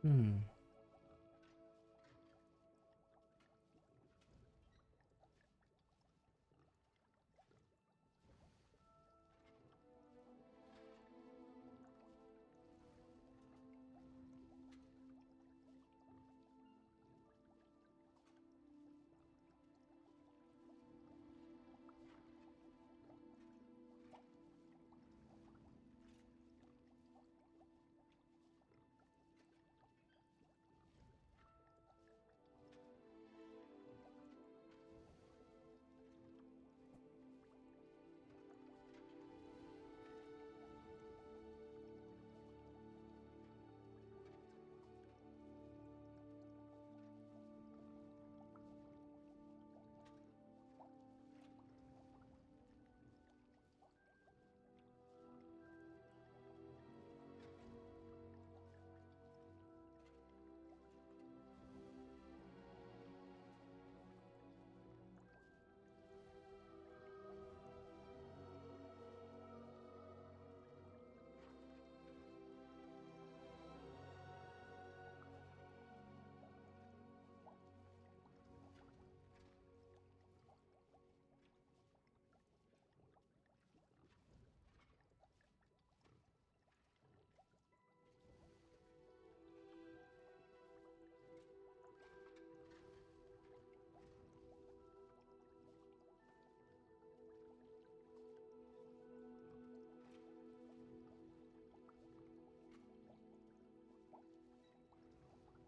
Hmm.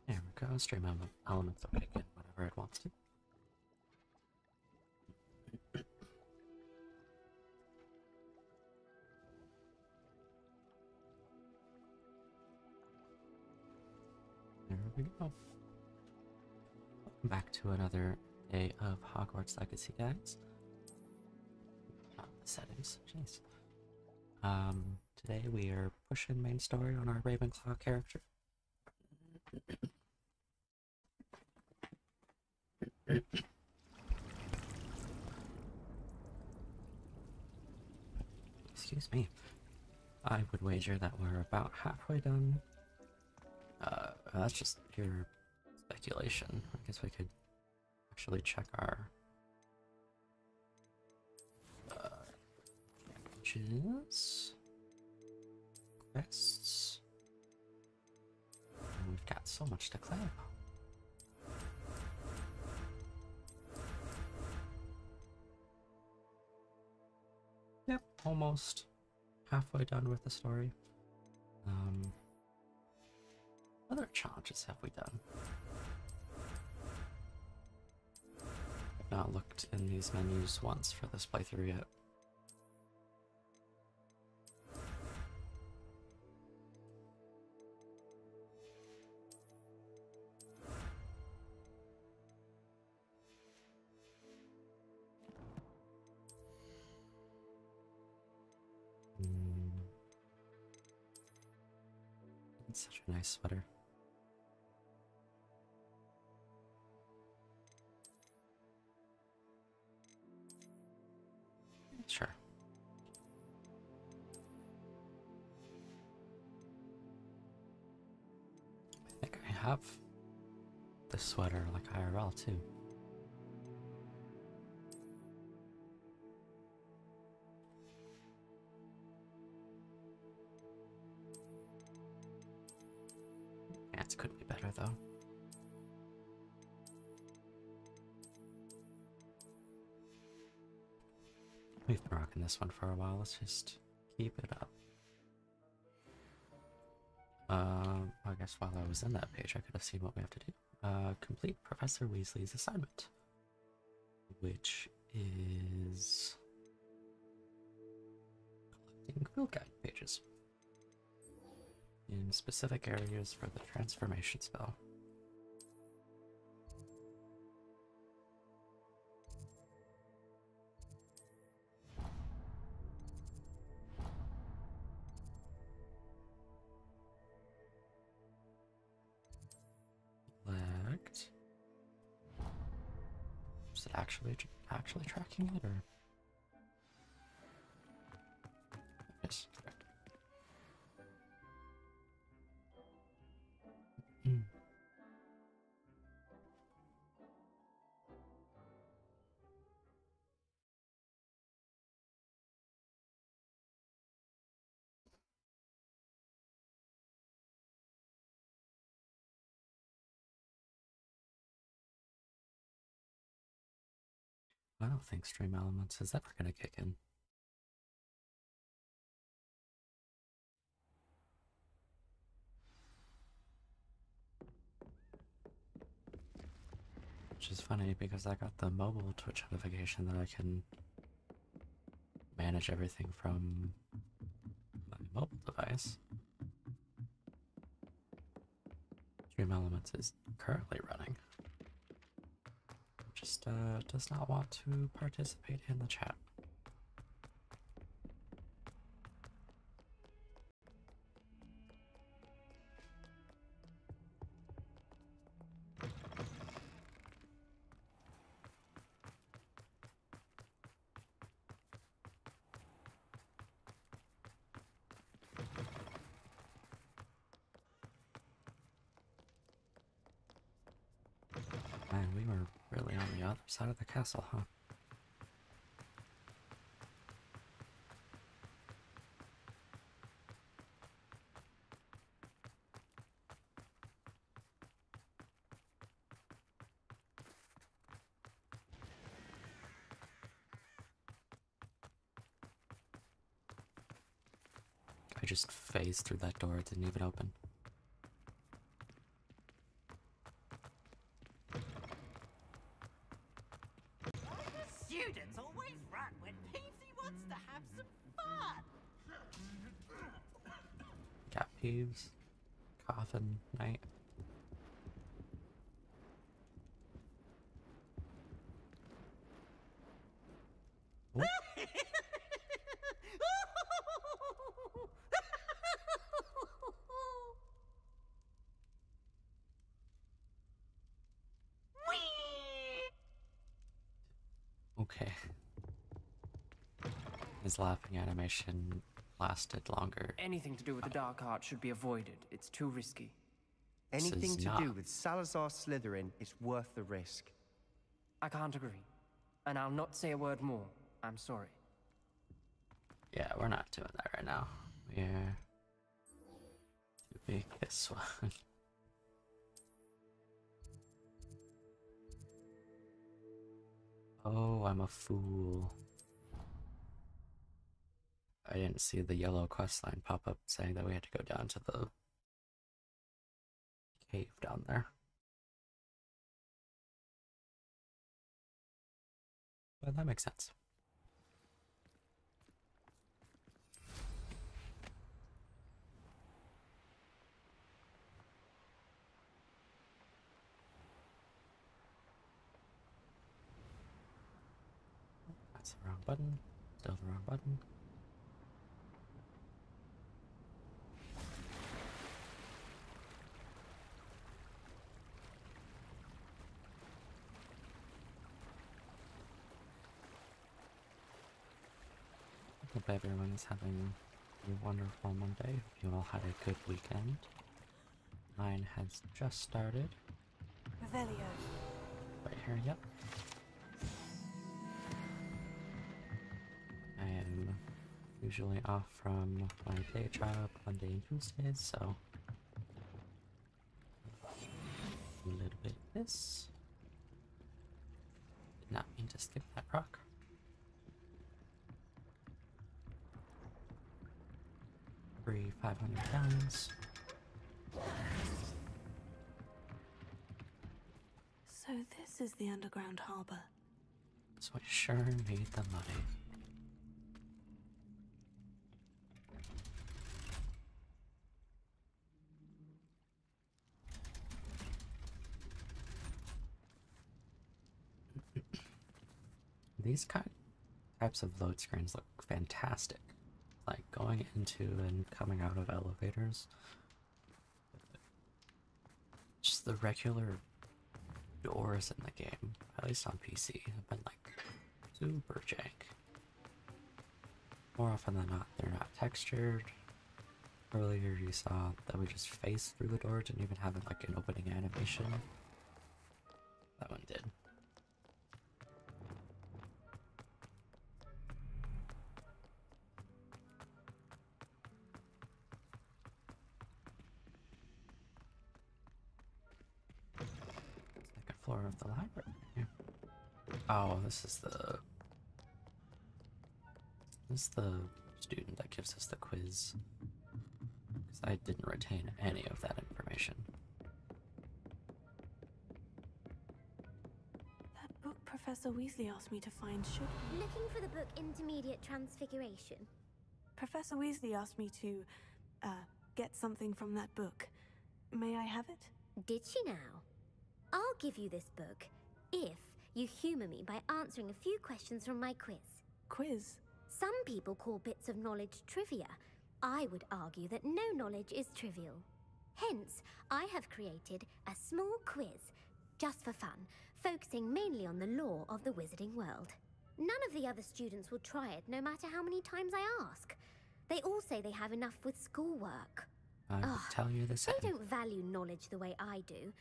There we go. Stream elements will kick in whenever it wants to. There we go. Welcome back to another day of Hogwarts Legacy, guys. The settings, jeez. Today we are pushing main story on our Ravenclaw character. Excuse me. I would wager that we're about halfway done. That's just pure speculation. I guess we could actually check our pages, quests. And we've got so much to claim. Yep, almost halfway done with the story. Other challenges have we done? I've not looked in these menus once for this playthrough yet. It's such a nice sweater. Sure. I think I have this sweater like IRL too. It could be better though. We've been rocking this one for a while. Let's just keep it up. I guess while I was in that page, I could have seen what we have to do. Complete Professor Weasley's assignment, which is collecting field guide pages in specific areas for the transformation spell. Select. Is it actually tracking it, or? Yes. Okay. I don't think stream elements is ever gonna kick in. Which is funny because I got the mobile Twitch notification that I can manage everything from my mobile device. Stream Elements is currently running. Just does not want to participate in the chat. Man, we were really on the other side of the castle, huh? I just phased through that door, it didn't even open. Students always run when Peavesy wants to have some fun. Cat Peeves, Coffin Night. What? Okay. His laughing animation lasted longer. Anything to do with the dark art should be avoided. It's too risky. Anything to not. do with Salazar Slytherin is worth the risk. I can't agree. And I'll not say a word more. I'm sorry. Yeah, we're not doing that right now. We're doing this one. Oh, I'm a fool. I didn't see the yellow quest line pop up saying that we had to go down to the cave down there. But that makes sense. That's the wrong button. Still the wrong button. Hope everyone is having a wonderful Monday. Hope you all had a good weekend. Mine has just started. Revelio. Right here, yep. I am usually off from my day job Monday and Tuesdays, so a little bit of this. Did not mean to skip that rock. Free 500 pounds. So this is the underground harbor. So I sure need the money. These types of load screens look fantastic. Like going into and coming out of elevators. Just the regular doors in the game, at least on PC, have been like super jank. More often than not, they're not textured. Earlier you saw that we just phased through the door, didn't even have like an opening animation. That one did. Second floor of the library. Yeah. Oh, this is the student that gives us the quiz. Because I didn't retain any of that information. That book Professor Weasley asked me to find should... Looking for the book Intermediate Transfiguration. Professor Weasley asked me to, get something from that book. May I have it? Did she now? I'll give you this book if you humor me by answering a few questions from my quiz. Quiz? Some people call bits of knowledge trivia. I would argue that no knowledge is trivial. Hence, I have created a small quiz, just for fun, focusing mainly on the lore of the wizarding world. None of the other students will try it, no matter how many times I ask. They all say they have enough with schoolwork. I would tell you the same. They don't value knowledge the way I do.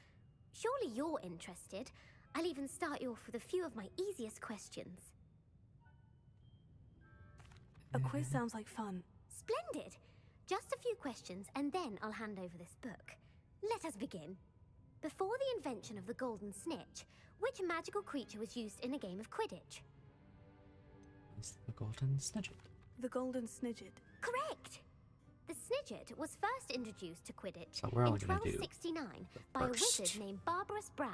Surely you're interested. I'll even start you off with a few of my easiest questions. A quiz sounds like fun. Splendid! Just a few questions, and then I'll hand over this book. Let us begin. Before the invention of the golden snitch, which magical creature was used in a game of Quidditch? It's the golden snidget. The Golden Snidget. Correct! The Snidget was first introduced to Quidditch So we're in only gonna do 1269 by a first. wizard named Barbarous Bragg.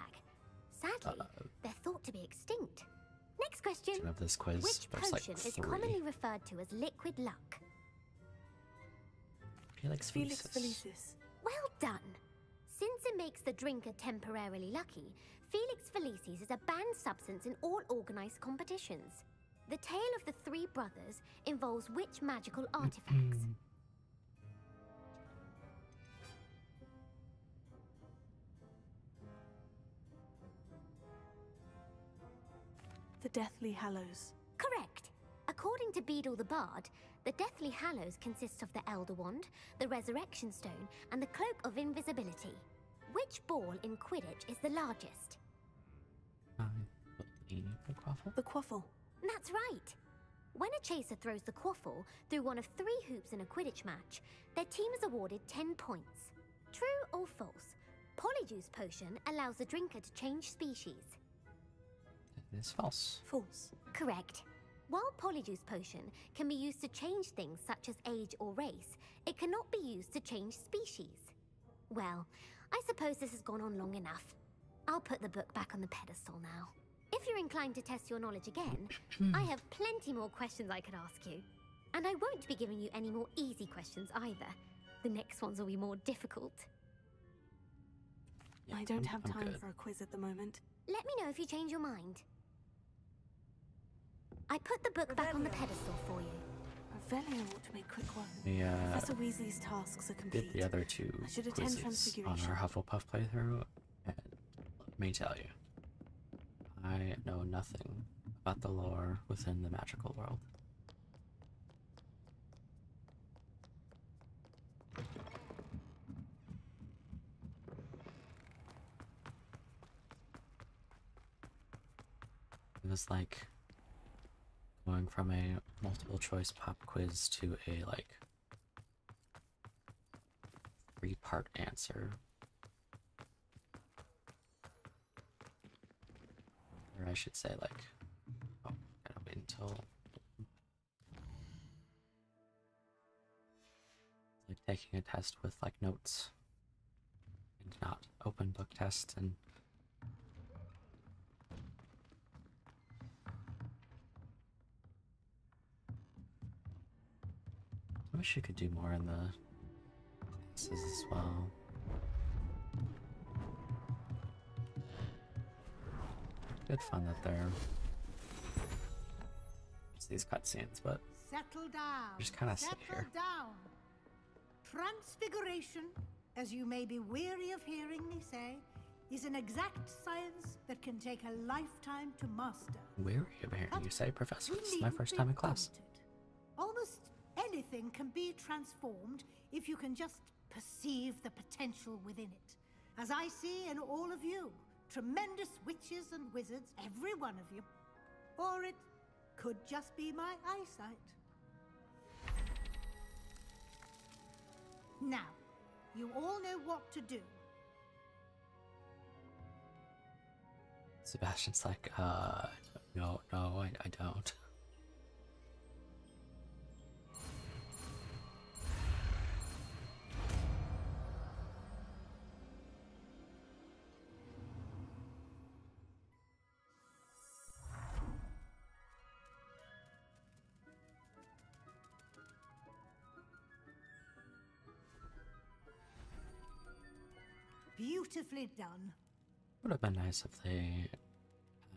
Sadly, they're thought to be extinct. Next question. Of this quiz, Which there's like potion is 3. commonly referred to as liquid luck? Felix Felix Felicis. Felicis. Well done! Since it makes the drinker temporarily lucky, Felix Felicis is a banned substance in all organized competitions. The tale of the three brothers involves which magical artifacts? The Deathly Hallows. Correct! According to Beedle the Bard, the Deathly Hallows consists of the Elder Wand, the Resurrection Stone, and the Cloak of Invisibility. Which ball in Quidditch is the largest? I believe the quaffle. The Quaffle. That's right! When a chaser throws the quaffle through one of 3 hoops in a Quidditch match, their team is awarded 10 points. True or false? Polyjuice Potion allows the drinker to change species. It is false. False. Correct. While Polyjuice Potion can be used to change things such as age or race, it cannot be used to change species. Well, I suppose this has gone on long enough. I'll put the book back on the pedestal now. If you're inclined to test your knowledge again, I have plenty more questions I could ask you. And I won't be giving you any more easy questions either. The next ones will be more difficult. Yeah, I don't I'm have time good. for a quiz at the moment. Let me know if you change your mind. I put the book back on the pedestal for you. Revelio ought to make quick work. We Professor Weasley's tasks are complete. did the other 2 I should attend quizzes on Transfiguration. our Hufflepuff playthrough, and let me tell you, I know nothing about the lore within the magical world. It was like going from a multiple choice pop quiz to a like 3-part answer. Or I should say like, oh, gotta wait until it's like taking a test with like notes and not open book tests. And I wish you could do more in the classes as well. Good fun that they're just these cutscenes, but Settle down. just kind of stay Settle here. down. Transfiguration, as you may be weary of hearing me say, is an exact science that can take a lifetime to master. Weary of hearing you say, Professor. You This is my needn't first be time in class. daunted. Almost anything can be transformed if you can just perceive the potential within it. As I see in all of you, tremendous witches and wizards, every one of you. Or it could just be my eyesight. Now, you all know what to do. Sebastian's like, I don't No, I don't. Beautifully done. Would have been nice if they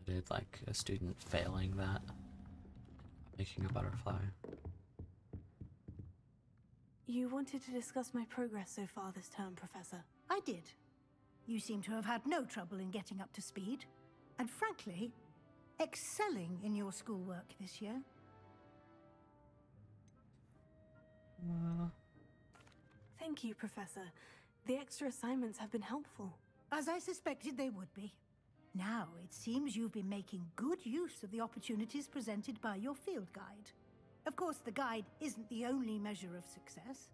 added like a student failing that, making a butterfly. You wanted to discuss my progress so far this term, Professor. I did. You seem to have had no trouble in getting up to speed, and frankly, excelling in your schoolwork this year. Thank you, Professor. The extra assignments have been helpful. As I suspected they would be. Now, it seems you've been making good use of the opportunities presented by your field guide. Of course, the guide isn't the only measure of success.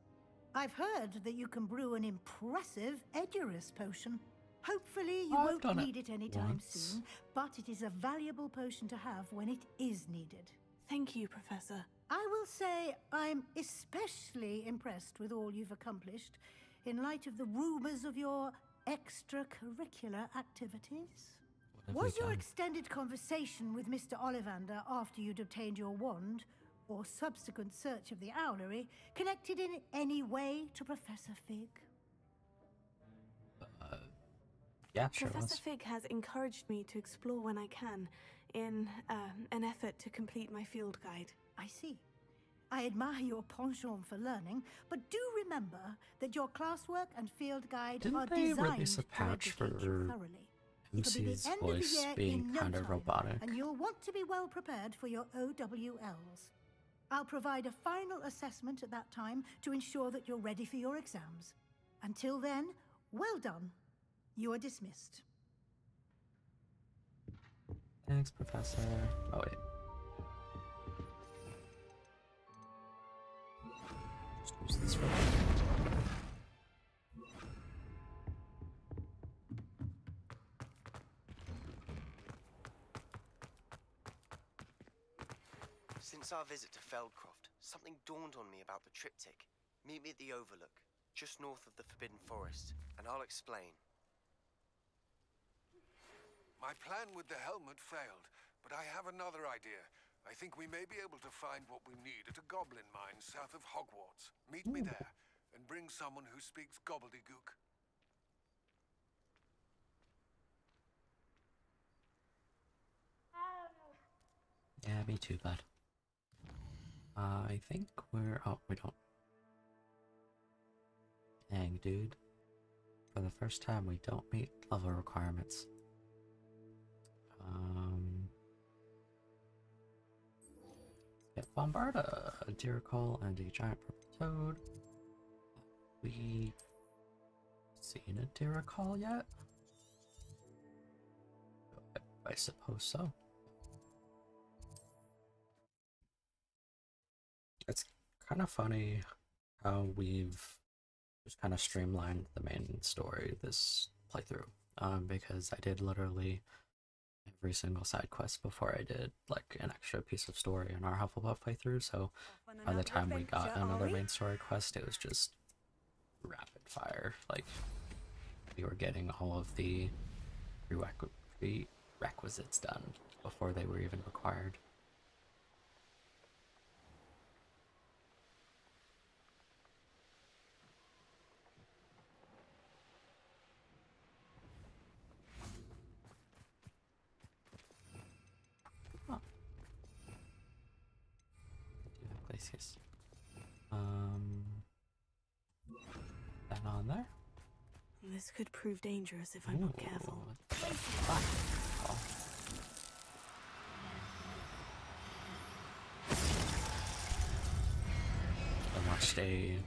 I've heard that you can brew an impressive Edurus potion. Hopefully, you won't need it anytime soon, but it is a valuable potion to have when it is needed. Thank you, Professor. I will say I'm especially impressed with all you've accomplished in light of the rumors of your extracurricular activities. Was your extended conversation with Mr. Ollivander after you'd obtained your wand, or subsequent search of the owlery, connected in any way to Professor Fig? Yeah, sure. Professor Fig has encouraged me to explore when I can, in an effort to complete my field guide. I see. I admire your penchant for learning, but do remember that your classwork and field guide are designed to patch for educate you thoroughly. MC's voice being kind of robotic? And you'll want to be well prepared for your OWLs. I'll provide a final assessment at that time to ensure that you're ready for your exams. Until then, well done. You are dismissed. Thanks, Professor. Oh, wait. Just use this for Since our visit to Feldcroft, something dawned on me about the triptych. Meet me at the Overlook, just north of the Forbidden Forest, and I'll explain. My plan with the helmet failed, but I have another idea. I think we may be able to find what we need at a goblin mine south of Hogwarts. Meet me there, and bring someone who speaks gobbledygook. Yeah, me too, bud. I think we're... oh, we don't. Dang, dude. For the first time, we don't meet level requirements. Get Bombarda, a Diricol, and a giant purple toad. We seen a Diricol yet? I suppose so. It's kind of funny how we've just kind of streamlined the main story this playthrough, because I did literally every single side quest before I did like an extra piece of story in our Hufflepuff playthrough, so by the time we got another main story quest, it was just rapid fire. Like, we were getting all of the prerequisites done before they were even required. Glacius. That on there? This could prove dangerous if I'm not careful. I watched a...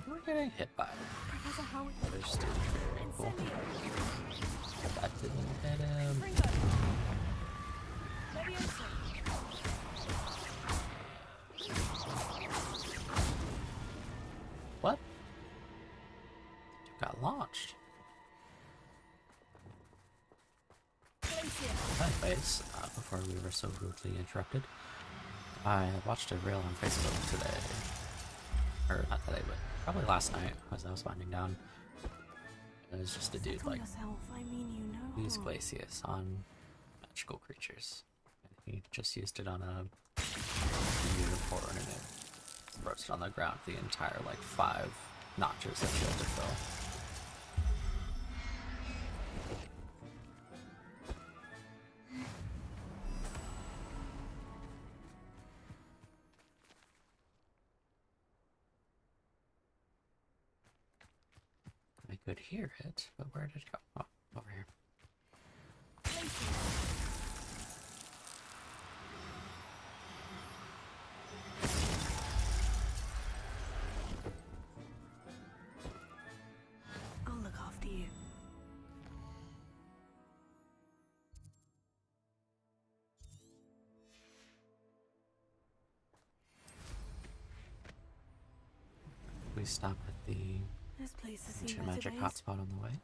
we're getting hit by Professor Howard. another student. Cool. That didn't hit him. What? Got launched. Anyways, before we were so rudely interrupted, I watched a reel on Facebook today, or not today, but probably last night as I was winding down. It was just a dude like, I mean, you know. use Glacius on magical creatures. And he just used it on a unicorn and it roasted on the ground the entire like 5 notches that she had to fill. I could hear it, but where did it go? Oh, over here. I'll look after you. We stop at the This place has seen ancient better magic days. hotspot on the way.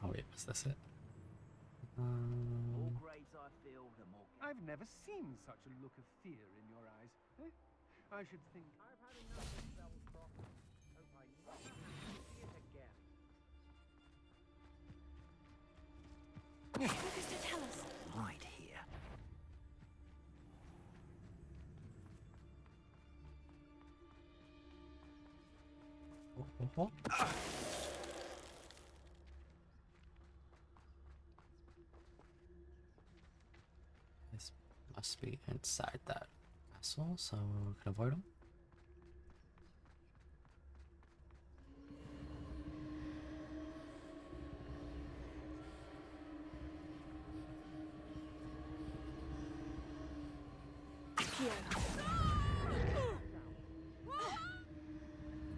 Oh wait, was this it? I've never seen such a look of fear in your eyes. Eh? I should think. I've had enough of Ravenclaw. Hope I never have to see it again. What is to tell us? Right here. Oh. This must be inside that castle, so we can avoid them.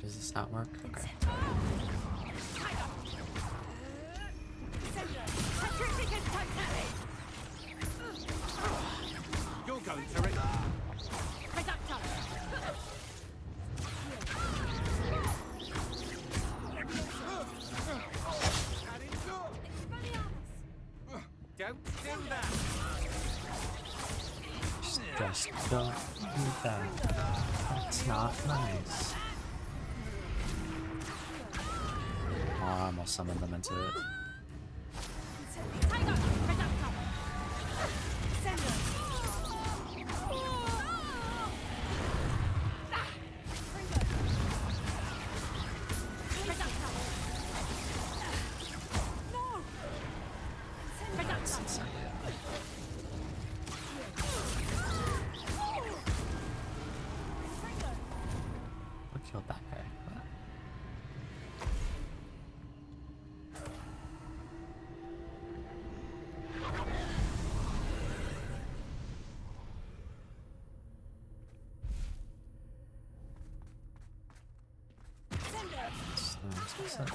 Does this not work? Okay. You're going for it. Don't do that. Just don't do that. That's not nice. Oh, I almost summoned them into it. That's insane. What killed that guy? What? What's that?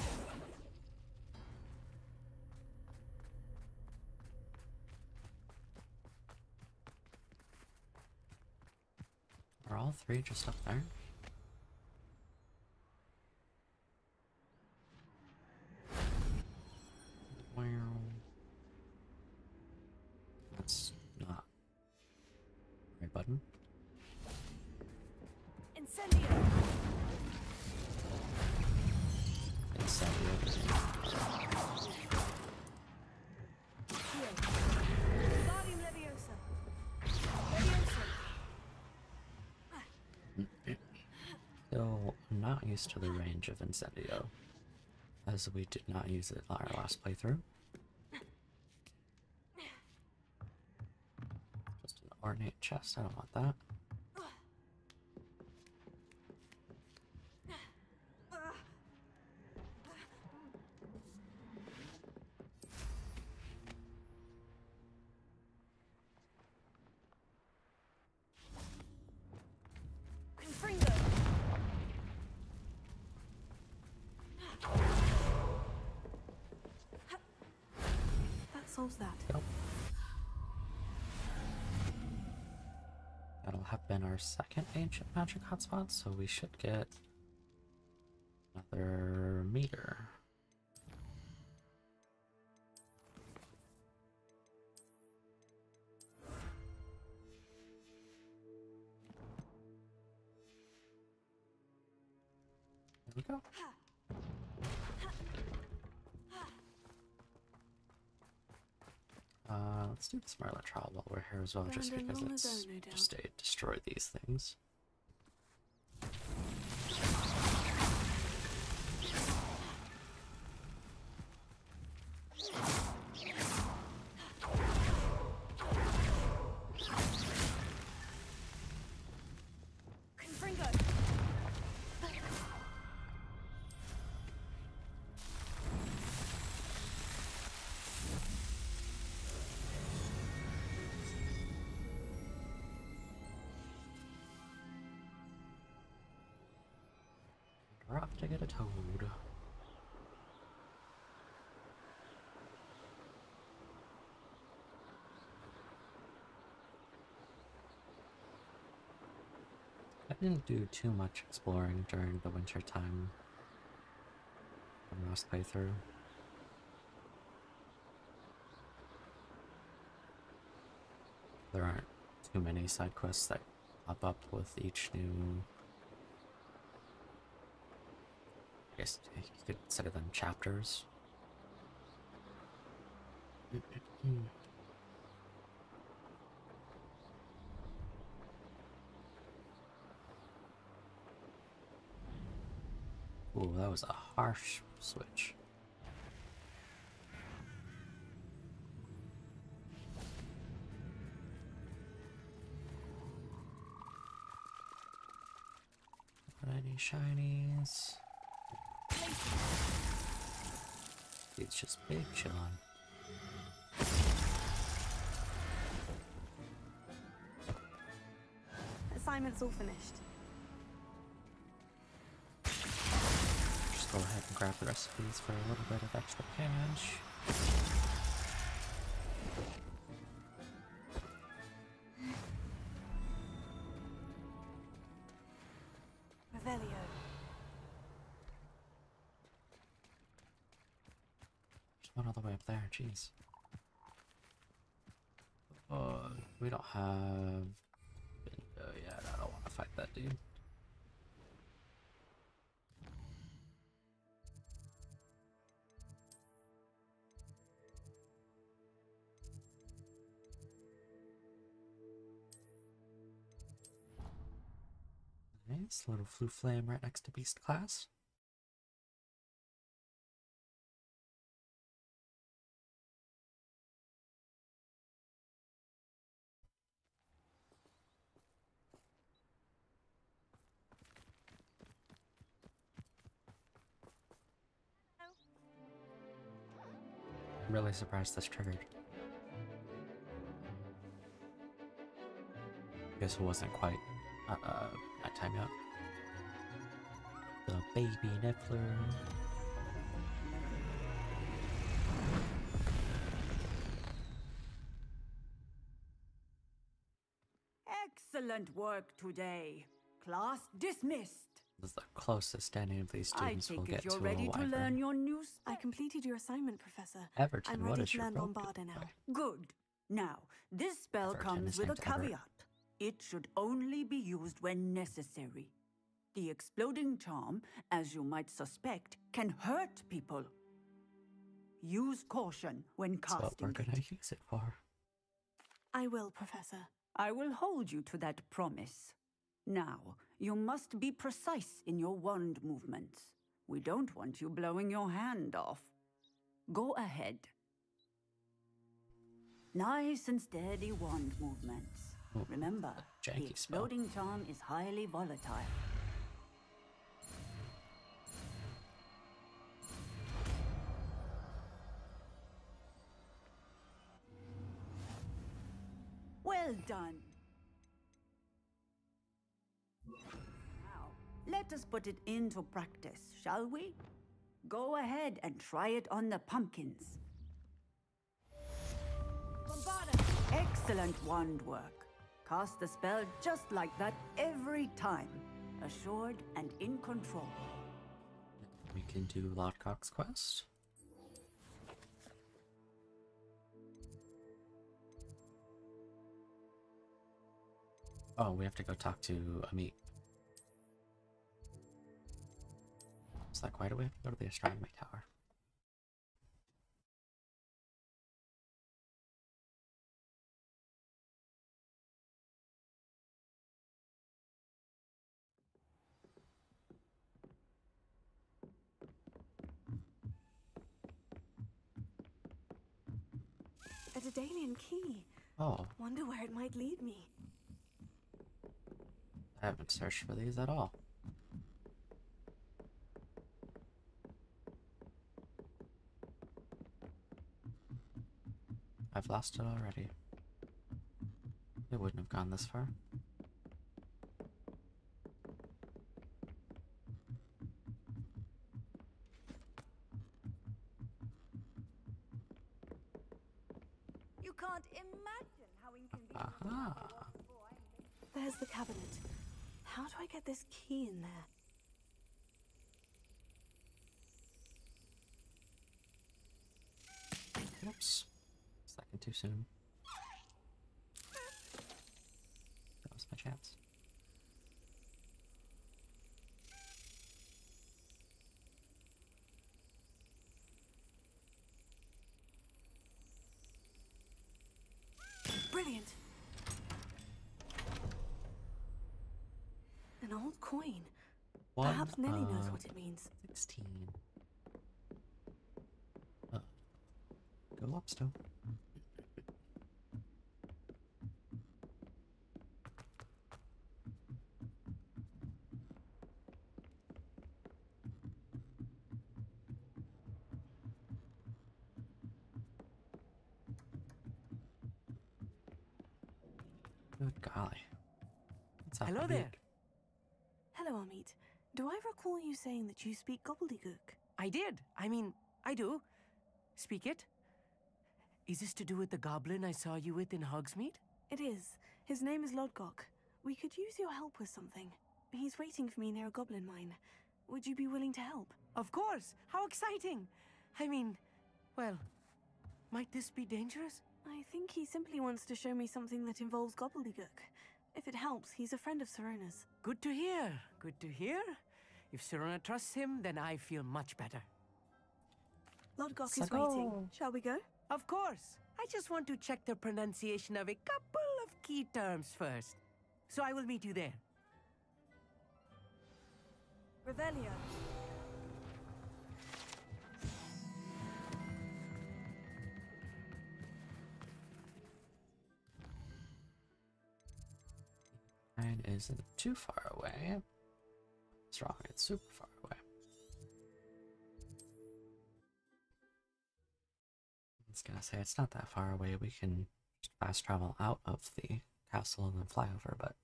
Are all 3 just up there? Wow. That's not the right button. Incendio. Guardium Leviosa. Still not used to the range of Incendio, as we did not use it on our last playthrough. Just an ornate chest, I don't want that. Confringo. That solves that. Yep. That'll have been our second ancient magic hotspot, so we should get another meter. There we go. Let's do the Smarlet trial while we're here as well, just Brandon because on it's his own, no doubt. just to destroy these things. Confringo! We're off to get a toad. I didn't do too much exploring during the winter time from last playthrough. There aren't too many side quests that pop up with each new, I guess you could consider them chapters. Ooh, that was a harsh switch. Got any shinies? It's just big chillin'. Assignment's all finished. Just go ahead and grab the recipes for a little bit of extra cash. Revelio. There's one all the way up there, jeez. We don't have... yeah, I don't want to fight that dude. Nice, little Floo Flame right next to Beast Class. I'm really surprised this triggered. Guess it wasn't quite nighttime yet. The baby Niffler. Excellent work today. Class dismissed. This is the closest any of these I students will take get it you're to ready a to wyvern. learn your new I spec. completed your assignment, Professor. Everton, I'm what ready is to your learn broken Bombarda now. boy? Good. Now, this spell Everton, comes his with a name's Everett. caveat. It should only be used when necessary. The exploding charm, as you might suspect, can hurt people. Use caution when That's what we're casting gonna it. use it for. I will, Professor. I will hold you to that promise. Now, you must be precise in your wand movements. We don't want you blowing your hand off. Go ahead. Nice and steady wand movements. Ooh, Remember, the janky spell. exploding charm is highly volatile. Well done. Now, let us put it into practice, shall we? Go ahead and try it on the pumpkins. Bombarda! Excellent wand work. Cast the spell just like that every time. Assured and in control. We can do Lodcock's quest. Oh, we have to go talk to Amit. like, why do we have to go to the astronomy tower? A Daedalian key. Oh, Wonder where it might lead me. I haven't searched for these at all. I've lost it already. It wouldn't have gone this far. You can't imagine how inconvenient. Aha! There's the cabinet. How do I get this key in there? Oops. Second too soon. That was my chance. Brilliant. An old coin. Perhaps Nellie knows what it means. 16. Go up still. Good golly. What's up, Hello Amit? there. Hello, Amit. Do I recall you saying that you speak gobbledygook? I did. I mean, I do. Speak it. Is this to do with the goblin I saw you with in Hogsmeade? It is. His name is Lodgok. We could use your help with something. He's waiting for me near a goblin mine. Would you be willing to help? Of course. How exciting. I mean, well, might this be dangerous? I think he simply wants to show me something that involves gobbledygook. If it helps, he's a friend of Serona's. Good to hear. Good to hear. If Serona trusts him, then I feel much better. Lodgok is waiting. Shall we go? Of course. I just want to check the pronunciation of a couple of key terms first. So I will meet you there. Revelio. Mine isn't too far away. It's wrong, it's super far away. I was gonna say it's not that far away. We can just fast travel out of the castle and then fly over, but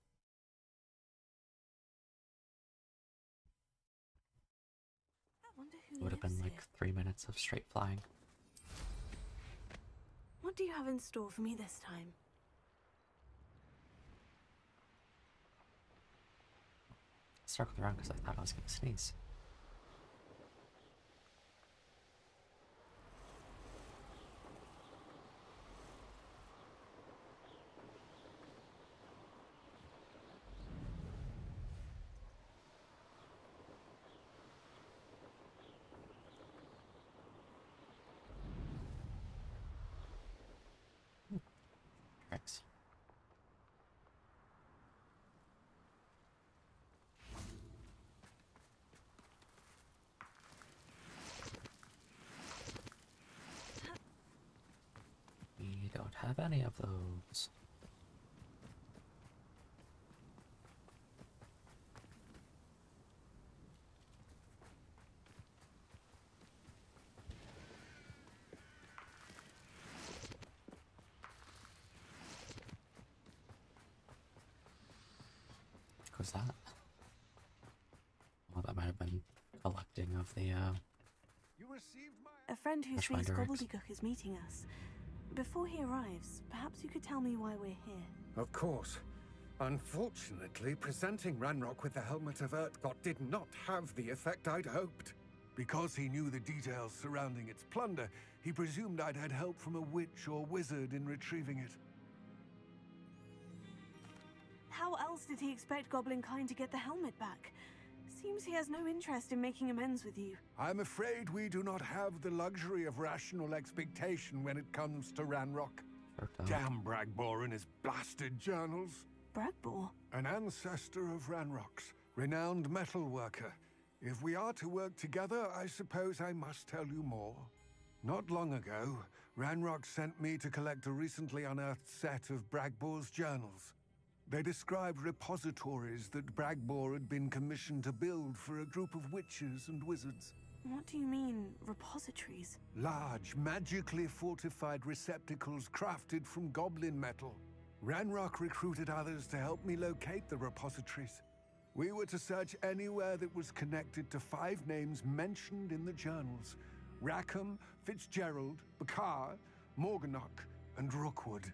I wonder who it would have been lives like here. 3 minutes of straight flying. What do you have in store for me this time? Circled around because I thought I was gonna sneeze. Tricks. We don't have any of those. What was that? Well, that might have been collecting of the, You received my... A friend who Brush my speaks direct. gobbledygook is meeting us. Before he arrives, perhaps you could tell me why we're here. Of course. Unfortunately, presenting Ranrock with the Helmet of Urtkot did not have the effect I'd hoped. Because he knew the details surrounding its plunder, he presumed I'd had help from a witch or wizard in retrieving it. How else did he expect Goblin Kind to get the helmet back? Seems he has no interest in making amends with you. I'm afraid we do not have the luxury of rational expectation when it comes to Ranrock. Damn Bragbor and his blasted journals. Bragbor? An ancestor of Ranrock's, renowned metal worker. If we are to work together, I suppose I must tell you more. Not long ago, Ranrock sent me to collect a recently unearthed set of Bragbor's journals. They described repositories that Bragbor had been commissioned to build for a group of witches and wizards. What do you mean, repositories? Large, magically fortified receptacles crafted from goblin metal. Ranrock recruited others to help me locate the repositories. We were to search anywhere that was connected to 5 names mentioned in the journals: Rackham, Fitzgerald, Bakar, Morganach, and Rookwood.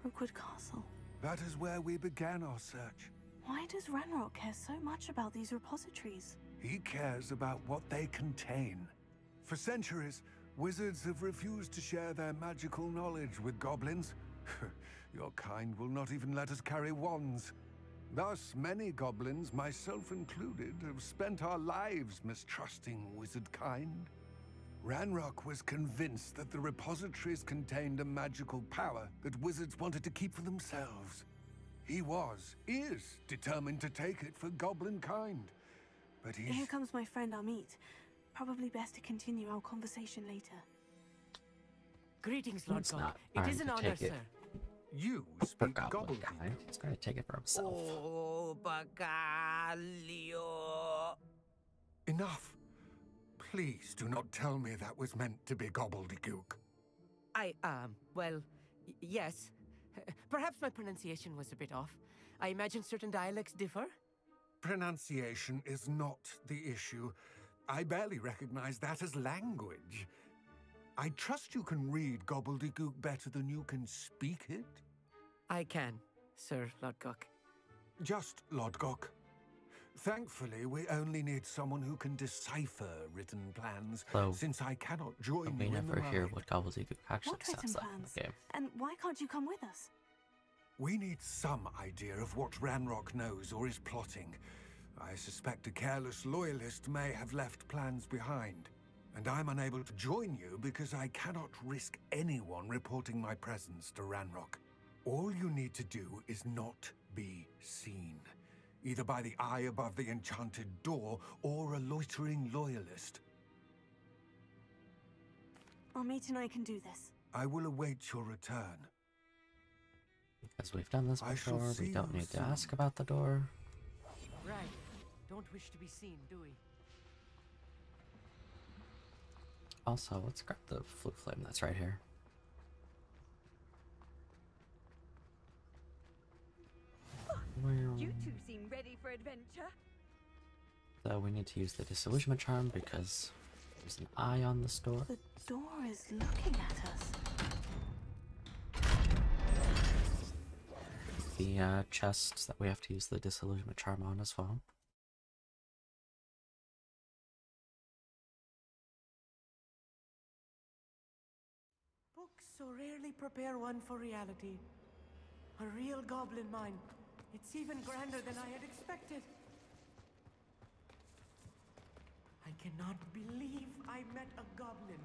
Rookwood Castle. That is where we began our search. Why does Ranrock care so much about these repositories? He cares about what they contain. For centuries, wizards have refused to share their magical knowledge with goblins. Your kind will not even let us carry wands. Thus, many goblins, myself included, have spent our lives mistrusting wizard kind. Ranrock was convinced that the repositories contained a magical power that wizards wanted to keep for themselves. He is determined to take it for goblin kind. But he's... Here comes my friend Amit. Probably best to continue our conversation later. Greetings, Lord It's God. not It time is an to honor, take it. sir. You For speak goblin goblin. kind. He's gonna take it for himself. Oh, Bacalio. Enough. Please do not tell me that was meant to be gobbledygook. Well, yes. Perhaps my pronunciation was a bit off. I imagine certain dialects differ. Pronunciation is not the issue. I barely recognize that as language. I trust you can read gobbledygook better than you can speak it. I can, Sir Lodgok. Just Lodgok. Thankfully, we only need someone who can decipher written plans, Though, since I cannot join we you in never the hear ride. what gobbledygook actually What written sounds like in plans? the game. And why can't you come with us? We need some idea of what Ranrock knows or is plotting. I suspect a careless loyalist may have left plans behind. And I'm unable to join you because I cannot risk anyone reporting my presence to Ranrock. All you need to do is not be seen. Either by the eye above the enchanted door or a loitering loyalist. Amit and I can do this. I will await your return. Because we've done this I shall before, see we don't you need to soon. ask about the door. Right. Don't wish to be seen, do we? Also, let's grab the flute flame that's right here. You two seem ready for adventure. So we need to use the disillusionment charm because there's an eye on this door. The door is looking at us. The chest that we have to use the disillusionment charm on as well. Books so rarely prepare one for reality. A real goblin mine. It's even grander than I had expected. I cannot believe I met a goblin.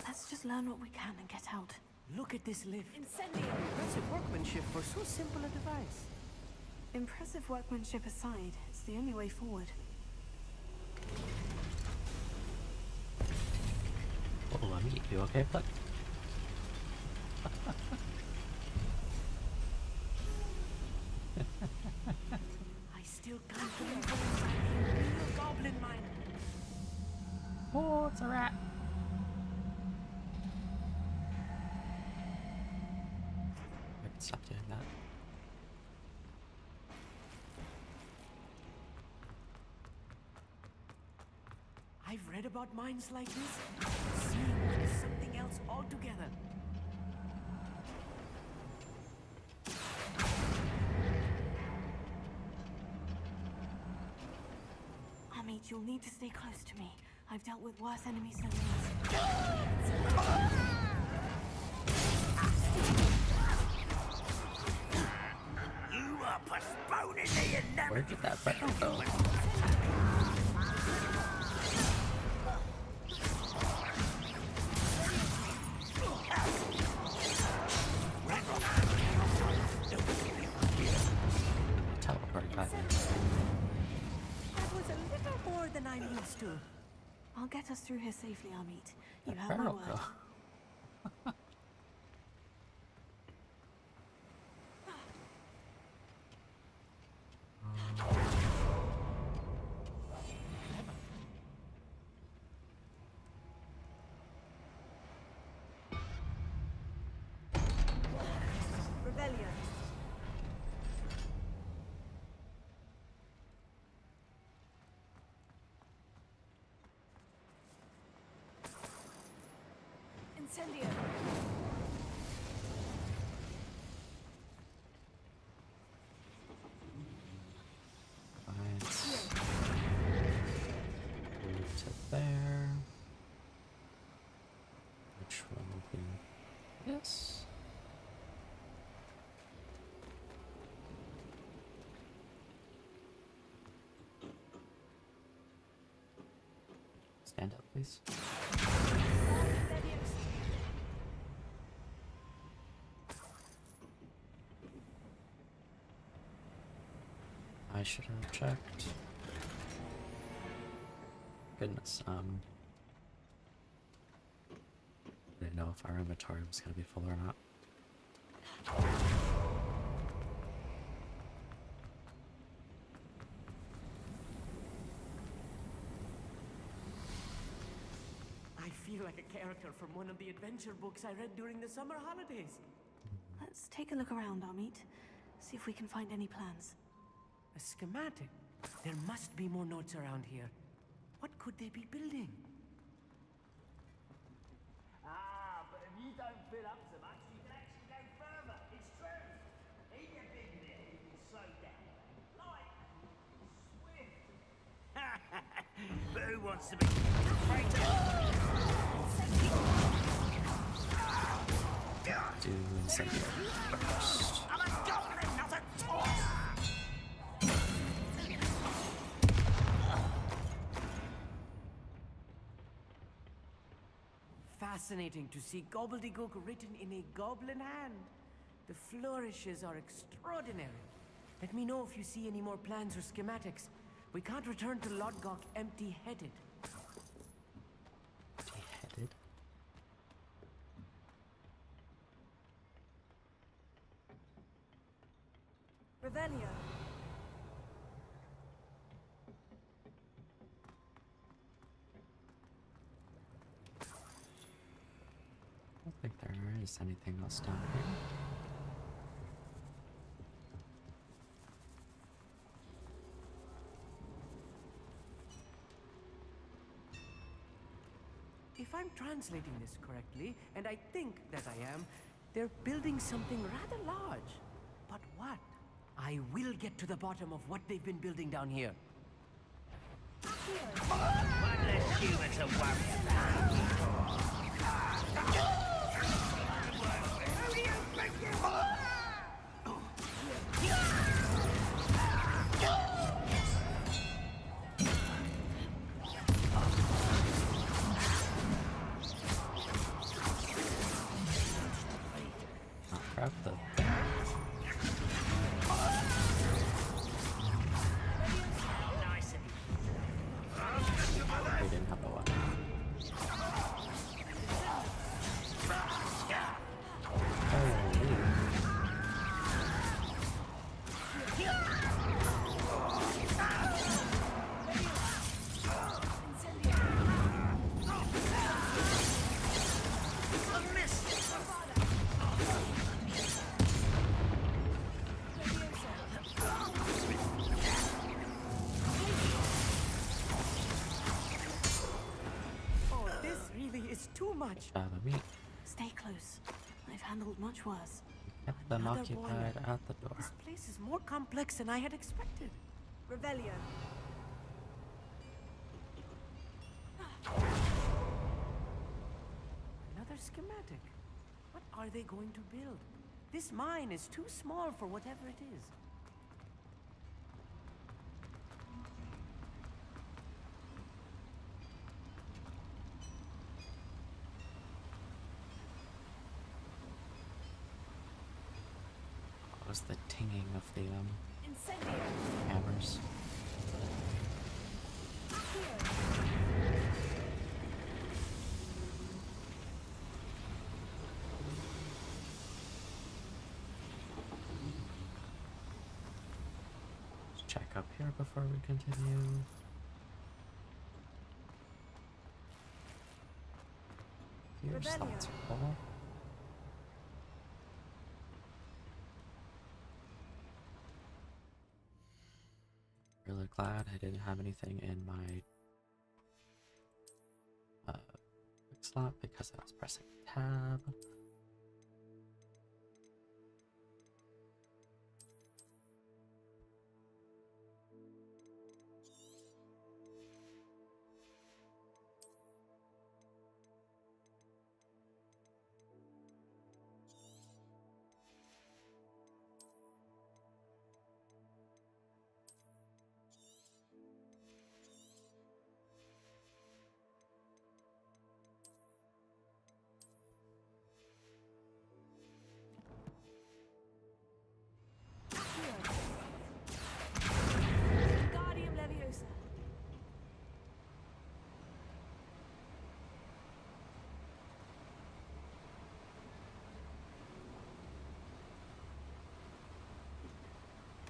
Let's just learn what we can and get out. Look at this lift. Incendiary. Impressive workmanship for so simple a device. Impressive workmanship aside, it's the only way forward. Oh, Amit, you okay, bud? I still can't believe we're inside a real goblin mine. Oh, it's a rat. I can stop doing that. I've read about mines like this. Seeing one is something else altogether. Amit, you'll need to stay close to me. I've dealt with worse enemies than these. You are postponing the inevitable. Where did that button go? through here safely, Amit. You have my word. Rebellion. Incendio. Move to there. Which one will be this? Stand up, please. I should have checked. Goodness, I didn't know if our inventory was gonna be full or not. I feel like a character from one of the adventure books I read during the summer holidays. Let's take a look around, Amit. See if we can find any plans. A schematic? There must be more notes around here. What could they be building? Ah, but if you don't fill up so much, you can actually go further. It's true. In your big mill, you can slow down. Light. Swift. But who wants to be Do incendiary first. I'm a goblin, not a toy. Fascinating to see gobbledygook written in a goblin hand. The flourishes are extraordinary. Let me know if you see any more plans or schematics. We can't return to Lodgok empty-headed. Empty-headed? Revelio. I don't think there is anything else down here. If I'm translating this correctly, and I think that I am, they're building something rather large. But what? I will get to the bottom of what they've been building down here. One less human to worry about. Who do you think you are? Oh crap, the Nice of you. we didn't have a weapon. Oh, this really is too much. Meat. Stay close. I've handled much worse. Kept them Another occupied boiler. at the door. This place is more complex than I had expected. Revelio. Another schematic. What are they going to build? This mine is too small for whatever it is. What was the tinging of the Incendio. hammers? check up here before we continue. Here's lots of coal. Really glad I didn't have anything in my quick slot because I was pressing tab. Guardian Leviosa.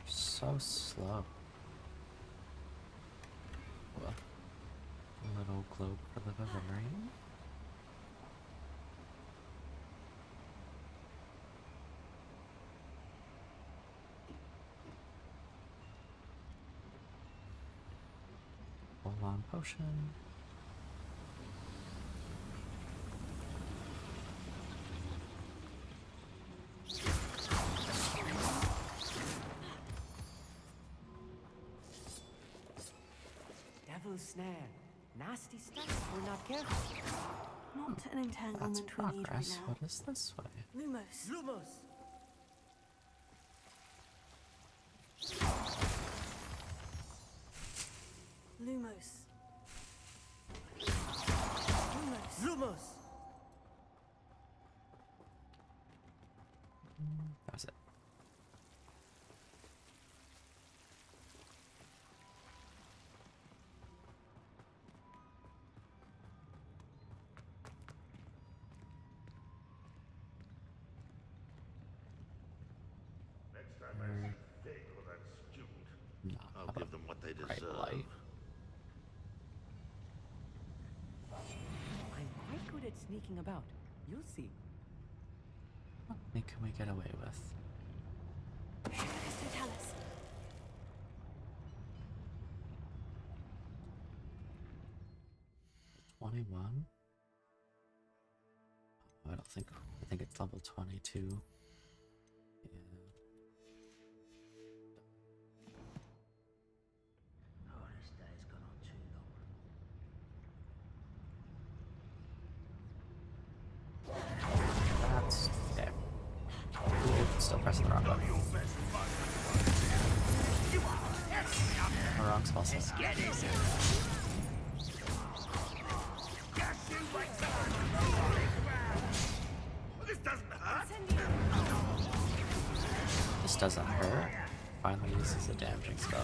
So slow. Well, a little globe for the Bavarian. Full on potion. Devil's snare. Nasty stuff if we're not careful. Not an That's entanglement we need right progress. now. What is this way? Lumos. Lumos! Lumos. Lumos. Lumos! That was it. Next time I see Fig or that student, Nah, I'll give them what they bright deserve. light. I'm quite good at sneaking about. You'll see. What can we get away with? Totalis. 21? Oh, I think it's level 22. Yeah. Oh, this day's gone on too long. That's okay. Ooh, still pressing the wrong button. The wrong spell set. This doesn't hurt. This doesn't hurt. Finally uses a damaging spell.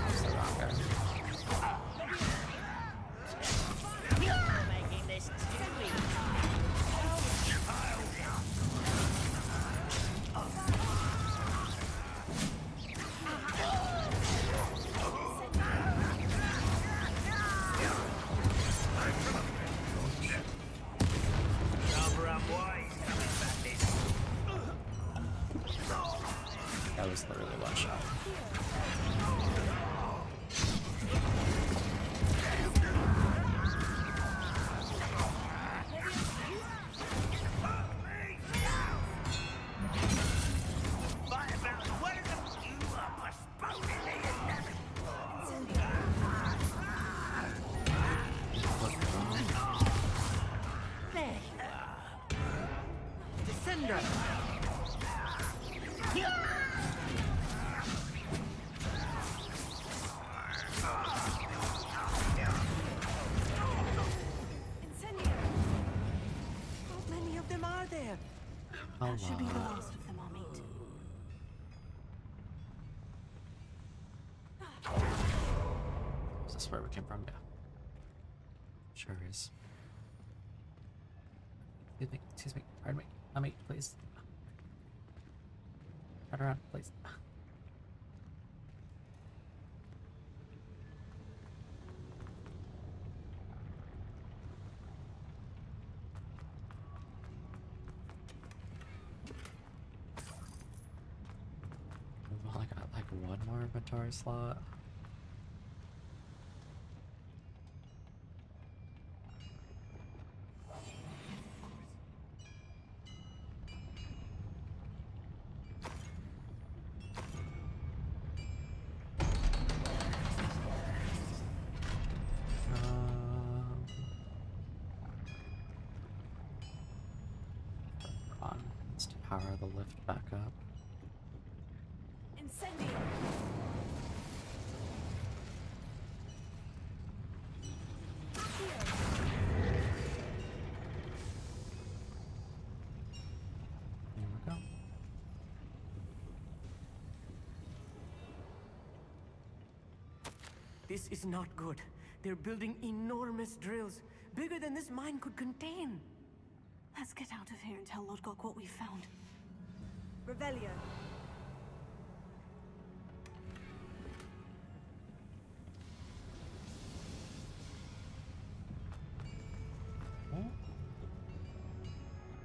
That's the wrong guy. Making this too easy. That was literally one shot. There you are. Descender! Incendio. How many of them are there? That should be the last of them I'll meet. Is this where we came from? Yeah. Sure. inventories. Excuse me, pardon me. Let me, please. Turn around, please. We've only got like one more inventory slot. Let's power the lift back up. Incendio. There we go. This is not good. They're building enormous drills, bigger than this mine could contain. Let's get out of here and tell Lodgok what we found. Revelio.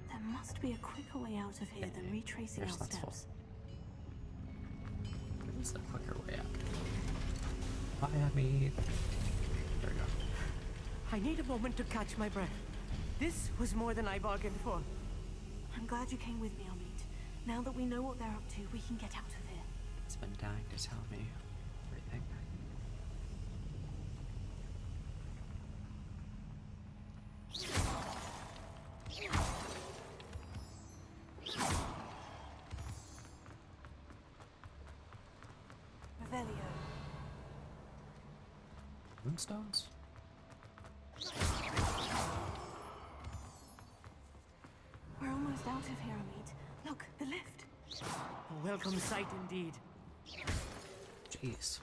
There must be a quicker way out of here than retracing our steps. There's a quicker way out. Miami. There we go. I need a moment to catch my breath. This was more than I bargained for. I'm glad you came with me, Amit. Now that we know what they're up to, we can get out of here. He's been dying to tell me everything. Revelio. Moonstones? We're almost out of here, Amit. Look, the lift. A welcome sight indeed. Jeez.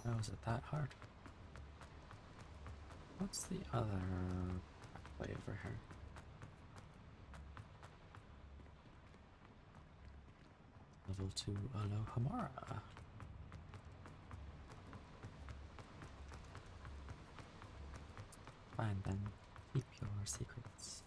How is it that hard? What's the other way over here? Level 2 Alohomora. Fine then. Keep your secrets.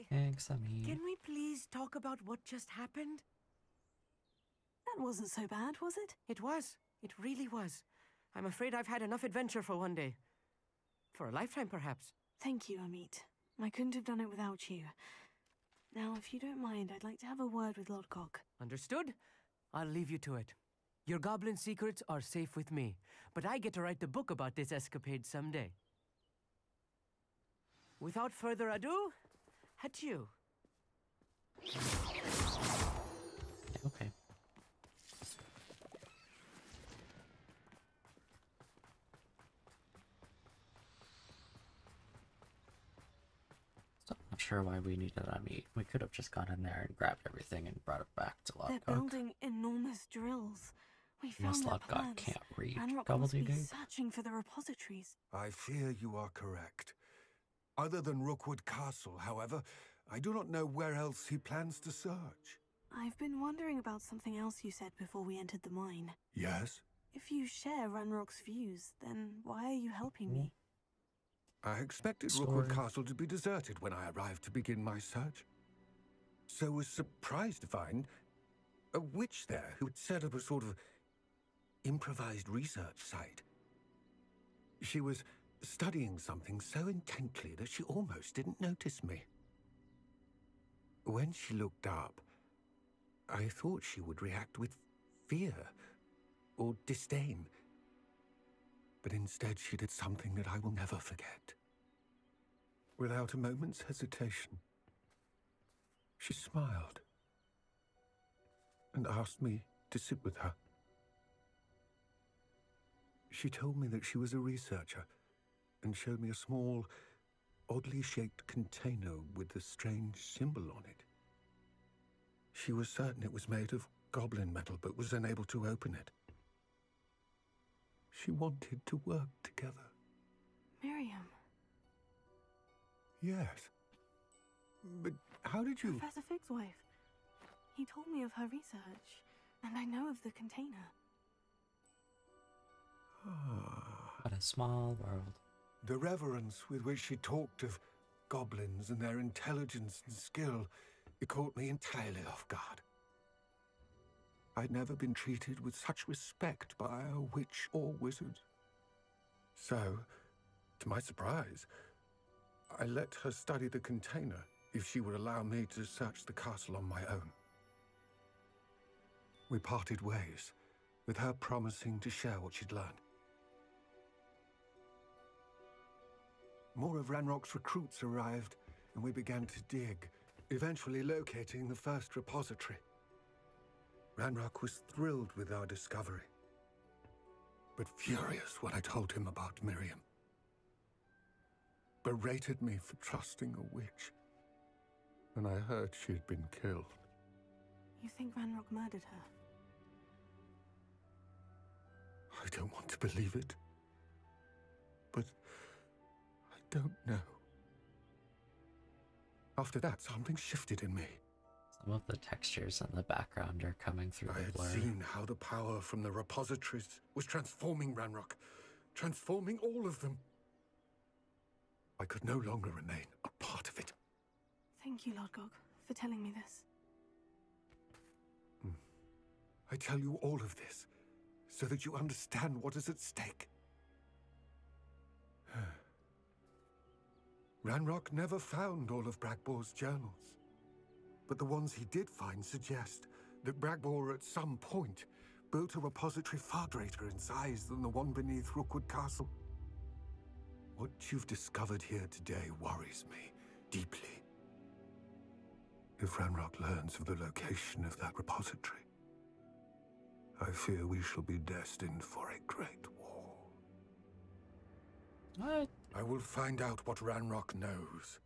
Thanks, Amit. Can we please talk about what just happened? That wasn't so bad, was it? It was. It really was. I'm afraid I've had enough adventure for one day. For a lifetime, perhaps. Thank you, Amit. I couldn't have done it without you. Now, if you don't mind, I'd like to have a word with Lodgok. Understood? I'll leave you to it. Your goblin secrets are safe with me, but I get to write the book about this escapade someday. Without further ado, adieu. Okay. Still not sure why we needed Amit. We could have just gone in there and grabbed everything and brought it back to Lodgok. They're building enormous drills. We Unless found their Lodgok plans. can't read Ranrock must be gobbledygook. searching for the repositories. I fear you are correct. Other than Rookwood Castle, however, I do not know where else he plans to search. I've been wondering about something else you said before we entered the mine. Yes? If you share Ranrock's views, then why are you helping me? I expected Story. Rookwood Castle to be deserted when I arrived to begin my search. So was surprised to find a witch there who had set up a sort of improvised research site. She was studying something so intently that she almost didn't notice me. When she looked up, I thought she would react with fear or disdain. But instead she did something that I will never forget. Without a moment's hesitation, She smiled and asked me to sit with her. She told me that she was a researcher and showed me a small, oddly shaped container with a strange symbol on it. She was certain it was made of goblin metal, but was unable to open it. She wanted to work together. Miriam. Yes. But how did you... Professor Fig's wife. He told me of her research, and I know of the container. What a small world. The reverence with which she talked of goblins and their intelligence and skill, it caught me entirely off guard. I'd never been treated with such respect by a witch or wizard. So, to my surprise, I let her study the container if she would allow me to search the castle on my own. We parted ways, with her promising to share what she'd learned. More of Ranrock's recruits arrived, and we began to dig, eventually locating the first repository. Ranrock was thrilled with our discovery, but furious when I told him about Miriam. Berated me for trusting a witch, and I heard she'd been killed. You think Ranrock murdered her? I don't want to believe it, but I don't know. After that, something shifted in me. Some of the textures in the background are coming through I the had blur. seen how the power from the repositories was transforming Ranrock, transforming all of them. I could no longer remain a part of it. Thank you, Lord Gog, for telling me this. I tell you all of this so that you understand what is at stake. Ranrock never found all of Bragbor's journals, but the ones he did find suggest that Bragbor at some point built a repository far greater in size than the one beneath Rookwood Castle. What you've discovered here today worries me deeply. If Ranrock learns of the location of that repository, I fear we shall be destined for a great war. What? I will find out what Ranrock knows.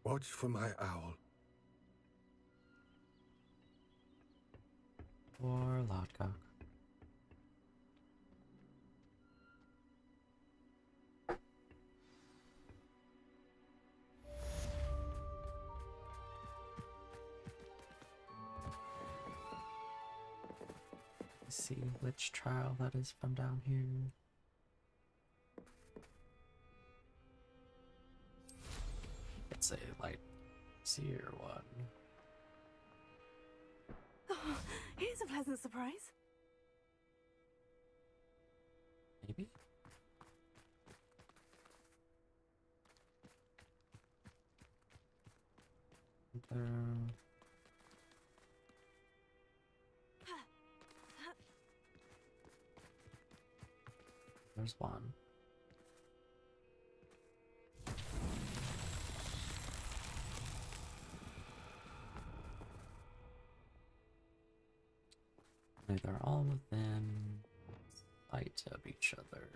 Watch for my owl. Or Lodgok. Let's see which trial that is from down here. It's a light seer one. Oh, here's a pleasant surprise. Maybe? There's one. They're all within sight of each other.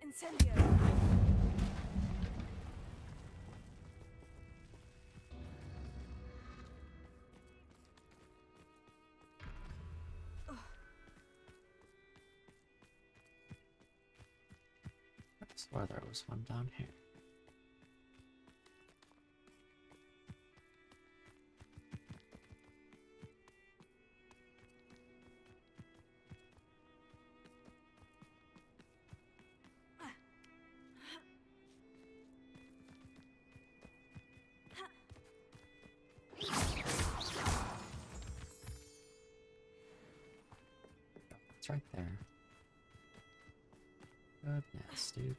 Incendio! I swear there was one down here. It's right there. Goodness, dude.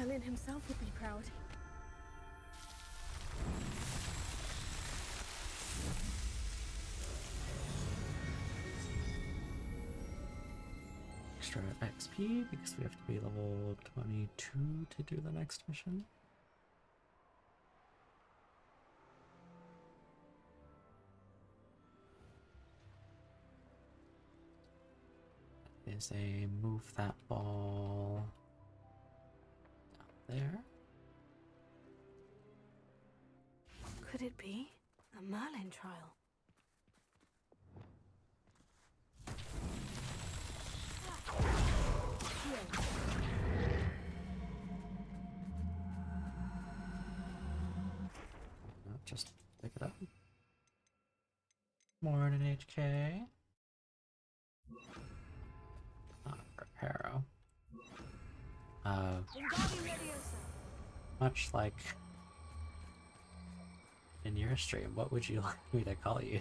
Merlin himself would be proud. Extra XP because we have to be level 22 to do the next mission. That is a move that ball down there. Could it be a Merlin trial? Just pick it up. Morning, HK. Reparo. Much like in your stream, what would you like me to call you?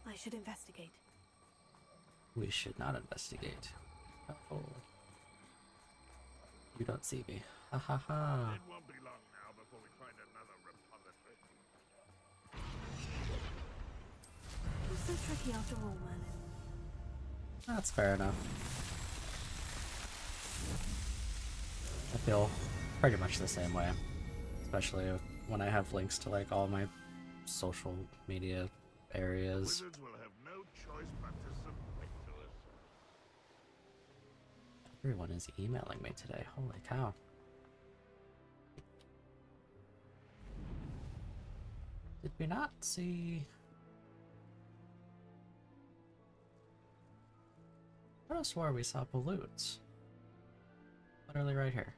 I should investigate. We should not investigate. Oh. You don't see me. Ha ha ha. It won't be long now before we find another repository. It's so tricky after all, Merlin. That's fair enough. I feel pretty much the same way. Especially when I have links to like all my social media areas. Wizards will have no choice but to submit to us. Everyone is emailing me today. Holy cow. Did we not see... I could have swore we saw balloons. Literally right here.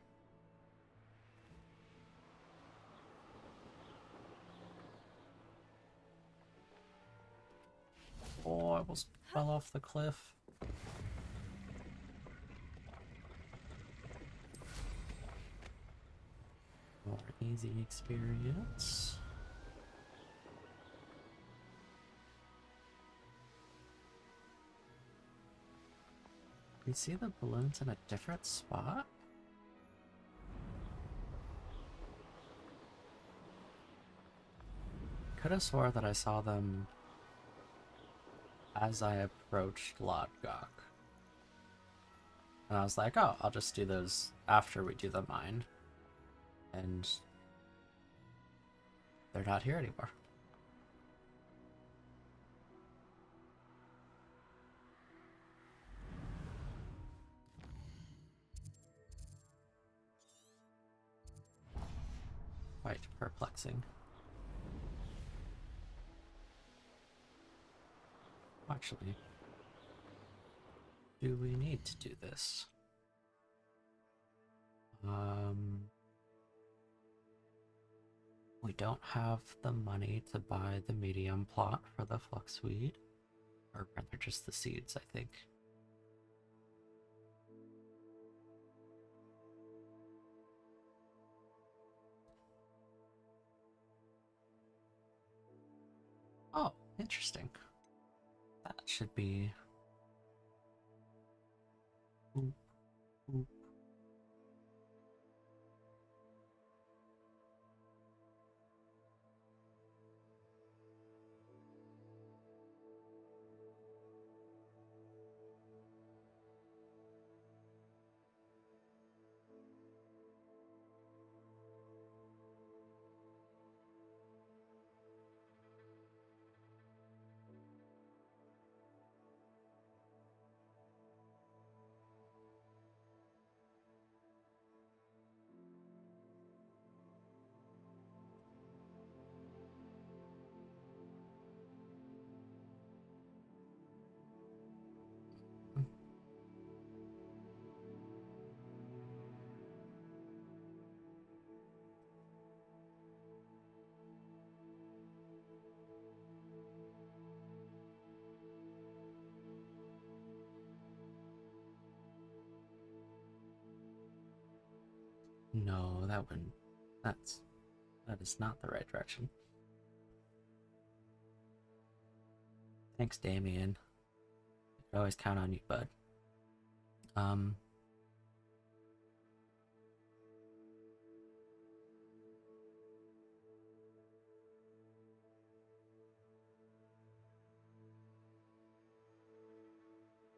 Oh, I almost fell off the cliff. More easy experience. We see the balloons in a different spot? Could have swore that I saw them as I approached Lodgok. And I was like, oh, I'll just do those after we do the mine. And they're not here anymore. Quite perplexing. Actually, do we need to do this? We don't have the money to buy the medium plot for the fluxweed, or rather just the seeds, I think. Oh, interesting. That should be... Oop, oop. No, that wouldn't. That is not the right direction. Thanks, Damien. I could always count on you, bud.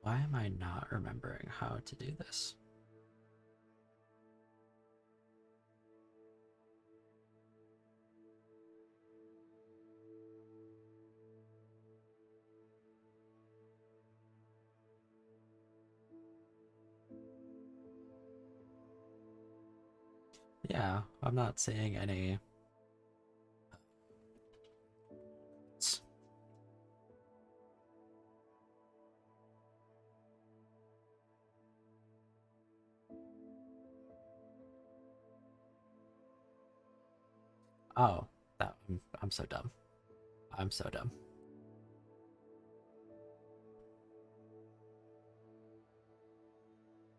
Why am I not remembering how to do this? Yeah, I'm not seeing any. Oh, I'm so dumb. I'm so dumb.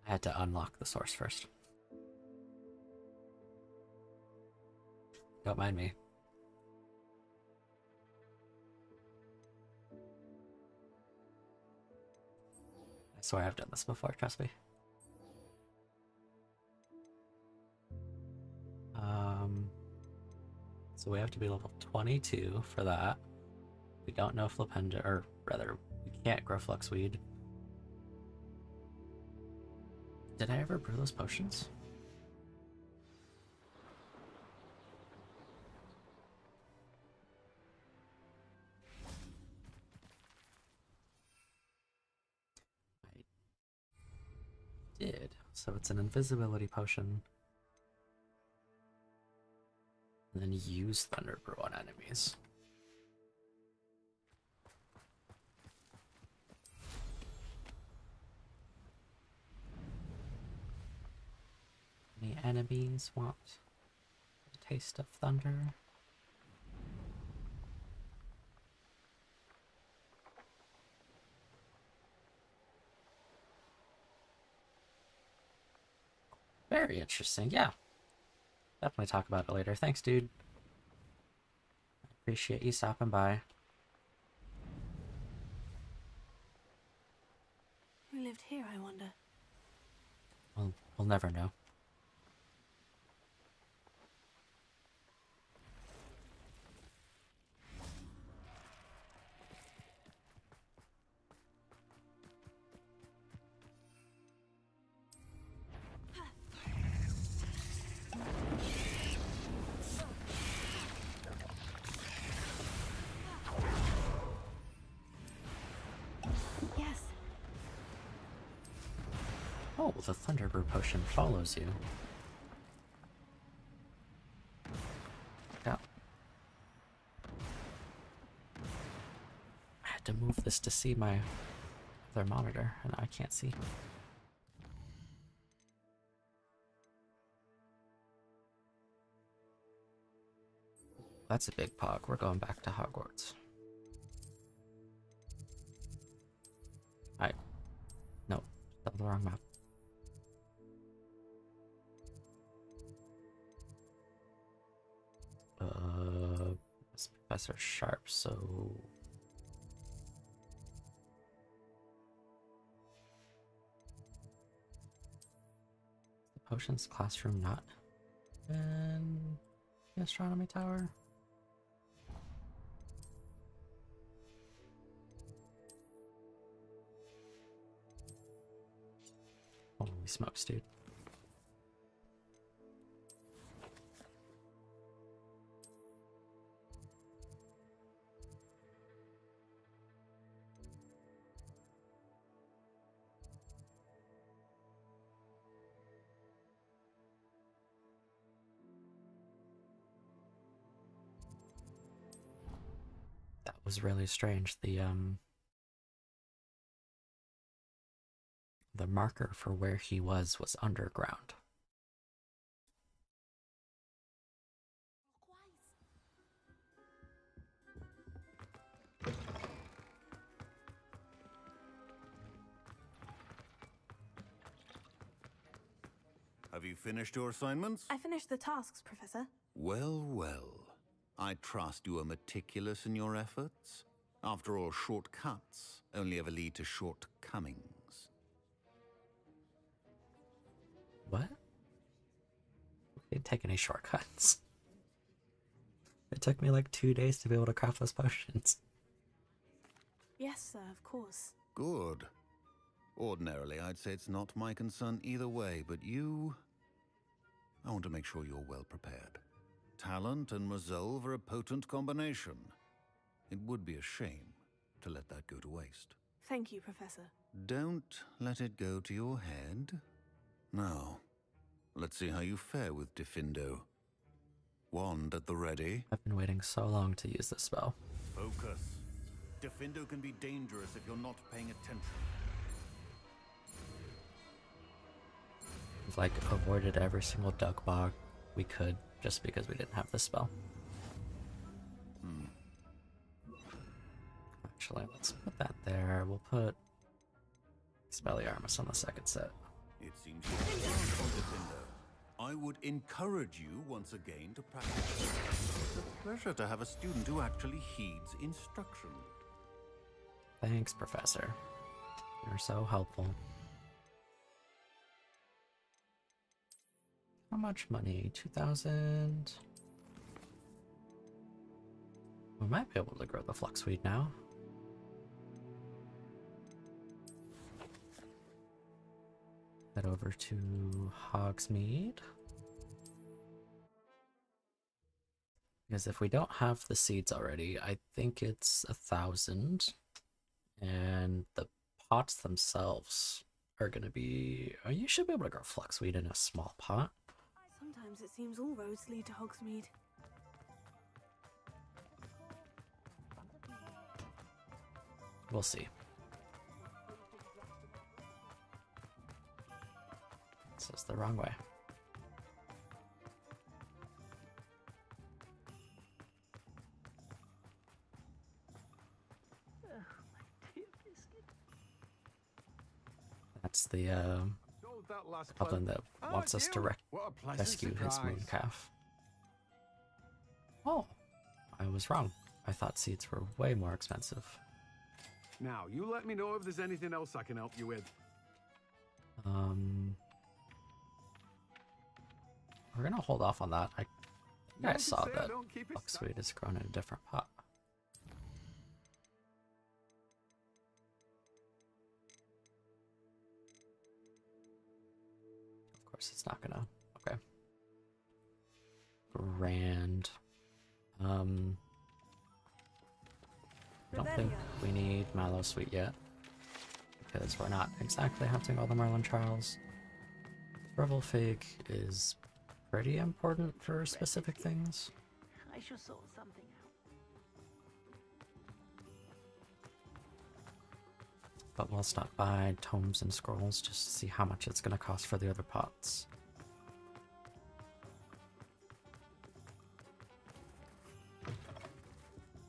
I had to unlock the source first. Don't mind me. I swear I've done this before, trust me. So we have to be level 22 for that. We don't know Flipenda, or rather, we can't grow Fluxweed. Did I ever brew those potions? I did. So it's an invisibility potion. And then use Thunder Brew on enemies. Any enemies want a taste of thunder? Very interesting, yeah. Definitely talk about it later. Thanks, dude. Appreciate you stopping by. Who lived here, I wonder? Well, we'll never know. Oh, the Thunder Brew potion follows you. Yeah. I had to move this to see my other monitor, and I can't see. That's a big pog. We're going back to Hogwarts. No, that's the wrong map. It's Professor Sharp, so... The potions classroom not in the astronomy tower? Holy smokes, dude. That was really strange. The marker for where he was underground. Have you finished your assignments? I finished the tasks, Professor. Well, well. I trust you are meticulous in your efforts. After all, shortcuts only ever lead to shortcomings. didn't take any shortcuts. It took me like 2 days to be able to craft those potions. Yes, sir, of course. Good. Ordinarily, I'd say it's not my concern either way, but I want to make sure you're well prepared. Talent and resolve are a potent combination. It would be a shame to let that go to waste. Thank you, Professor. Don't let it go to your head. Now, let's see how you fare with Diffindo. Wand at the ready. I've been waiting so long to use this spell. Focus. Diffindo can be dangerous if you're not paying attention. We've like avoided every single duck bog we could just because we didn't have this spell. Actually, let's put that there. We'll put Expelliarmus on the second set. It seems you're hard on Diffindo. I would encourage you once again to practice. It's a pleasure to have a student who actually heeds instruction. Thanks, Professor. You're so helpful. How much money? 2,000? We might be able to grow the Fluxweed now. Head over to Hogsmeade. Because if we don't have the seeds already, I think it's 1,000. And the pots themselves are going to be... Oh, you should be able to grow Fluxweed in a small pot. Sometimes it seems all roads lead to Hogsmeade. We'll see. This is the wrong way. That's the goblin that wants us to rescue his moon calf. Oh, I was wrong. I thought seeds were way more expensive. Now, you let me know if there's anything else I can help you with. We're gonna hold off on that. I think I saw that Fluxweed is grown in a different pot. Of course, it's not gonna. Okay. Grand. I don't think we need Mallow Sweet yet, because we're not exactly hunting all the Merlin Trials. Revel Fig is pretty important for specific things. I should sort something out. But we'll stop by Tomes and Scrolls just to see how much it's going to cost for the other pots.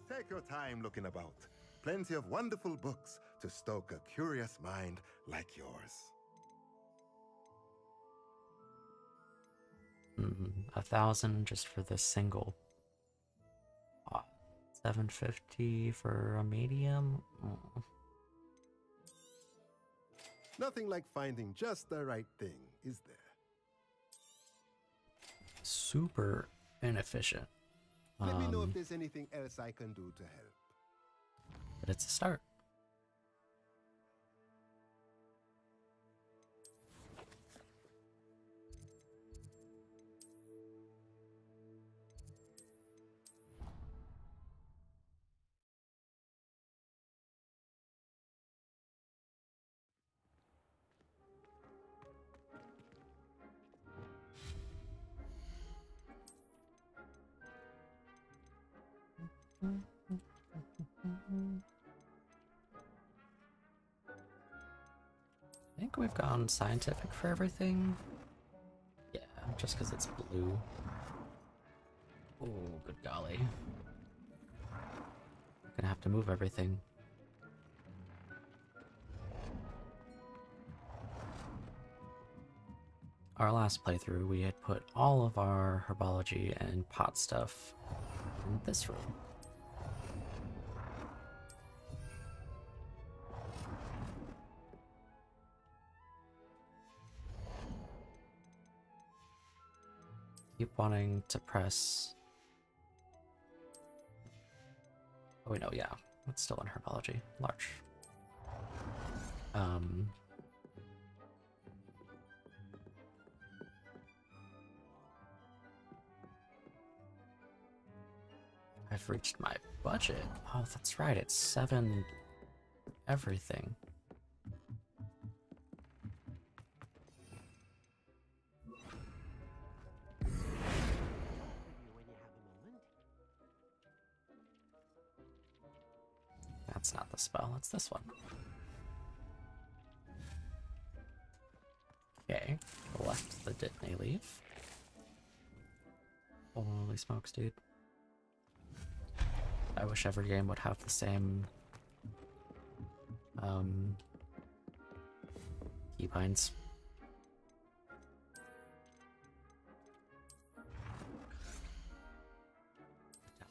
Take your time looking about. Plenty of wonderful books to stoke a curious mind like yours. 1,000 just for this single pot. 750 for a medium. Nothing like finding just the right thing, is there? Super inefficient. Let me know if there's anything else I can do to help. But it's a start. I think we've gone scientific for everything. Yeah, just because it's blue. Oh, good golly. I'm gonna have to move everything. Our last playthrough, we had put all of our herbology and pot stuff in this room. keep wanting to press. Oh wait, no, yeah, it's still in herbology. Large. I've reached my budget. Oh, that's right, it's 7 everything. That's not the spell, it's this one. Okay, collect the Ditney leaf. Holy smokes, dude. I wish every game would have the same keybinds.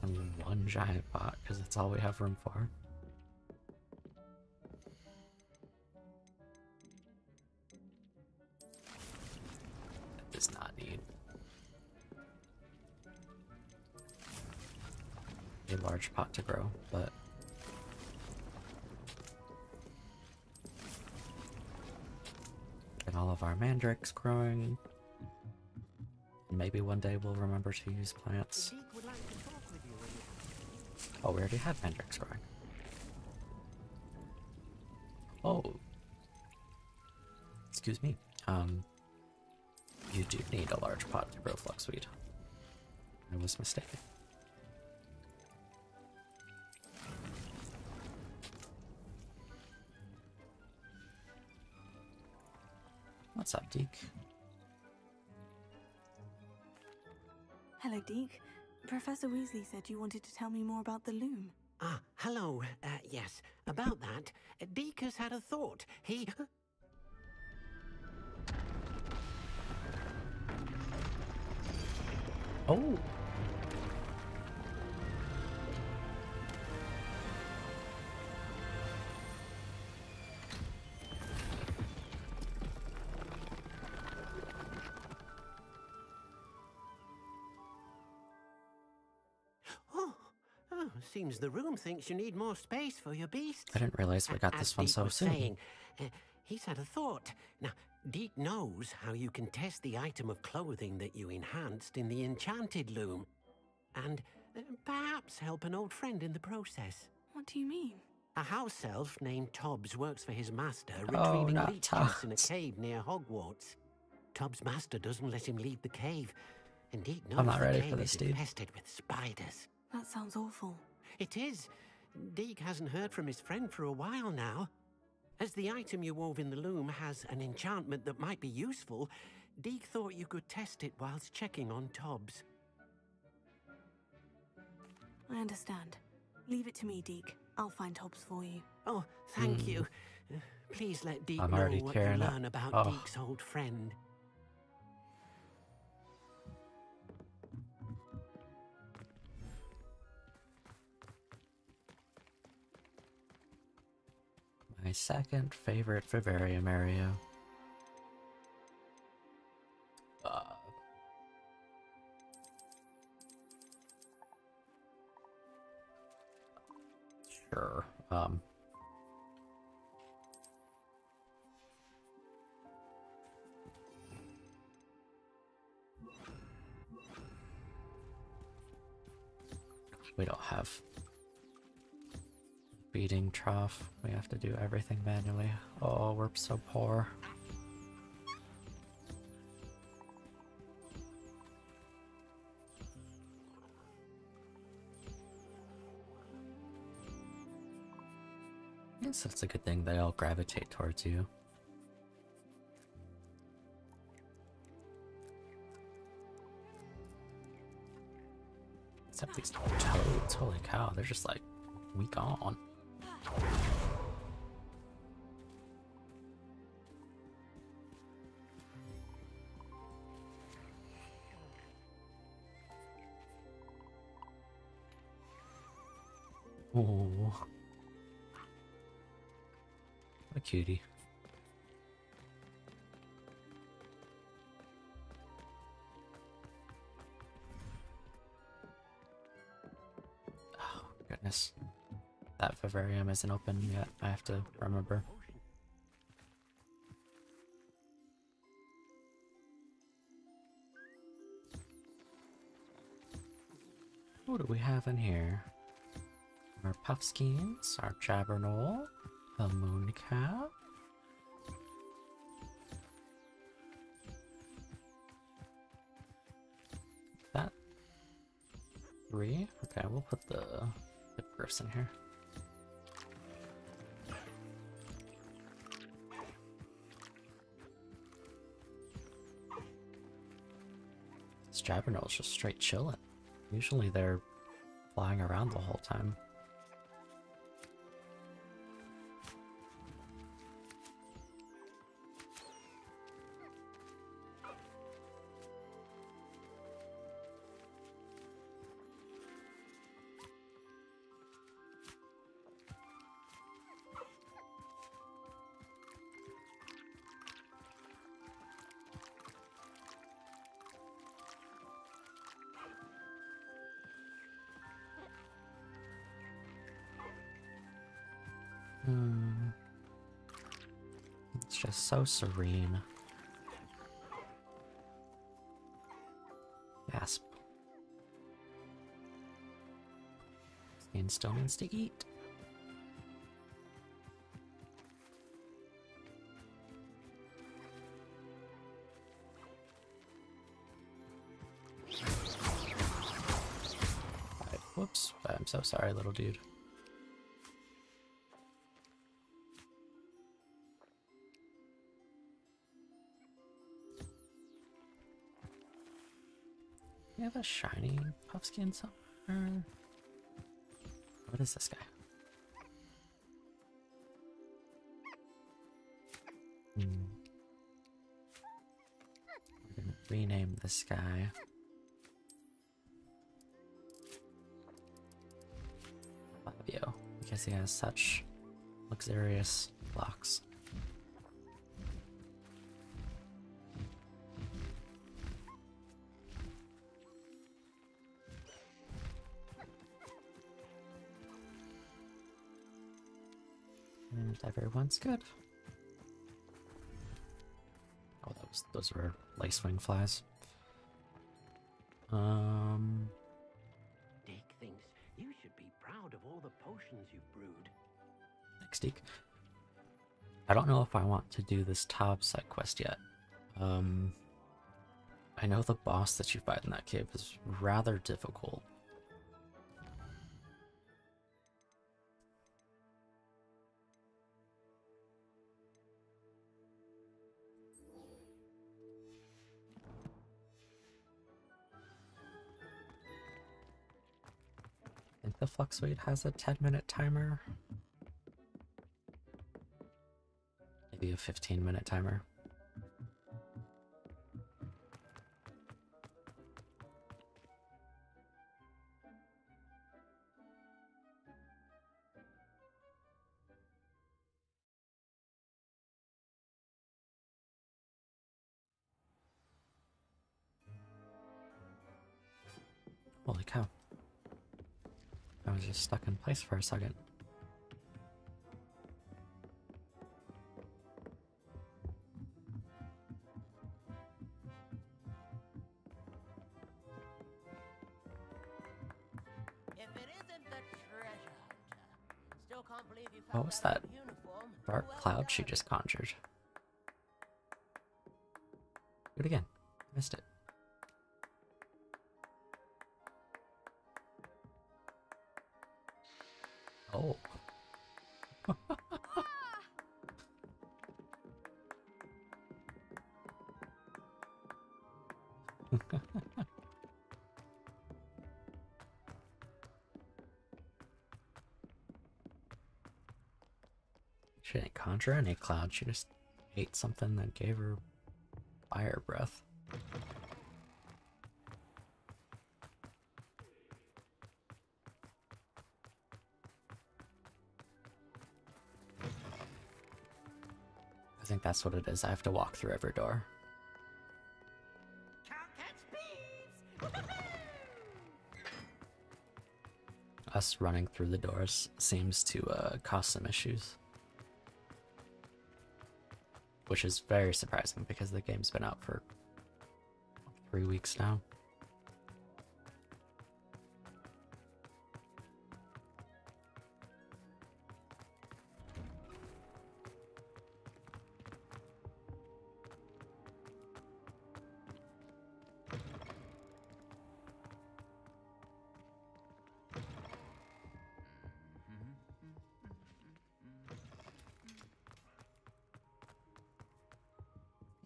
Down one giant bot, because that's all we have room for. That does not need a large pot to grow, but get all of our mandrakes growing. And maybe one day we'll remember to use plants. Oh, we already have mandrakes growing. Oh. Excuse me. You do need a large pot to grow fluxweed. I was mistaken. What's up, Deke? Hello, Deke. Professor Weasley said you wanted to tell me more about the loom. Ah, hello. Yes, about that. Deke has had a thought. He... Oh! Seems the room thinks you need more space for your beast. I didn't realize we got this one so soon. Saying, he's had a thought. Now, Deke knows how you can test the item of clothing that you enhanced in the enchanted loom. And perhaps help an old friend in the process. What do you mean? A house elf named Tobbs works for his master, retrieving leech juice in a cave near Hogwarts. Tobbs' master doesn't let him leave the cave. And Deke knows the cave is infested with spiders. That sounds awful. It is. Deke hasn't heard from his friend for a while now. As the item you wove in the loom has an enchantment that might be useful, Deke thought you could test it whilst checking on Tobbs. I understand. Leave it to me, Deke. I'll find Tobbs for you. Oh, thank you. Please let Deke know what you learn about Deke's old friend. My second favorite vivarium area. Sure. We don't have feeding trough. We have to do everything manually. Oh, we're so poor. I guess that's a good thing. They all gravitate towards you. Except these toads. Holy cow, they're just like, we gone. Oh, a cutie. Yes. That vivarium isn't open yet, I have to remember. What do we have in here? Our puffskeins, our jabbernol, the mooncap. That 3? Okay, we'll put the hippogriffs in here. This jabbernol's just straight chilling. Usually they're flying around the whole time. It's just so serene. Gasp. Skin still needs to eat. Whoops, I'm so sorry, little dude. You have a shiny puffskin somewhere? What is this guy? We're gonna rename this guy. Fabio, because he has such luxurious locks. And everyone's good. Oh, those were lacewing flies. Dick thinks you should be proud of all the potions you've brewed. Thanks, Deke. I don't know if I want to do this Tob side quest yet. I know the boss that you fight in that cave is rather difficult. I think the Fluxweight has a 10-minute timer. Maybe a 15-minute timer. Holy cow. I was just stuck in place for a second. If it isn't the treasure hunter. Still can't believe you What found was that uniform. dark Well cloud done. she just conjured? Do it again. Missed it. Oh. She didn't conjure any cloud, she just ate something that gave her fire breath. I think that's what it is. I have to walk through every door. us running through the doors seems to cause some issues. Which is very surprising because the game's been out for 3 weeks now.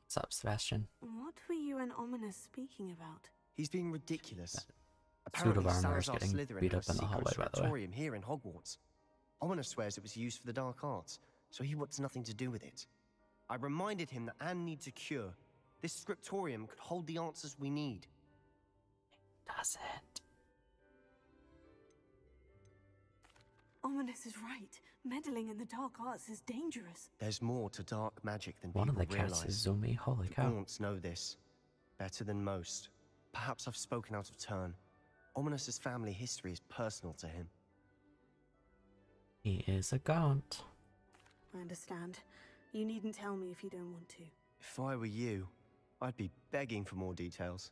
What's up, Sebastian? What were you and Ominous speaking about? He's being ridiculous. Suit of Apparently, armor is Salazar getting Slytherin beat have up in the a secret hallway, by the way. scriptorium here in Hogwarts. Ominous swears it was used for the dark arts, so he wants nothing to do with it. I reminded him that Anne needs a cure. This scriptorium could hold the answers we need. Doesn't. Ominous is right. Meddling in the dark arts is dangerous. There's more to dark magic than One of people the cats realize. is Zumi. Holy The cow. Gaunts know this better than most. Perhaps I've spoken out of turn. Ominous's family history is personal to him. He is a Gaunt. I understand. You needn't tell me if you don't want to. If I were you, I'd be begging for more details.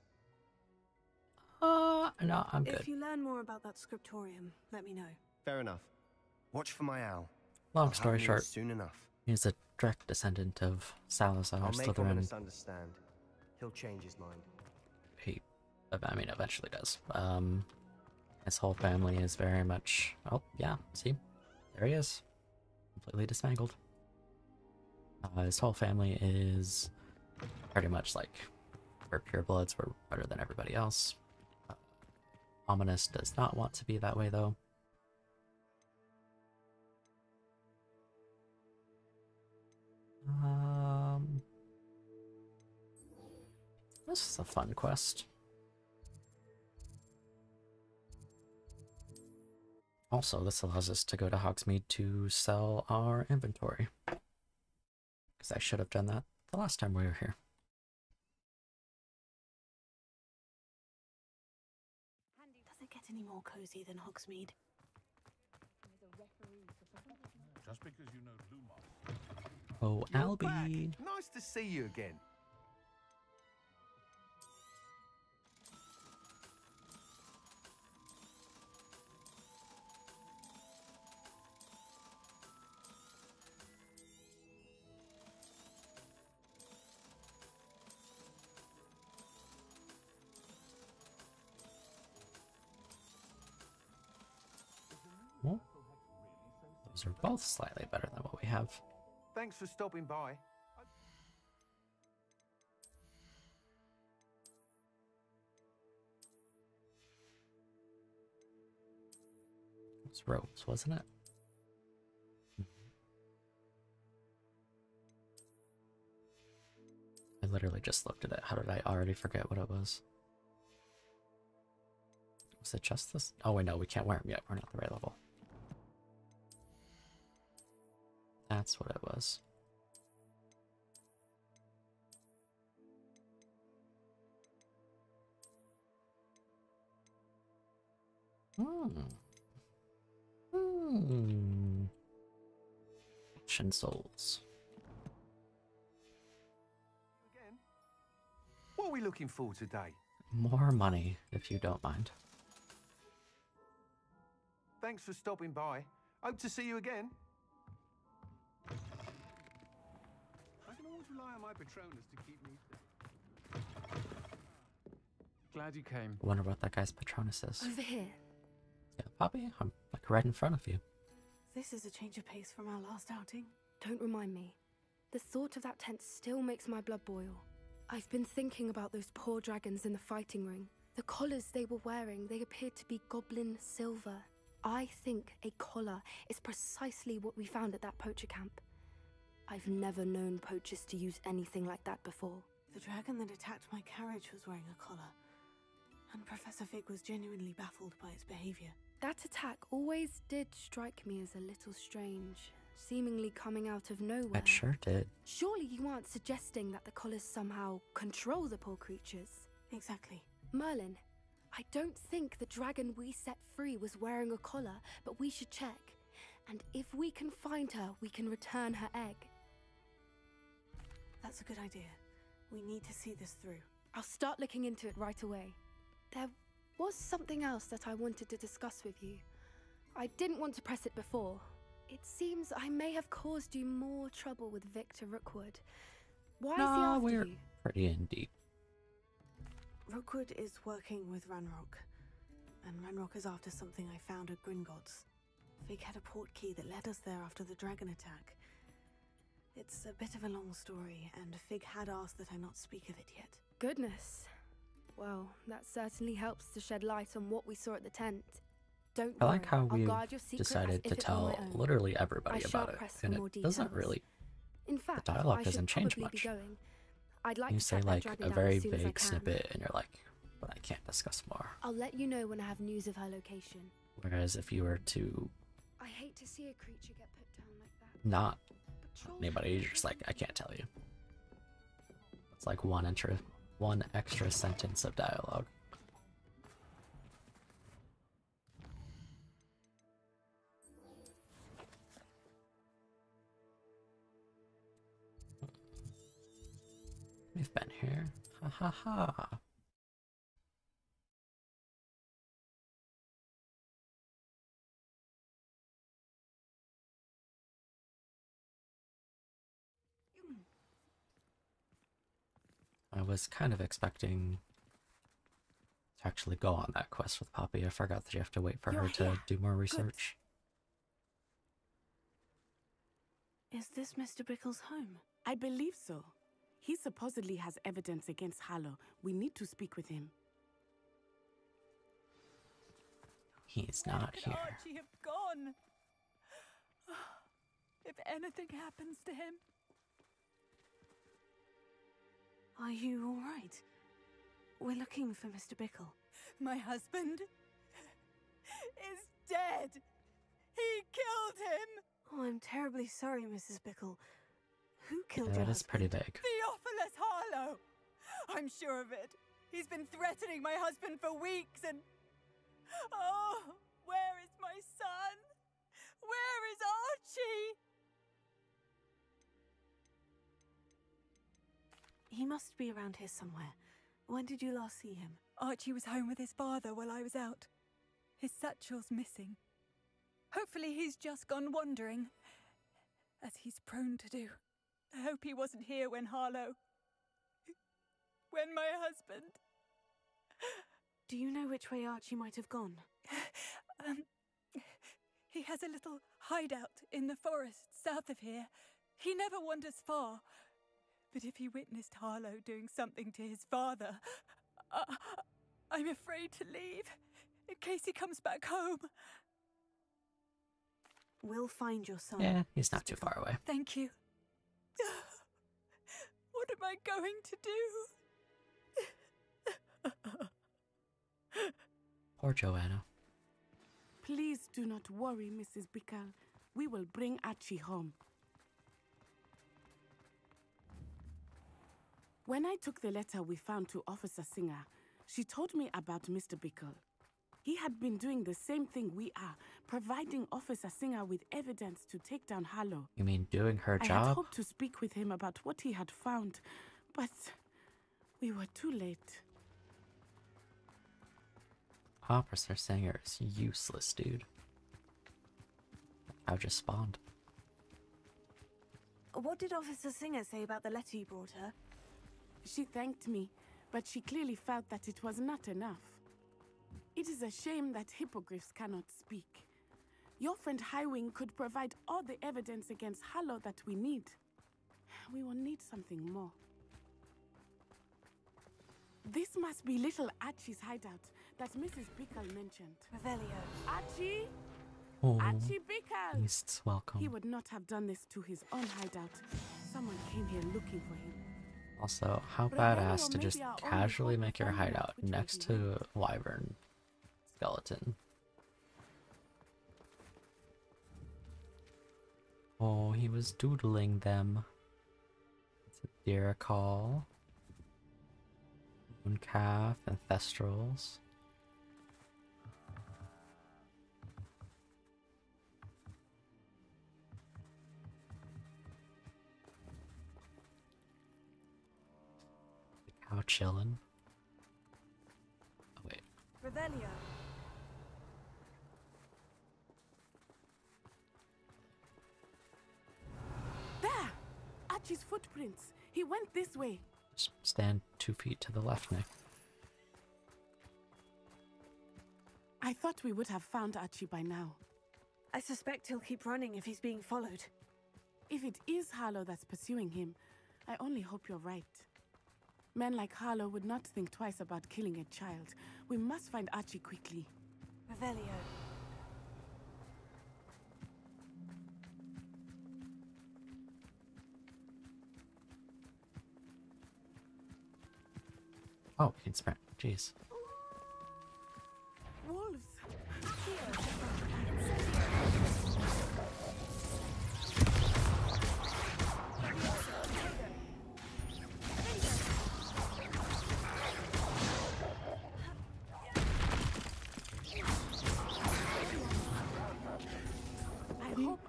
No, I'm good. If you learn more about that scriptorium, let me know. Fair enough. Watch for my owl. Long I'll story have news short, soon enough. he's a direct descendant of Salazar I'll make Slytherin. Ominous understand. He'll change his mind. He, I mean, eventually does. His whole family is very much. Oh yeah, see, there he is, completely dismangled. His whole family is pretty much like we're purebloods. We're better than everybody else. Ominous does not want to be that way, though. This is a fun quest. Also, this allows us to go to Hogsmeade to sell our inventory. Because I should have done that the last time we were here. Does it get any more cozy than Hogsmeade? Just because you know Lumos. Oh, Albie. Nice to see you again. Well, those are both slightly better than what we have. Thanks for stopping by. It was robes, wasn't it? I literally just looked at it. How did I already forget what it was? Was it just this? Oh wait, no, we can't wear them yet. We're not the right level. That's what it was. Action souls. Again? What are we looking for today? More money, if you don't mind. Thanks for stopping by. Hope to see you again. I can always rely on my Patronus to keep me. Glad you came. I wonder what that guy's Patronus is. Over here. Yeah, Poppy, I'm like right in front of you. This is a change of pace from our last outing. Don't remind me. The thought of that tent still makes my blood boil. I've been thinking about those poor dragons in the fighting ring. The collars they were wearing, they appeared to be goblin silver. I think a collar is precisely what we found at that poacher camp. I've never known poachers to use anything like that before. The dragon that attacked my carriage was wearing a collar, and Professor Fig was genuinely baffled by its behavior. That attack always did strike me as a little strange, seemingly coming out of nowhere. It sure did. Surely you aren't suggesting that the collars somehow control the poor creatures? Exactly. Merlin, I don't think the dragon we set free was wearing a collar, but we should check. And if we can find her, we can return her egg. That's a good idea. We need to see this through. I'll start looking into it right away. There was something else that I wanted to discuss with you. I didn't want to press it before. It seems I may have caused you more trouble with Victor Rookwood. Why is he after we're you? pretty in deep. Rookwood is working with Ranrock, and Ranrock is after something I found at Gringotts. Fig had a port key that led us there after the dragon attack. It's a bit of a long story, and Fig had asked that I not speak of it yet. Goodness. Well, that certainly helps to shed light on what we saw at the tent. Don't I worry, like how I'll we guard your secret decided as to if it were my tell own. literally everybody I about shan't it, press for and more it doesn't details. really. In fact, The dialogue I doesn't should change probably much. be going. I'd like You to say track that like dragon a down very as soon as I vague can. snippet, and you're like, but I can't discuss more. I'll let you know when I have news of her location. Whereas if you were to I hate to see a creature get put down like that. not anybody, you're just like, I can't tell you. It's like one extra sentence of dialogue. We've been here. Ha ha ha. I was kind of expecting to actually go on that quest with Poppy. I forgot that you have to wait for her to do more research. Is this Mr. Bickle's home? I believe so. He supposedly has evidence against Harlow. We need to speak with him. He's not here. Archie have gone? If anything happens to him. Are you all right? We're looking for Mr. Bickle. My husband is dead. He killed him. Oh, I'm terribly sorry, Mrs. Bickle. Who killed Yeah, your that is pretty husband? vague. Theophilus Harlow. I'm sure of it. He's been threatening my husband for weeks and... Oh, where is my son? Where is Archie? He must be around here somewhere. When did you last see him? Archie was home with his father while I was out. His satchel's missing. Hopefully he's just gone wandering, as he's prone to do. I hope he wasn't here when Harlow... when my husband... Do you know which way Archie might have gone? He has a little hideout in the forest south of here. He never wanders far. But if he witnessed Harlow doing something to his father, I'm afraid to leave, in case he comes back home. We'll find your son. Yeah, he's not too far away. Thank you. What am I going to do? Poor Joanna. Please do not worry, Mrs. Bickle. We will bring Archie home. When I took the letter we found to Officer Singer, she told me about Mr. Bickle. He had been doing the same thing we are, providing Officer Singer with evidence to take down Harlow. You mean doing her I had job? hoped to speak with him about what he had found, but we were too late. Officer Singer is useless, dude. I just spawned. What did Officer Singer say about the letter you brought her? She thanked me, but she clearly felt that it was not enough. It is a shame that hippogriffs cannot speak. Your friend Highwing could provide all the evidence against Harlow that we need. We will need something more. This must be little Archie's hideout that Mrs. Bickle mentioned. Revelio. Archie? Oh, Archie Bickle! he's welcome. He would not have done this to his own hideout. Someone came here looking for him. Also, how Revelio badass to may just be our only casually hope make of your finding hideout out which way next he to a wyvern skeleton. Oh, he was doodling them. It's a deer call, mooncalf, and thestrals. How chillin'. Oh wait. Revelio. There! Archie's footprints. He went this way. Just stand 2 feet to the left, Nick. I thought we would have found Archie by now. I suspect he'll keep running if he's being followed. If it is Harlow that's pursuing him, I only hope you're right. Men like Harlow would not think twice about killing a child. We must find Archie quickly. Revelio. Oh, we can sprint. Jeez. Wolves!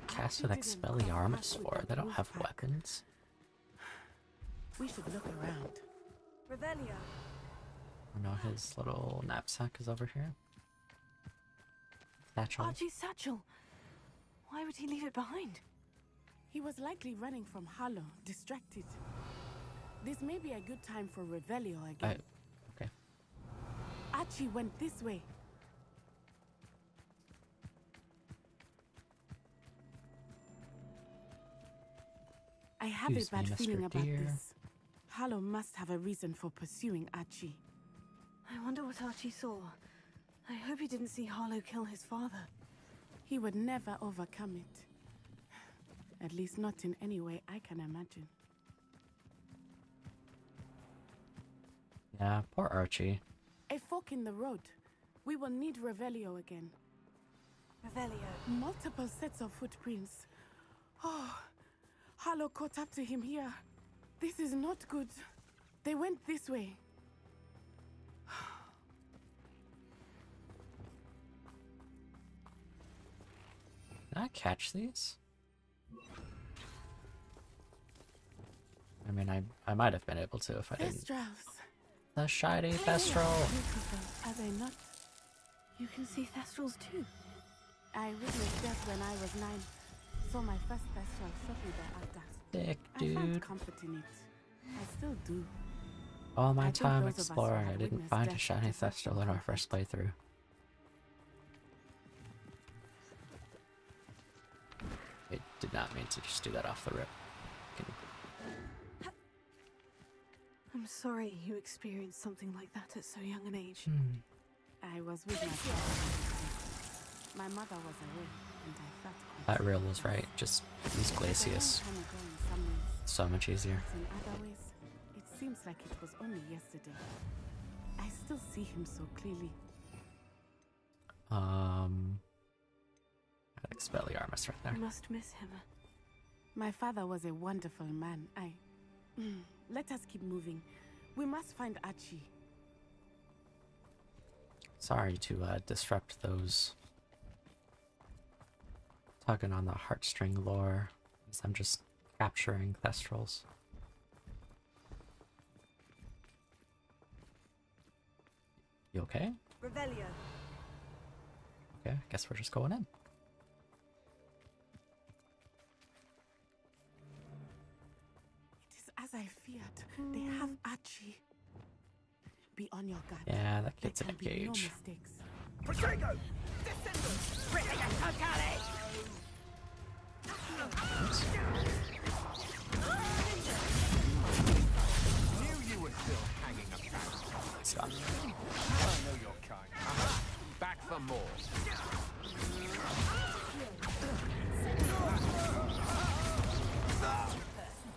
Cast an Expelliarmus for. They don't have weapons. We should look around. Revelio. I know his little knapsack is over here. Satchel. Archie's satchel. Why would he leave it behind? He was likely running from Harlow, distracted. This may be a good time for Revelio again. Okay. Archie went this way. I have a bad feeling about this. Harlow must have a reason for pursuing Archie. I wonder what Archie saw. I hope he didn't see Harlow kill his father. He would never overcome it. At least not in any way I can imagine. Yeah, poor Archie. A fork in the road. We will need Revelio again. Revelio. Multiple sets of footprints. Oh, Harlow caught up to him here. This is not good. They went this way. Can I catch these? I mean, I might have been able to if I didn't. The shiny Thestral! Are they not? You can see Thestrals too. I witnessed death when I was 9. Saw my first Thestral shortly thereafter. Sick, I found dude. comfort in it. I still do. All my I think time those of us who exploring, had I didn't witnessed find a death shiny deserve Thestral in our first playthrough. I did not mean to just do that off the rip. I'm sorry you experienced something like that at so young an age. I was with my father. My mother was away, and I felt That real was right. Just use Glacius. So much easier. in other ways, it seems like it was only yesterday. I still see him so clearly. Expelliarmus right there. You must miss him. My father was a wonderful man. Let us keep moving. We must find Archie. Sorry to disrupt those tugging on the heartstring lore, as I'm just capturing Thestrals. You okay? Revelio. Okay, I guess we're just going in. It is as I feared. They have Archie. Be on your guard. Yeah, that kid's There an can be no engage. mistakes. Protego! Descendo! Relegate Knew you were still hanging about. Stop. I know your kind. Back for more.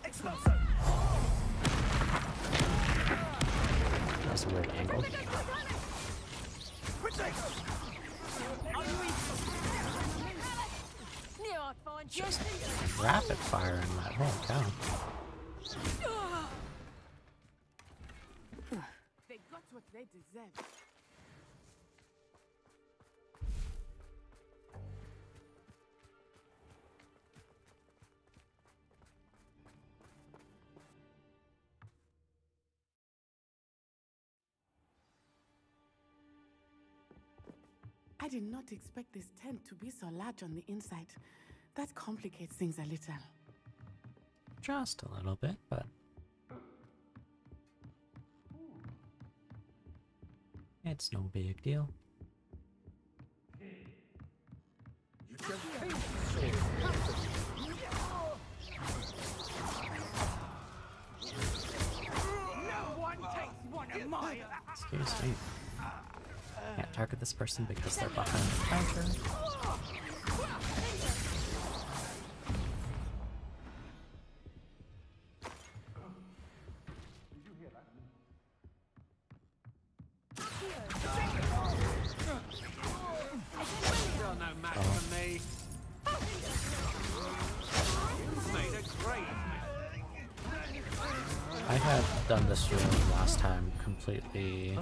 Exploso! That's a weird angle. Just rapid fire in that whole town. They got what they deserved. I did not expect this tent to be so large on the inside. That complicates things a little. Just a little bit, but it's no big deal. Excuse me. Can't target this person because they're behind the counter. Still no match for me. You made a great I had done this room last time completely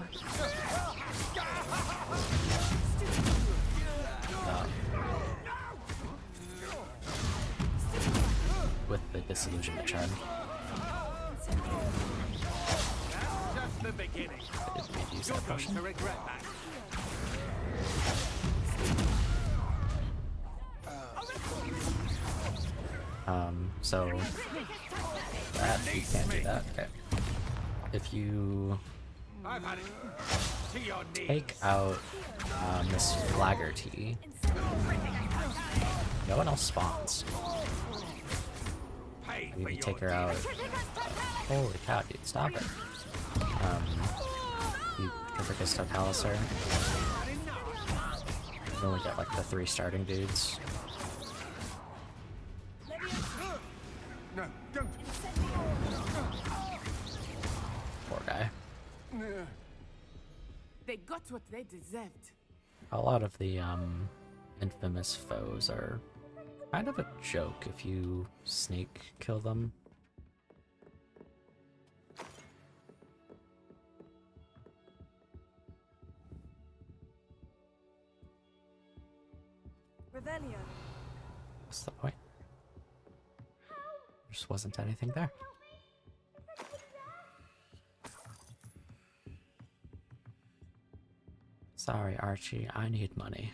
with the disillusionment charm. Just the beginning. I didn't need to use that potion. To regret that. So that you can't do that. Okay. If you I've had it. To your knees. take out Miss Flaggerty, no one else spawns. You can take her out. Holy cow, dude, stop it. You Capricus Tocaliser. You only get like the 3 starting dudes. No, don't. Poor guy. They got what they deserved. A lot of the infamous foes are kind of a joke if you snake kill them. Revelio. What's the point? There just wasn't anything there. Sorry, Archie, I need money.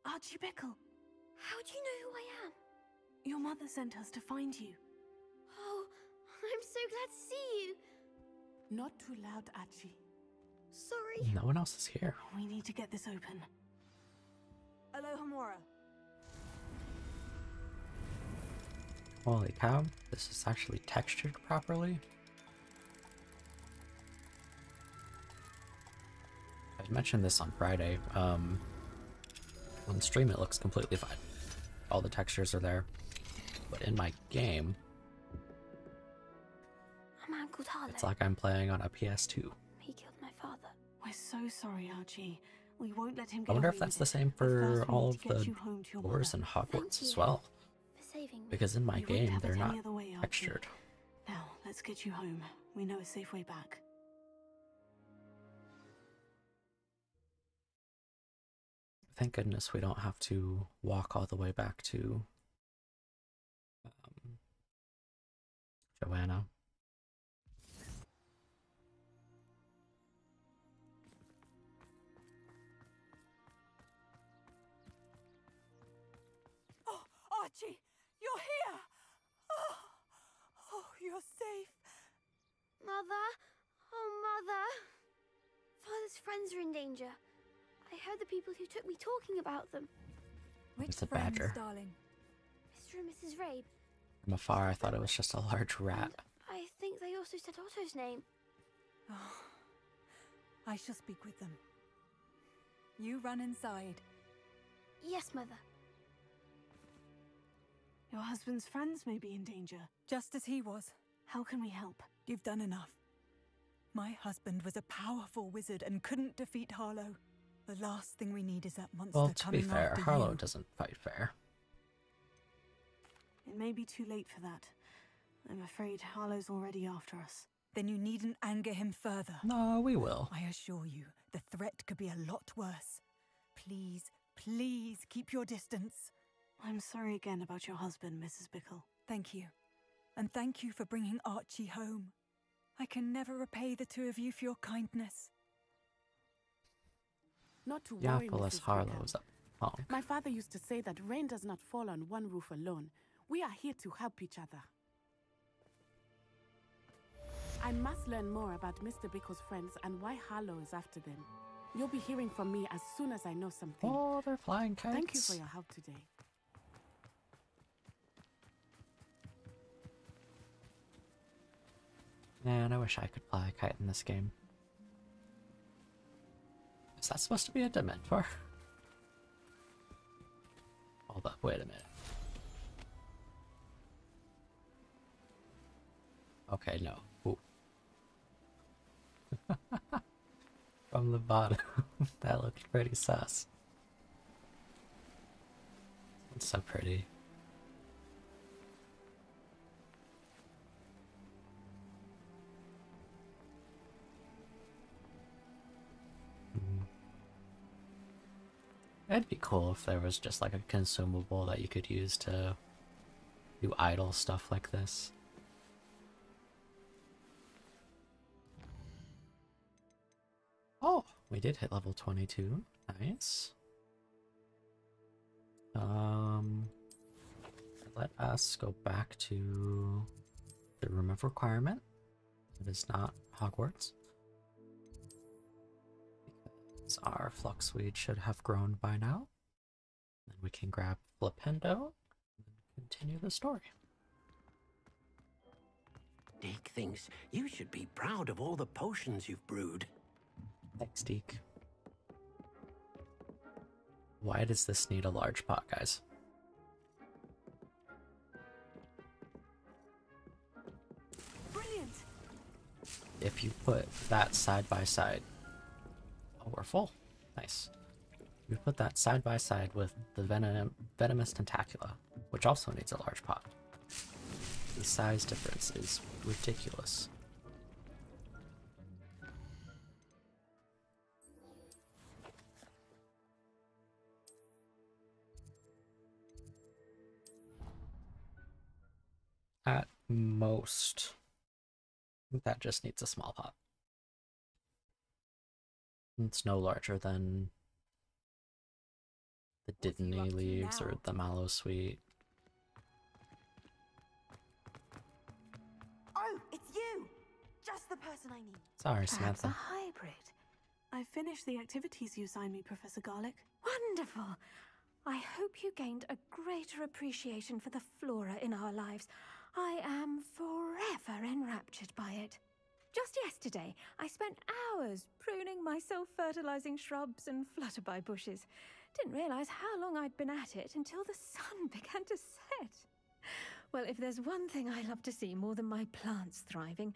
Archie Bickle. How do you know who I am? Your mother sent us to find you. Oh, I'm so glad to see you. Not too loud, Archie. Sorry. No one else is here. We need to get this open. Alohomora. Holy cow, this is actually textured properly. I mentioned this on Friday. On stream it looks completely fine. All the textures are there. But in my game, A man called Harlow. it's like I'm playing on a PS2. He killed my father. We're so sorry, Archie. We won't let him get I wonder away if that's with the it. same But for first we all need of to get the you home to your doors in mother. Hogwarts as well. For saving me. Because in my We wouldn't game, have they're it not any other way, Archie. textured. Now, let's get you home. We know a safe way back. Thank goodness we don't have to walk all the way back to Joanna. Oh, Archie, you're here! Oh, you're safe. Mother? Oh, Mother. Father's friends are in danger. I heard the people who took me talking about them. Which It's a friends, badger. darling? Mr. and Mrs. Rabe. From afar, I thought it was just a large rat. I think they also said Otto's name. Oh, I shall speak with them. You run inside. Yes, Mother. Your husband's friends may be in danger. Just as he was. How can we help? You've done enough. My husband was a powerful wizard and couldn't defeat Harlow. The last thing we need is that monster Well, to be coming fair, after Harlow you. doesn't fight fair. It may be too late for that. I'm afraid Harlow's already after us. Then you needn't anger him further. No, we will. I assure you, the threat could be a lot worse. Please, please keep your distance. I'm sorry again about your husband, Mrs. Bickle. Thank you. And thank you for bringing Archie home. I can never repay the two of you for your kindness. Not to worry, Theophilus Mrs. Harlow Wickham. is a punk. My father used to say that rain does not fall on one roof alone. We are here to help each other. I must learn more about Mr. Bickle's friends and why Harlow is after them. You'll be hearing from me as soon as I know something. Oh, they're flying kites. Thank you for your help today. Man, I wish I could fly a kite in this game. Is that supposed to be a Dementor? Hold up, wait a minute. Okay, no. Ooh. From the bottom. That looked pretty sus. It's so pretty. It'd be cool if there was just like a consumable that you could use to do idle stuff like this. Oh, we did hit level 22. Nice. Let us go back to the room of requirement. It is not Hogwarts. Because our Fluxweed should have grown by now. Then we can grab Flipendo and continue the story. Deke thinks you should be proud of all the potions you've brewed. Thanks, Deke. Why does this need a large pot, guys? Brilliant. If you put that side by side... Oh, we're full. Nice. We put that side by side with the Venomous Tentacula, which also needs a large pot. The size difference is ridiculous. At most, that just needs a small pot. It's no larger than the Dittany leaves or the Mallow Sweet. Oh, it's you! Just the person I need. Sorry, Perhaps Samantha. a hybrid. I finished the activities you assigned me, Professor Garlick. Wonderful! I hope you gained a greater appreciation for the flora in our lives. I am forever enraptured by it. Just yesterday, I spent hours pruning my self-fertilizing shrubs and flutterby bushes. Didn't realize how long I'd been at it until the sun began to set. Well, if there's one thing I love to see more than my plants thriving,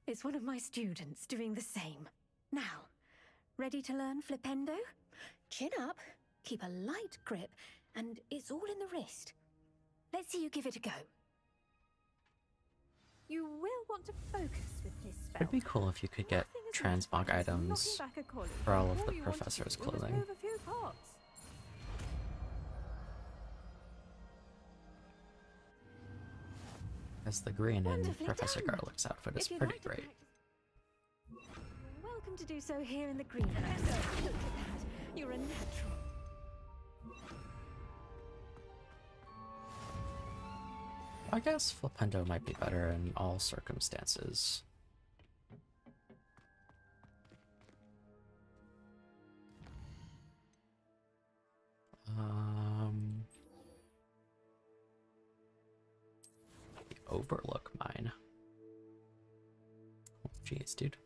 it's one of my students doing the same. Now, ready to learn Flipendo? Chin up, keep a light grip, and it's all in the wrist. Let's see you give it a go. You will want to focus with this spell. It'd be cool if you could get transmog items for all of the professor's clothing. As the green in Professor Garlick's outfit is pretty great. Welcome to do so here in the greenhouse. Look at that. You're a natural. I guess Flipendo might be better in all circumstances. The Overlook Mine. Oh, jeez, dude.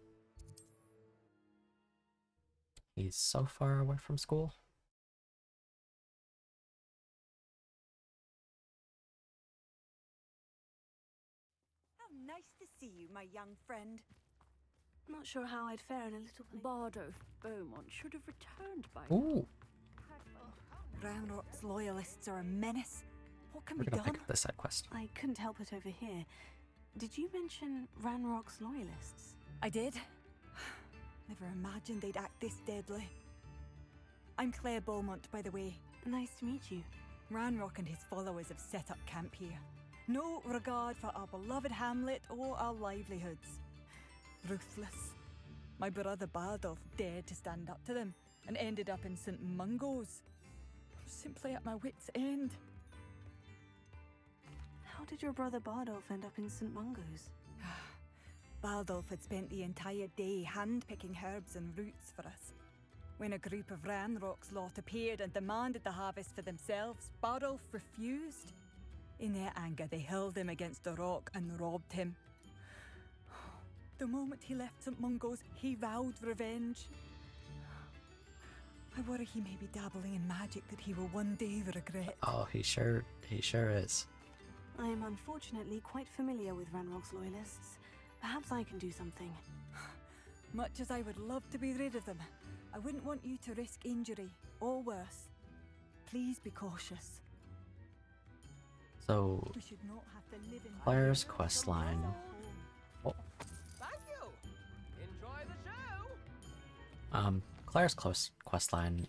He's so far away from school. Nice to see you, my young friend. Not sure how I'd fare in a little place. Bardo Beaumont should have returned by Ooh. Ranrock's loyalists are a menace. What can We're be gonna done? pick up the side quest. I couldn't help it over here. Did you mention Ranrock's loyalists? I did. Never imagined they'd act this deadly. I'm Claire Beaumont, by the way. Nice to meet you. Ranrock and his followers have set up camp here. No regard for our beloved hamlet or our livelihoods. Ruthless. My brother Bardolph dared to stand up to them and ended up in St. Mungo's. Simply at my wit's end. How did your brother Bardolph end up in St. Mungo's? Bardolph had spent the entire day hand-picking herbs and roots for us. When a group of Ranrock's lot appeared and demanded the harvest for themselves, Bardolph refused. In their anger, they hurled him against a rock and robbed him. The moment he left St. Mungo's, he vowed revenge. I worry he may be dabbling in magic that he will one day regret. Oh, he sure is. I am unfortunately quite familiar with Ranrock's loyalists. Perhaps I can do something. Much as I would love to be rid of them, I wouldn't want you to risk injury, or worse. Please be cautious. So, We should not have to live in Claire's questline. Oh. Thank you. Enjoy the show. Claire's questline,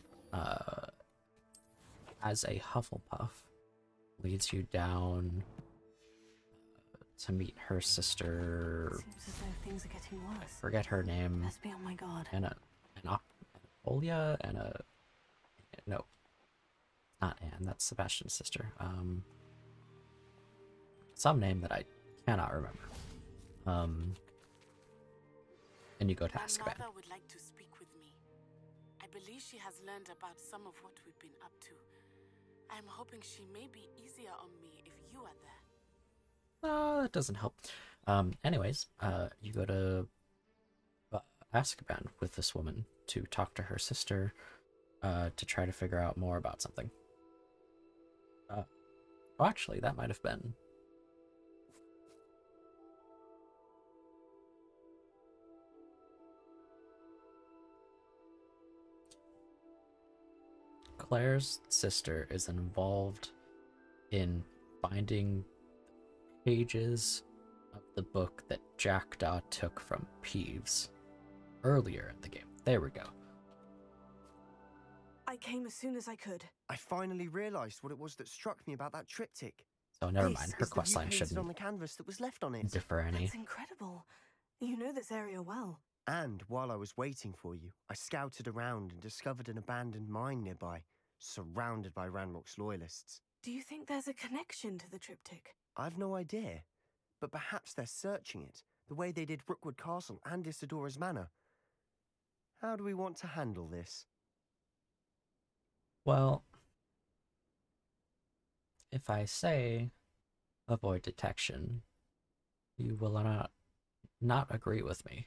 as a Hufflepuff, leads you down to meet her sister. Seems as though things are getting worse. I forget her name. Let's be on my guard. Anapolia and a no, not Anne. That's Sebastian's sister. Some name that I cannot remember. And you go to Azkaban. My mother would like to speak with me. I believe she has learned about some of what we've been up to. I'm hoping she may be easier on me if you are there. That doesn't help. Anyways, you go to Azkaban with this woman to talk to her sister, to try to figure out more about something. Well, actually, that might have been... Claire's sister is involved in finding pages of the book that Jackdaw took from Peeves earlier in the game. There we go. I came as soon as I could. I finally realized what it was that struck me about that triptych. So never mind, her This is the questline view painted on the shouldn't canvas that was left on it. differ any. That's incredible. You know this area well. And while I was waiting for you, I scouted around and discovered an abandoned mine nearby, surrounded by Ranrock's loyalists. Do you think there's a connection to the triptych? I've no idea, but perhaps they're searching it, the way they did Rookwood Castle and Isidora's Manor. How do we want to handle this? Well, if I say avoid detection, you will not agree with me.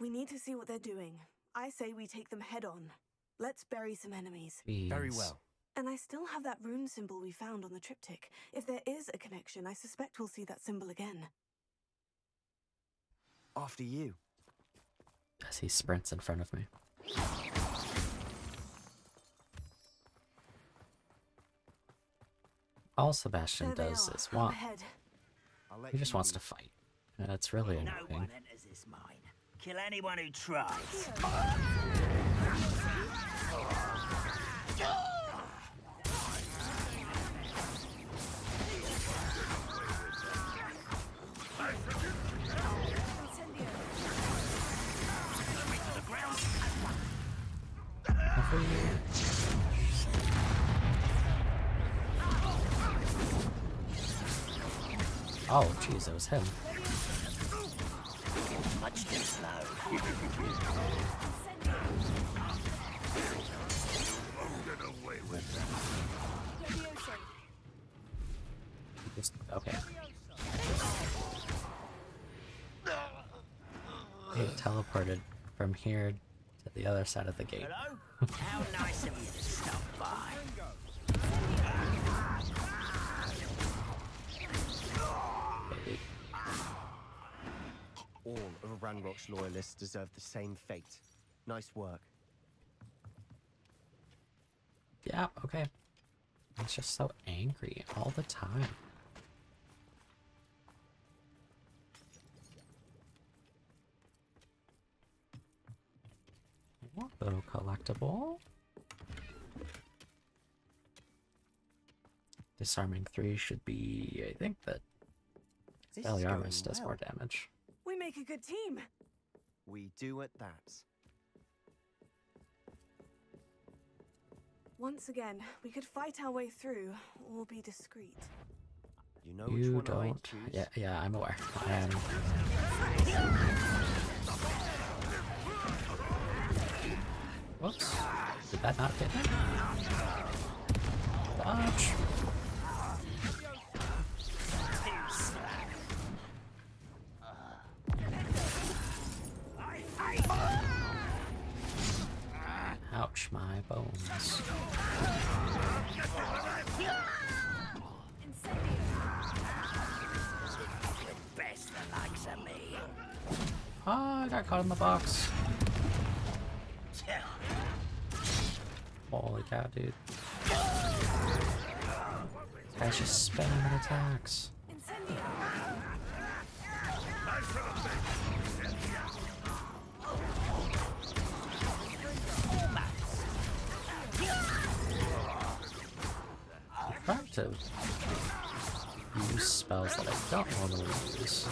We need to see what they're doing. I say we take them head on. Let's bury some enemies. Very well. And I still have that rune symbol we found on the triptych. If there is a connection, I suspect we'll see that symbol again. After you. As he sprints in front of me. All Sebastian does is want. He just wants to fight. And it's really No annoying. one enters this mine. Kill anyone who tries. Oh, jeez, it was him. Much too slow. Get away with them. Just, okay. He teleported from here to the other side of the gate. Hello? How nice of you to stop by. All of Ranrock's loyalists deserve the same fate. Nice work. Yeah, okay. He's just so angry all the time. Little collectible. Disarming 3 should be, I think that Expelliarmus does more damage. We make a good team. We do at that. Once again, we could fight our way through or be discreet. You know which one don't. I'd choose? Yeah, I'm aware. I am. Whoops. Did that not hit me? Dodge. Ouch, my bones. Oh, I got caught in the box. Holy cow, dude. This guy's just spamming attacks. I'm trying to use spells that I don't normally use.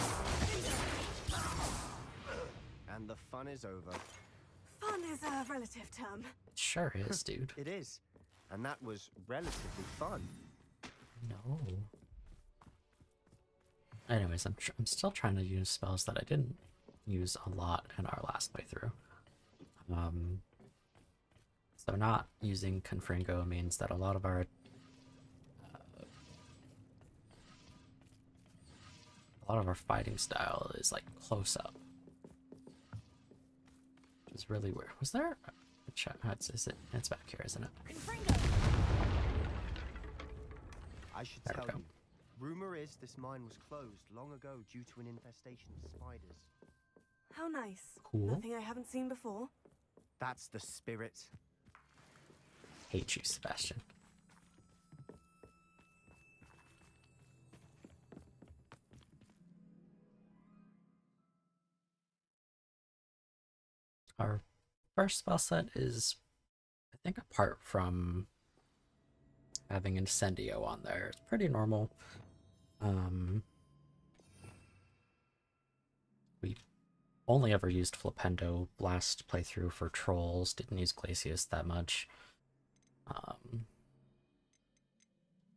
And the fun is over. Fun is a relative term. It sure is, dude. It is. And that was relatively fun. No. Anyways, I'm still trying to use spells that I didn't use a lot in our last playthrough. So not using Confringo means that a lot of our fighting style is like close up, which is really weird. Was there a chat? It's back here, isn't it? I should tell you. Rumor is this mine was closed long ago due to an infestation of spiders. How nice. Cool. Nothing I haven't seen before. That's the spirit. Hate you, Sebastian. Our first spell set is, I think, apart from having Incendio on there, it's pretty normal. We only ever used Flipendo last playthrough for trolls, didn't use Glacius that much.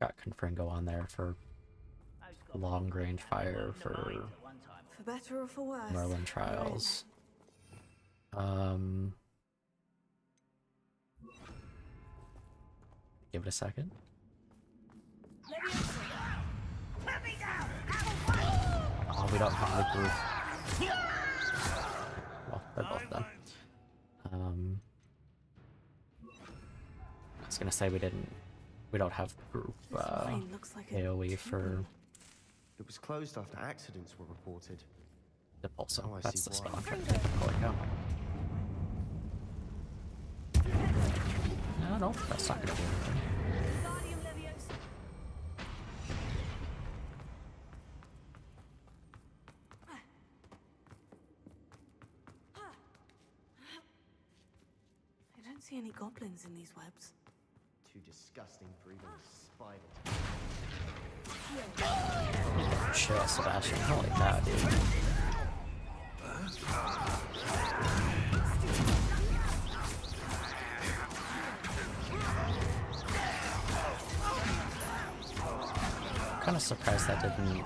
Got Confringo on there for long range fire for better or for worse. Merlin Trials. Give it a second. Oh, we don't have the group. Well, they're both done. I was gonna say we don't have group AoE for. It was closed after accidents were reported. Depulso. Oh, That's the why. spell I'm trying to think of. Holy cow. No, that's not gonna do anything. I don't see any goblins in these webs. Too disgusting for even a spider. Chill, Sebastian. Holy cow, dude. Kind of surprised that didn't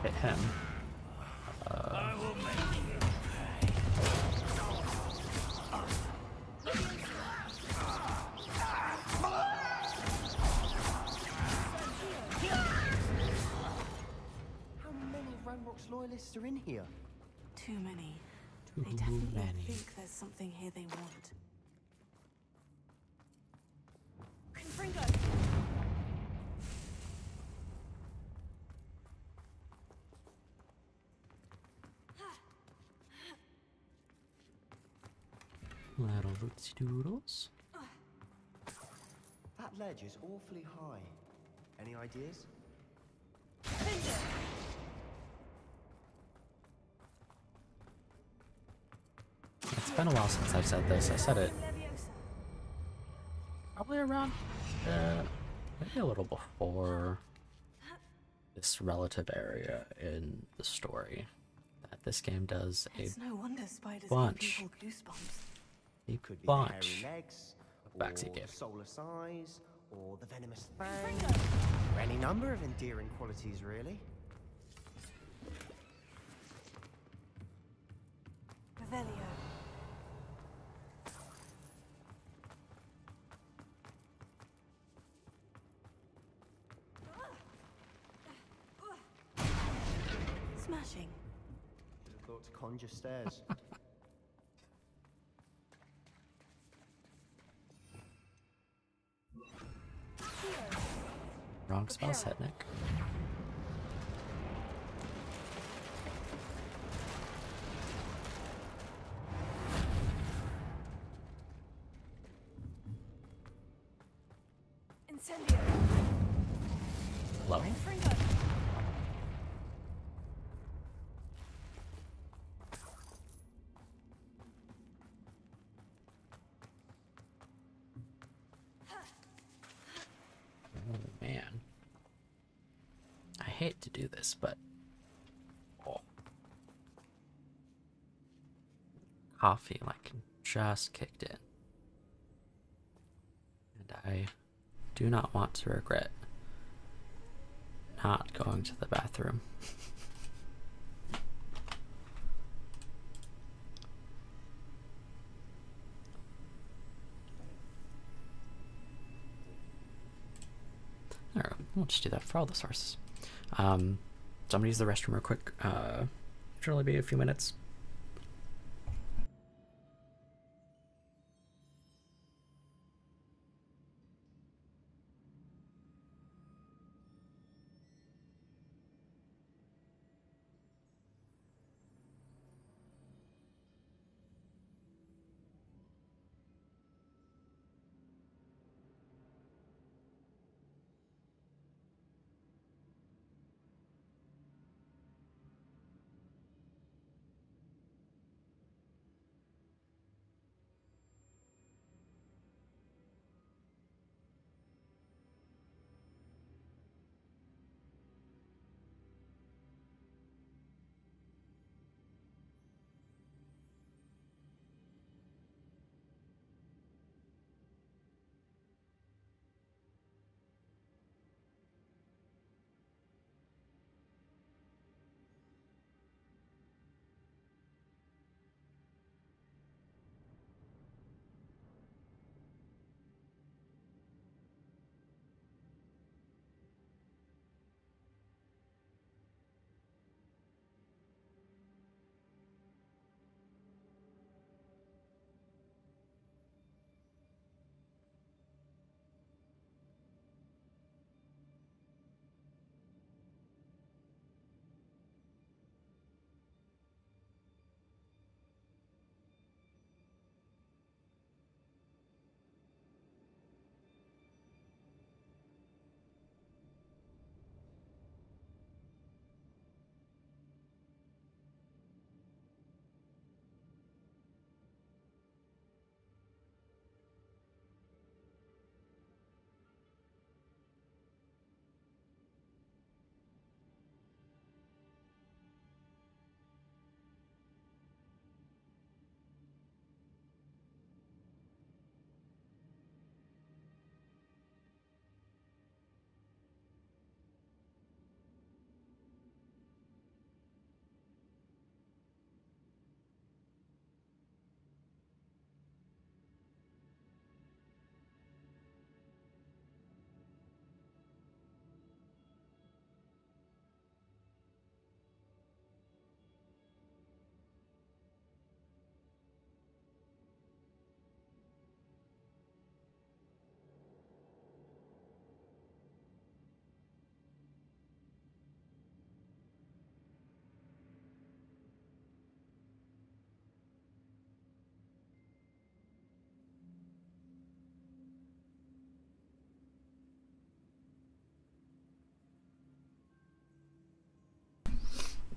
hit him. How many Ranrock's loyalists are in here? Too many. Too They definitely many. think there's something here they want. Little rootsy doodles. That ledge is awfully high. Any ideas? That's It's been a while since I've said this. I said it probably around, maybe a little before this relative area in the story, that this game does a No wonder spiders bunch, give people goosebumps. a Could be bunch the hairy legs, of backseat or gaming. the soulless eyes, or the venomous fang, or any number of endearing qualities, really. Revelio. Smashing. Should have thought to conjure stairs. Wrong spell, Setnik. Incendio. Hello? Oh man. I hate to do this, but coffee like just kicked in. And I do not want to regret not going to the bathroom. Alright, we'll just do that for all the sources. So I'm gonna use the restroom real quick. Should only be a few minutes.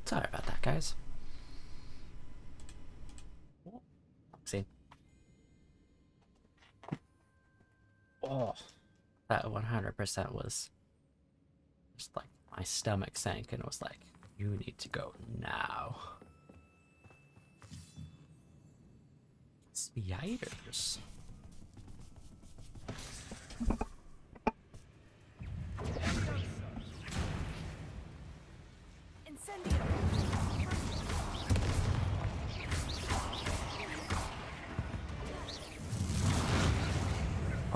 Sorry about that, guys. Oh, that 100% was just like my stomach sank and was like, you need to go now. Spiders.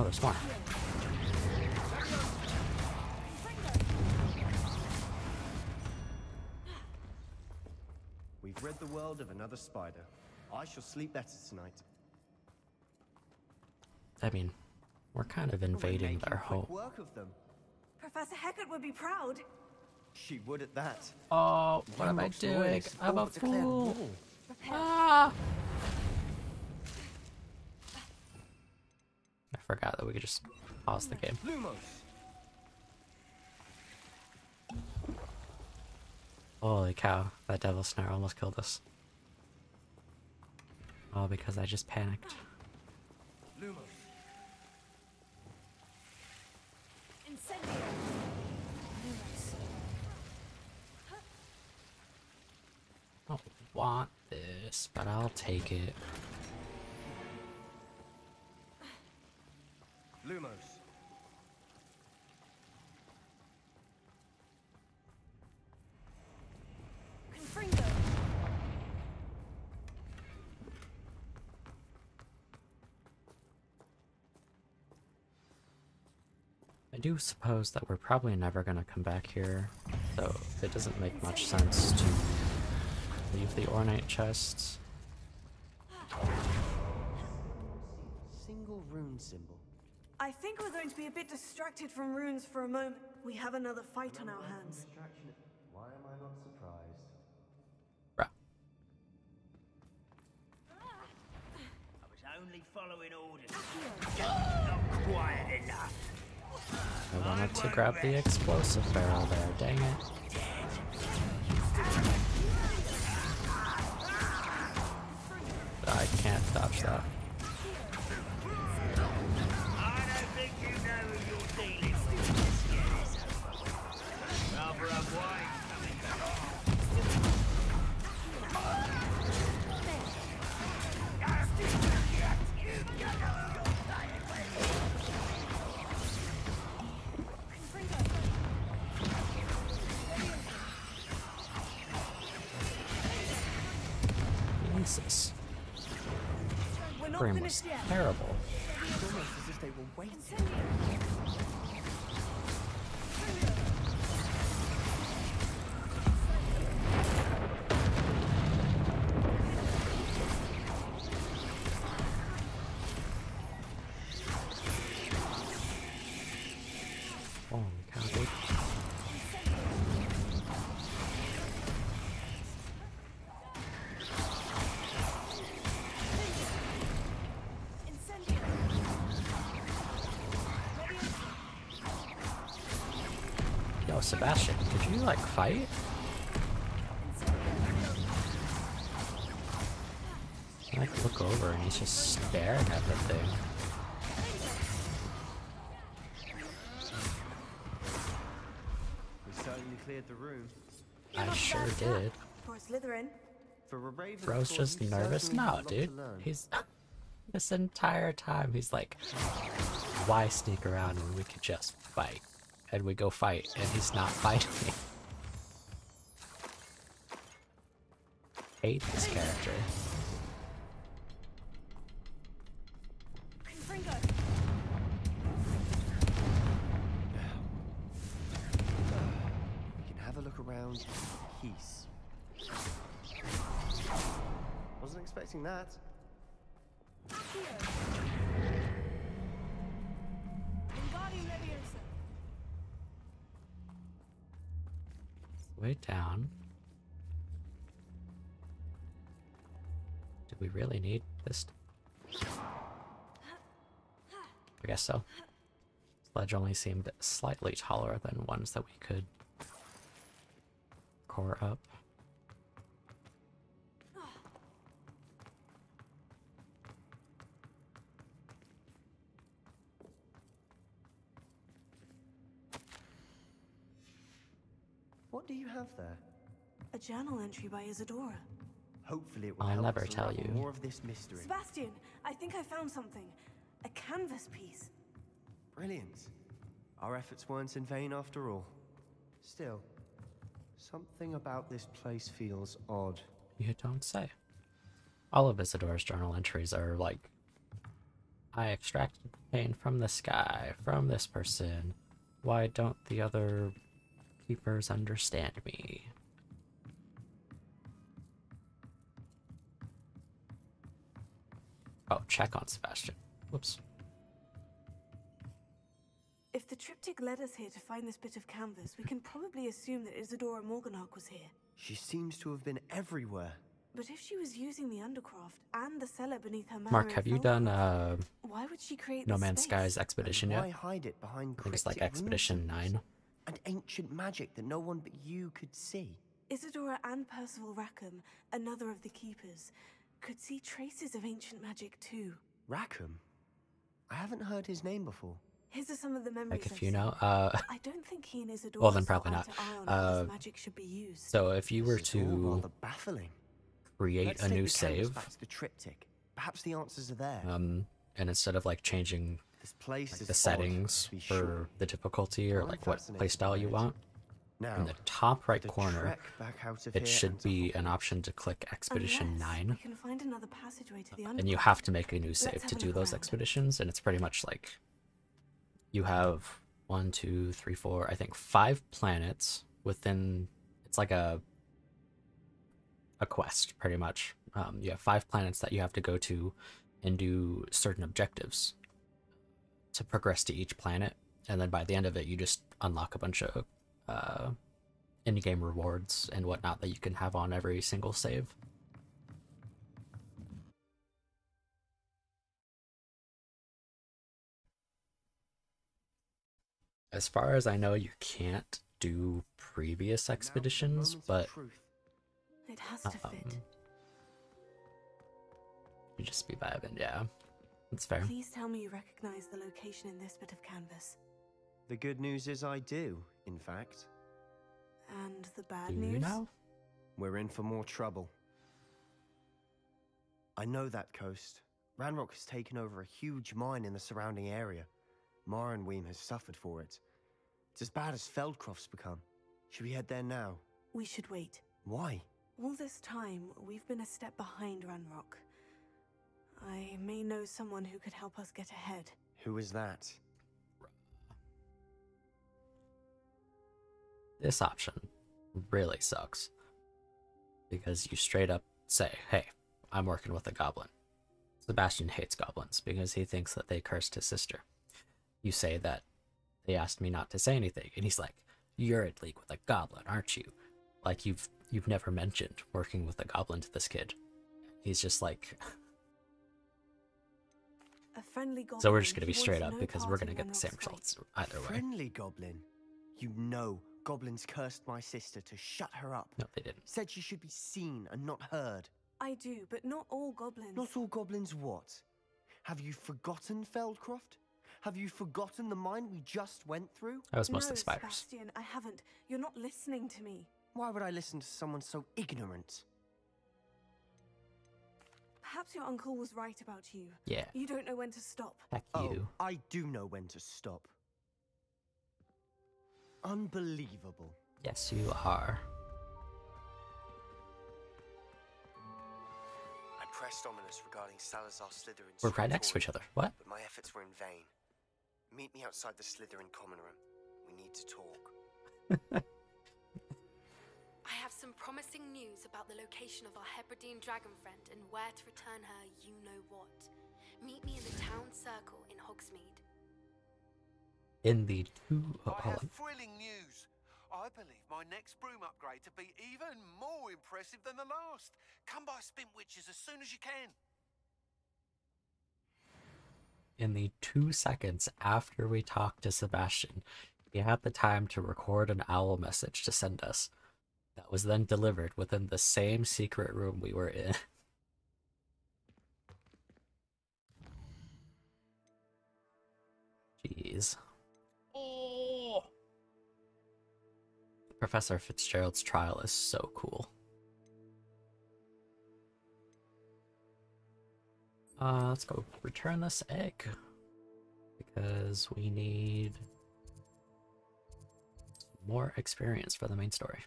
Oh, there's more. We've rid the world of another spider. I shall sleep better tonight. I mean, we're kind of invading their home. Work of them. Professor Hecat would be proud. She would at that. Oh, what am I doing? I'm a fool. Ah! I forgot that we could just pause the game. Holy cow, that devil snare almost killed us. All because I just panicked. I don't want this, but I'll take it. Lumos. Confringo. I do suppose that we're probably never gonna come back here, so it doesn't make much sense to leave the ornate chests. Single rune symbol. I think we're going to be a bit distracted from runes for a moment. We have another fight on our hands. Why am I not surprised? I was only following orders. Not quiet enough. I wanted to grab the explosive barrel there, dang it. I can't dodge that. I don't think you know who you're dealing with. Rather unwise coming back. Jesus. Frame was terrible. It's almost as if they were waiting. Holy cow, dude. Yo, Sebastian, could you, like, fight? I, like, look over and he's just staring at the thing. We certainly cleared the room. I sure did. For a Slytherin. For a Ravenclaw, Bro's just you nervous? certainly No, have a lot dude. to learn. He's... This entire time, he's like, why sneak around when we could just fight? And we go fight, and he's not fighting. Hate this character. We can have a look around in peace. Wasn't expecting that. Way down. Do we really need this? I guess so. This ledge only seemed slightly taller than ones that we could core up. What do you have there? A journal entry by Isadora. Hopefully it will I'll help never us tell unravel you. more of this mystery. Sebastian, I think I found something. A canvas piece. Brilliant. Our efforts weren't in vain after all. Still, something about this place feels odd. You don't say. All of Isadora's journal entries are like, I extracted pain from this guy, from this person. Why don't the other keepers understand me? Oh, check on Sebastian. Whoops. If the triptych led us here to find this bit of canvas, we can probably assume that Isadora Morganach was here. She seems to have been everywhere. But if she was using the Undercroft and the cellar beneath her manor Mark, in have you Felcroft, done why would she create No this Man's space? Sky's Expedition Why yet? hide it behind I think it's like cryptic Expedition rune 9. symbols? And ancient magic that no one but you could see. Isadora and Percival Rackham, another of the keepers, could see traces of ancient magic too. Rackham? I haven't heard his name before. His are some of the memories Like if I've you know, seen. I don't think he and Isadora well then saw probably eye not. to eye on how this magic should be used. So if you were This is all to rather baffling. create Let's a take new the canvas save, back to the triptych. Perhaps the answers are there. and instead of like changing This place like is the odd, settings to be for sure. the difficulty or I'm like what fascinated playstyle by you it. want, Now, in the top right the corner, trek back out of it here should and to be an Hogwarts. option to click Expedition Unless 9. we can find another passageway to the And you Undercroft. have to make a new Let's save have to a do look those around. expeditions, and it's pretty much like you have 1, 2, 3, 4, I think 5 planets within. It's like a quest, pretty much. You have 5 planets that you have to go to and do certain objectives to progress to each planet, and then by the end of it, you just unlock a bunch of in-game rewards and whatnot that you can have on every single save. As far as I know, you can't do previous expeditions, but It has to fit. you just be vibing, yeah. That's fair. Please tell me you recognize the location in this bit of canvas. The good news is I do, in fact. And the bad Do news? you know? We're in for more trouble. I know that coast. Ranrock has taken over a huge mine in the surrounding area. Marenweem has suffered for it. It's as bad as Feldcroft's become. Should we head there now? We should wait. Why? All this time, we've been a step behind Ranrock. I may know someone who could help us get ahead. Who is that? This option really sucks. Because you straight up say, hey, I'm working with a goblin. Sebastian hates goblins because he thinks that they cursed his sister. You say that they asked me not to say anything, and he's like, you're in league with a goblin, aren't you? Like you've never mentioned working with a goblin to this kid. He's just like... A friendly goblin. So we're just gonna be who straight wants up no because part we're in gonna get the same Ranrock's results fight. either way. Friendly goblin? You know, goblins cursed my sister to shut her up. No, they didn't. Said she should be seen and not heard. I do, but not all goblins. Not all goblins what? Have you forgotten Feldcroft? Have you forgotten the mine we just went through? That was mostly No, spiders. Sebastian, I haven't. You're not listening to me. Why would I listen to someone so ignorant? Perhaps your uncle was right about you. Yeah. You don't know when to stop. Heck you. Oh, I do know when to stop. Unbelievable. Yes, you are. I pressed ominous regarding Salazar Slytherin's We're right next to each other. What? But my efforts were in vain. Meet me outside the Slytherin common room. We need to talk. I have some promising news about the location of our Hebridean dragon friend and where to return her you-know-what. Meet me in the town circle in Hogsmeade. In the two... Oh, I hold have on. thrilling news. I believe my next broom upgrade to be even more impressive than the last. Come by Spintwitches as soon as you can. In the 2 seconds after we talked to Sebastian, he had the time to record an owl message to send us. That was then delivered within the same secret room we were in. Jeez. Oh. Professor Fitzgerald's trial is so cool. Let's go return this egg because we need more experience for the main story.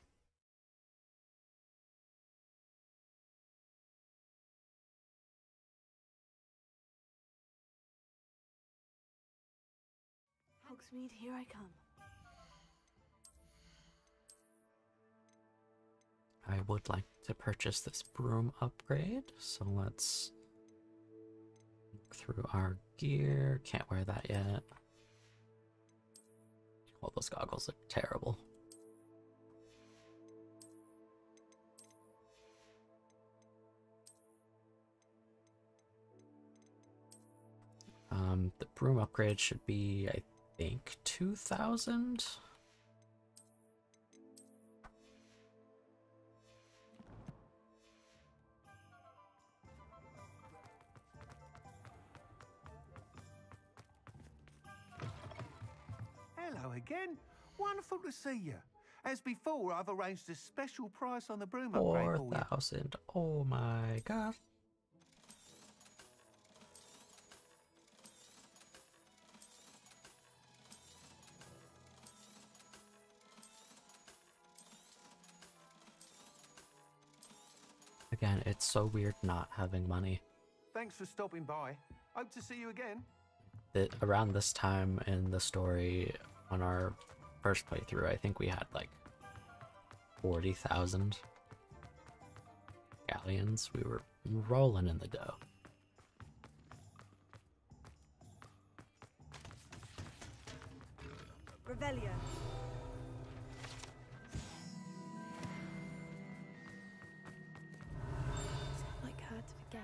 Hogsmeade, here I come. I would like to purchase this broom upgrade, so let's look through our gear. Can't wear that yet. All those goggles look terrible. The broom upgrade should be, I think, 2,000. Hello again. Wonderful to see you. As before, I've arranged a special price on the broom upgrade for you. 4,000. Oh my god. Again, it's so weird not having money. Thanks for stopping by. Hope to see you again. Around this time in the story, on our first playthrough, I think we had like 40,000 galleons. We were rolling in the dough. Revelio. Like her to forget.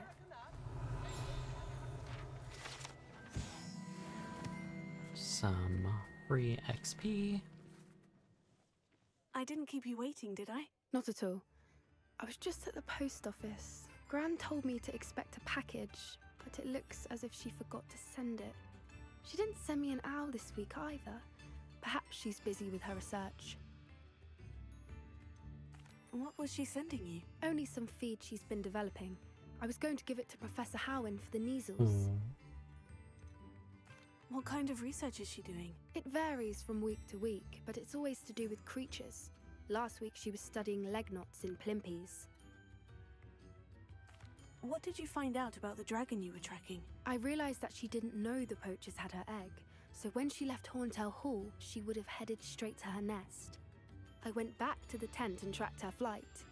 Some free XP. I didn't keep you waiting, did I? Not at all. I was just at the post office. Gran told me to expect a package, but it looks as if she forgot to send it. She didn't send me an owl this week either. Perhaps she's busy with her research. What was she sending you? Only some feed she's been developing. I was going to give it to Professor Howin for the measles. What kind of research is she doing? It varies from week to week, but it's always to do with creatures. Last week she was studying leg knots in plimpies. What did you find out about the dragon you were tracking? I realized that she didn't know the poachers had her egg, so when she left Horntail Hall, she would have headed straight to her nest. I went back to the tent and tracked her flight.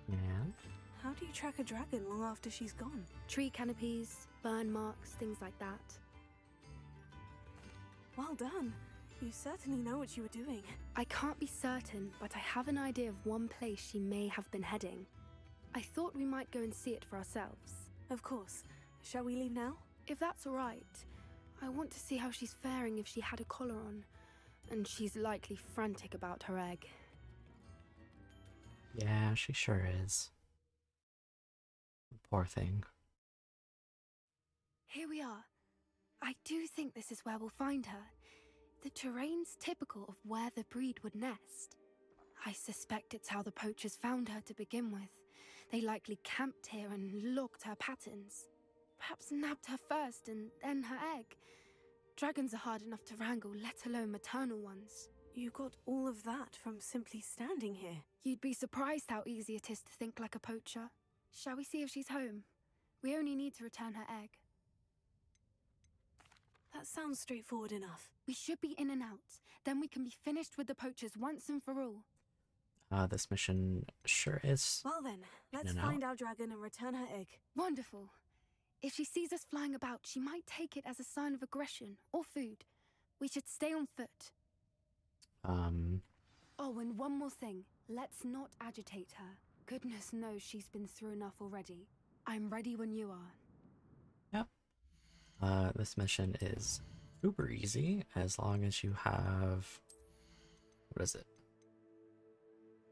And? How do you track a dragon long after she's gone? Tree canopies, burn marks, things like that. Well done. You certainly know what you were doing. I can't be certain, but I have an idea of one place she may have been heading. I thought we might go and see it for ourselves. Of course. Shall we leave now? If that's all right. I want to see how she's faring if she had a collar on. And she's likely frantic about her egg. Yeah, she sure is. Poor thing. Here we are. I do think this is where we'll find her. The terrain's typical of where the breed would nest. I suspect it's how the poachers found her to begin with. They likely camped here and logged her patterns. Perhaps nabbed her first and then her egg. Dragons are hard enough to wrangle, let alone maternal ones. You got all of that from simply standing here. You'd be surprised how easy it is to think like a poacher. Shall we see if she's home? We only need to return her egg. That sounds straightforward enough. We should be in and out. Then we can be finished with the poachers once and for all. This mission sure is. Well then, let's find our dragon and return her egg. Wonderful. If she sees us flying about, she might take it as a sign of aggression or food. We should stay on foot. Oh, and one more thing. Let's not agitate her. Goodness knows she's been through enough already. I'm ready when you are. Yep. This mission is super easy as long as you have... What is it?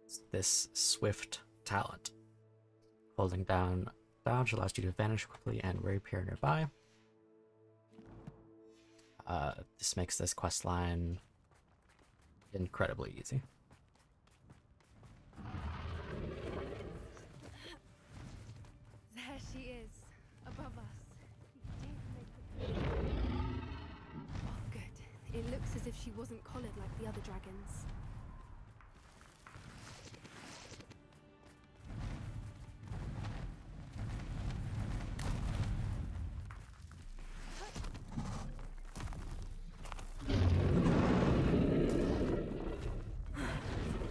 It's this swift talent. Holding down dodge allows you to vanish quickly and reappear nearby. This makes this quest line incredibly easy. It looks as if she wasn't collared like the other dragons.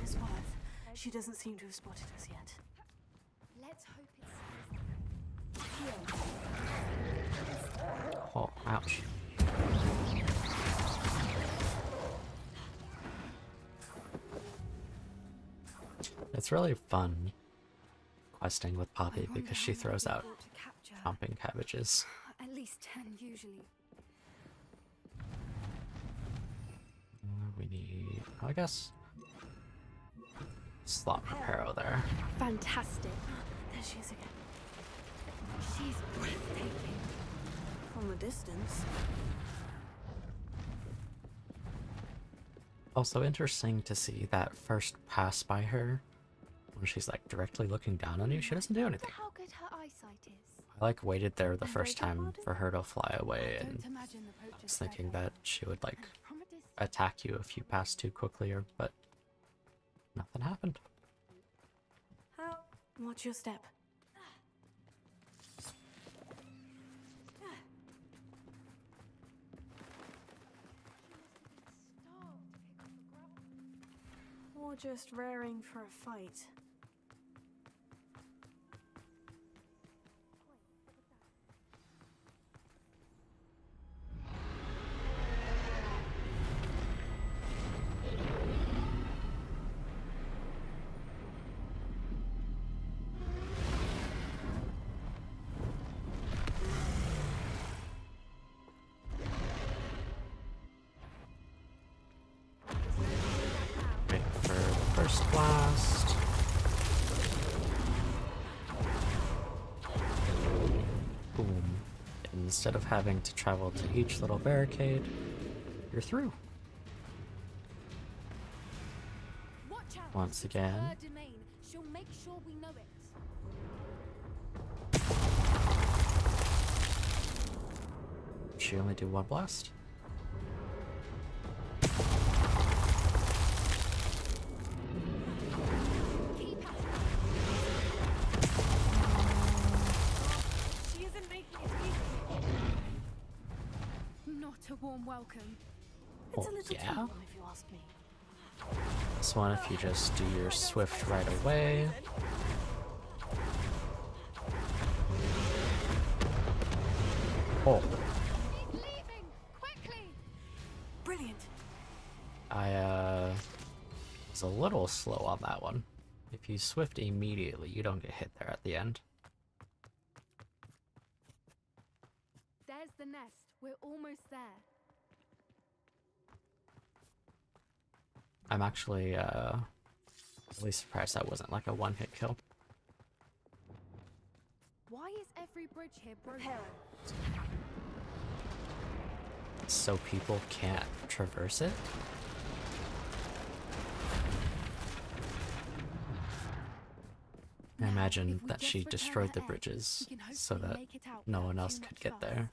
It's worth. She doesn't seem to have spotted us yet. Let's hope Oh, ouch. It's really fun questing with Poppy because she throws out chomping cabbages. At least 10 usually. We need, I guess, slot reparo there. Fantastic. There she is again. She's breathtaking. From a distance. Also interesting to see that first pass by her when she's like directly looking down on you. She doesn't do anything. How good her eyesight is. I like waited there the first time for her to fly away, and I was thinking that she would like attack you if you passed too quickly, but nothing happened. How? Watch your step. Or just raring for a fight. Wait for the first blast. Boom. Instead of having to travel to each little barricade, you're through. Once again. Her domain. She'll make sure we know it. She only do one blast? She isn't making it easy. Not a warm welcome. It's Oh, a little yeah? too warm, if you ask me. This one, if you just do your swift right away. Oh. Brilliant. I was a little slow on that one. If you swift immediately, you don't get hit there at the end. There's the nest. We're almost there. I'm actually really surprised that wasn't like a one-hit kill. Why is every bridge here broken? So people can't traverse it? I imagine that she destroyed the bridges so that no one else could get there.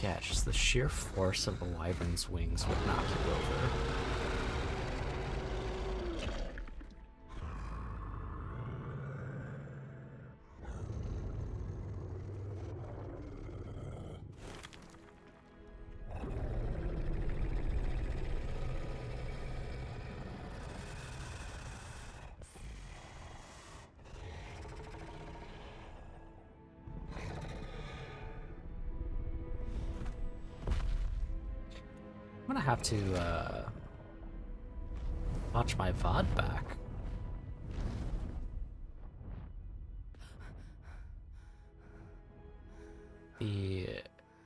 Yeah, just the sheer force of the wyvern's wings would knock you over. I'm gonna have to watch my VOD back. The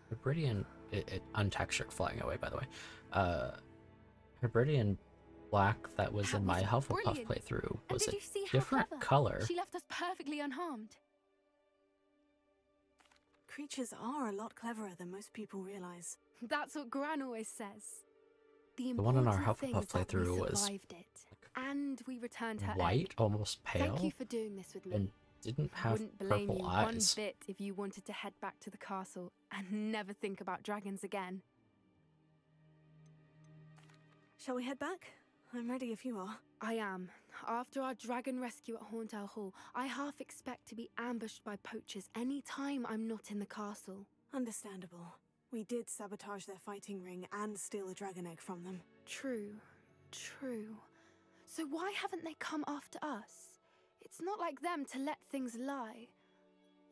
Hebridean, untextured flying away, by the way. Hebridean black that was in my Hufflepuff playthrough was a different color. She left us perfectly unharmed. Creatures are a lot cleverer than most people realize. That's what Gran always says. The one in our Hufflepuff playthrough was like and we returned her white, egg. almost pale. Thank you for doing this with me. And didn't have Wouldn't blame purple you eyes. one bit if you wanted to head back to the castle and never think about dragons again. Shall we head back? I'm ready if you are. I am. After our dragon rescue at Horndale Hall, I half expect to be ambushed by poachers any time I'm not in the castle. Understandable. We did sabotage their fighting ring and steal a dragon egg from them. True. So why haven't they come after us? It's not like them to let things lie.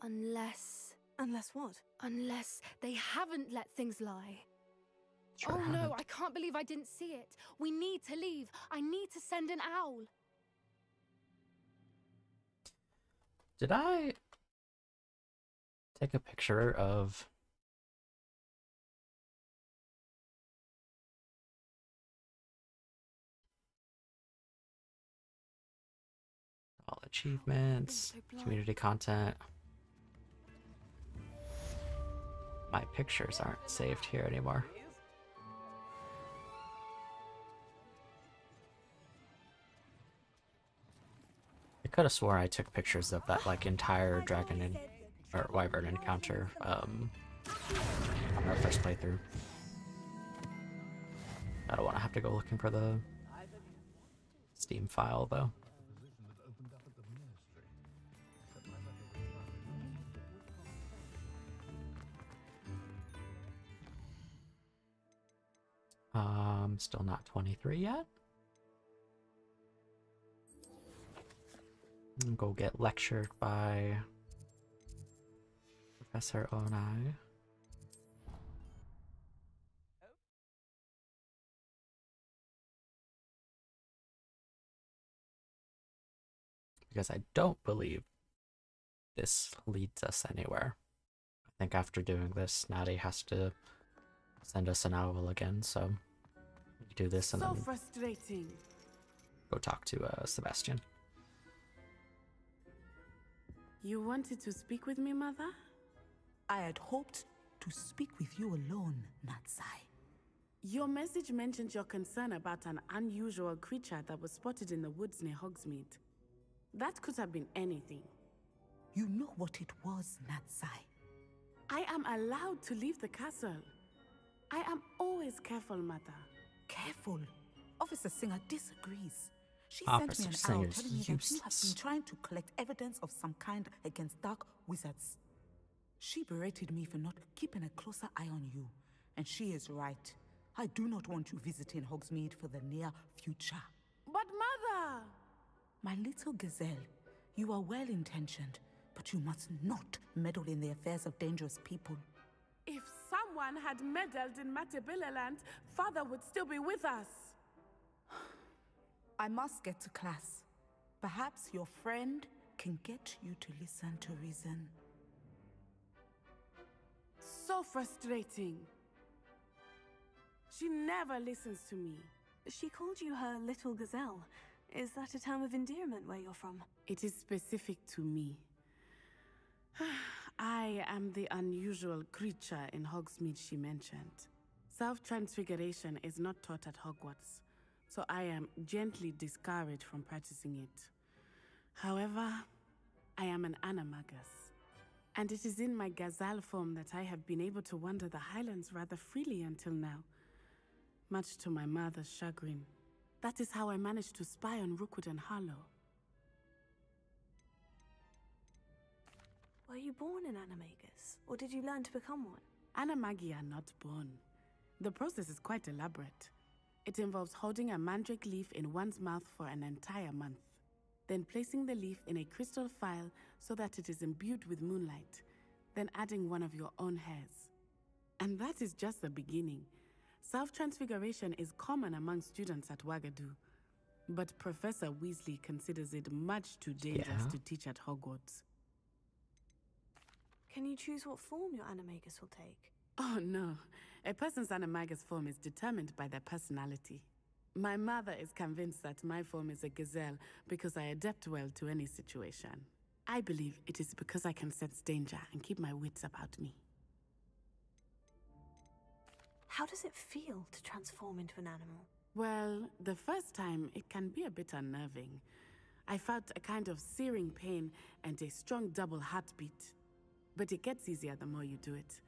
Unless... Unless what? Unless they haven't let things lie. Sure oh no, haven't. I can't believe I didn't see it. We need to leave. I need to send an owl. Did I take a picture of... all achievements, community content. My pictures aren't saved here anymore. I could have swore I took pictures of that like entire dragon or wyvern encounter on our first playthrough. I don't want to have to go looking for the Steam file though. Still not 23 yet. Go get lectured by Professor Onai. Because I don't believe this leads us anywhere. I think after doing this, Natty has to send us an owl again, so we do this and so then frustrating. Go talk to Sebastian. You wanted to speak with me, Mother? I had hoped to speak with you alone, Natsai. Your message mentioned your concern about an unusual creature that was spotted in the woods near Hogsmeade. That could have been anything. You know what it was, Natsai. I am allowed to leave the castle. I am always careful, Mother. Careful? Officer Singer disagrees. She Officer sent me an owl Singer's telling me that you have useless. been trying to collect evidence of some kind against dark wizards. She berated me for not keeping a closer eye on you, and she is right. I do not want you visiting Hogsmeade for the near future. But Mother! My little gazelle, you are well-intentioned, but you must not meddle in the affairs of dangerous people. If someone had meddled in Matabeleland, Father would still be with us. I must get to class. Perhaps your friend can get you to listen to reason. So frustrating. She never listens to me. She called you her little gazelle. Is that a term of endearment where you're from? It is specific to me. I am the unusual creature in Hogsmeade she mentioned. Self-transfiguration is not taught at Hogwarts, so I am gently discouraged from practicing it. However, I am an animagus, and it is in my gazelle form that I have been able to wander the Highlands rather freely until now, much to my mother's chagrin. That is how I managed to spy on Rookwood and Harlow. Were you born an animagus, or did you learn to become one? Animagi are not born. The process is quite elaborate. It involves holding a mandrake leaf in one's mouth for an entire month, then placing the leaf in a crystal phial so that it is imbued with moonlight, then adding one of your own hairs. And that is just the beginning. Self-transfiguration is common among students at Wagadu, but Professor Weasley considers it much too dangerous to teach at Hogwarts. Can you choose what form your animagus will take? Oh no, a person's animagus form is determined by their personality. My mother is convinced that my form is a gazelle because I adapt well to any situation. I believe it is because I can sense danger and keep my wits about me. How does it feel to transform into an animal? Well, the first time, it can be a bit unnerving. I felt a kind of searing pain and a strong double heartbeat. But it gets easier the more you do it.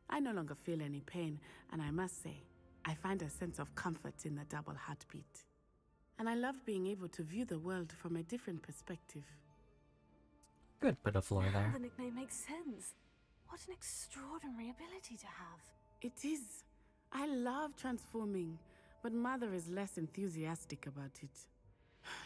I no longer feel any pain, and I must say, I find a sense of comfort in the double heartbeat. And I love being able to view the world from a different perspective. Good bit of lore Now there. the nickname makes sense. What an extraordinary ability to have. It is. I love transforming, but Mother is less enthusiastic about it.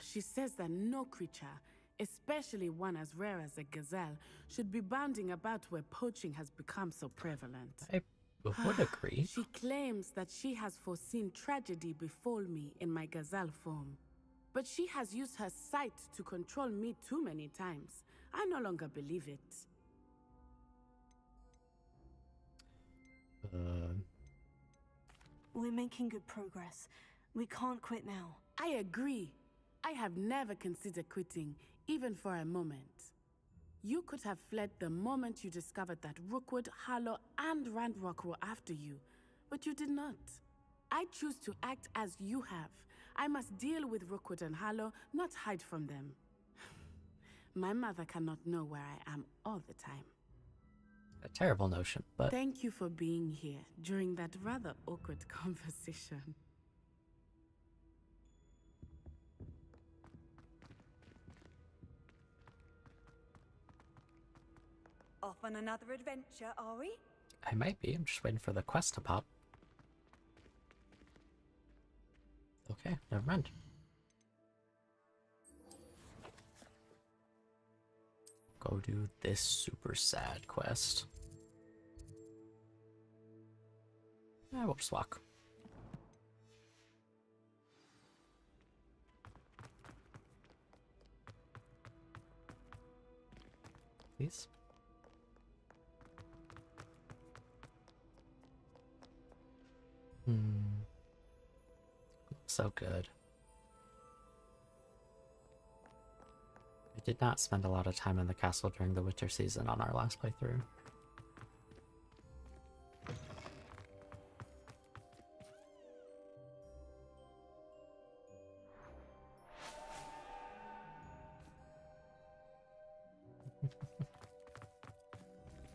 She says that no creature, especially one as rare as a gazelle, should be bounding about where poaching has become so prevalent. I would agree. She claims that she has foreseen tragedy befall me in my gazelle form. But she has used her sight to control me too many times. I no longer believe it. We're making good progress. We can't quit now. I agree. I have never considered quitting, even for a moment. You could have fled the moment you discovered that Rookwood, Harlow, and Ranrock were after you, but you did not. I choose to act as you have. I must deal with Rookwood and Harlow, not hide from them. My mother cannot know where I am all the time. A terrible notion, but... Thank you for being here during that rather awkward conversation. Off on another adventure, are we? I might be. I'm just waiting for the quest to pop. Okay, never mind. Go do this super sad quest. We'll just walk. Please. So good. I did not spend a lot of time in the castle during the winter season on our last playthrough.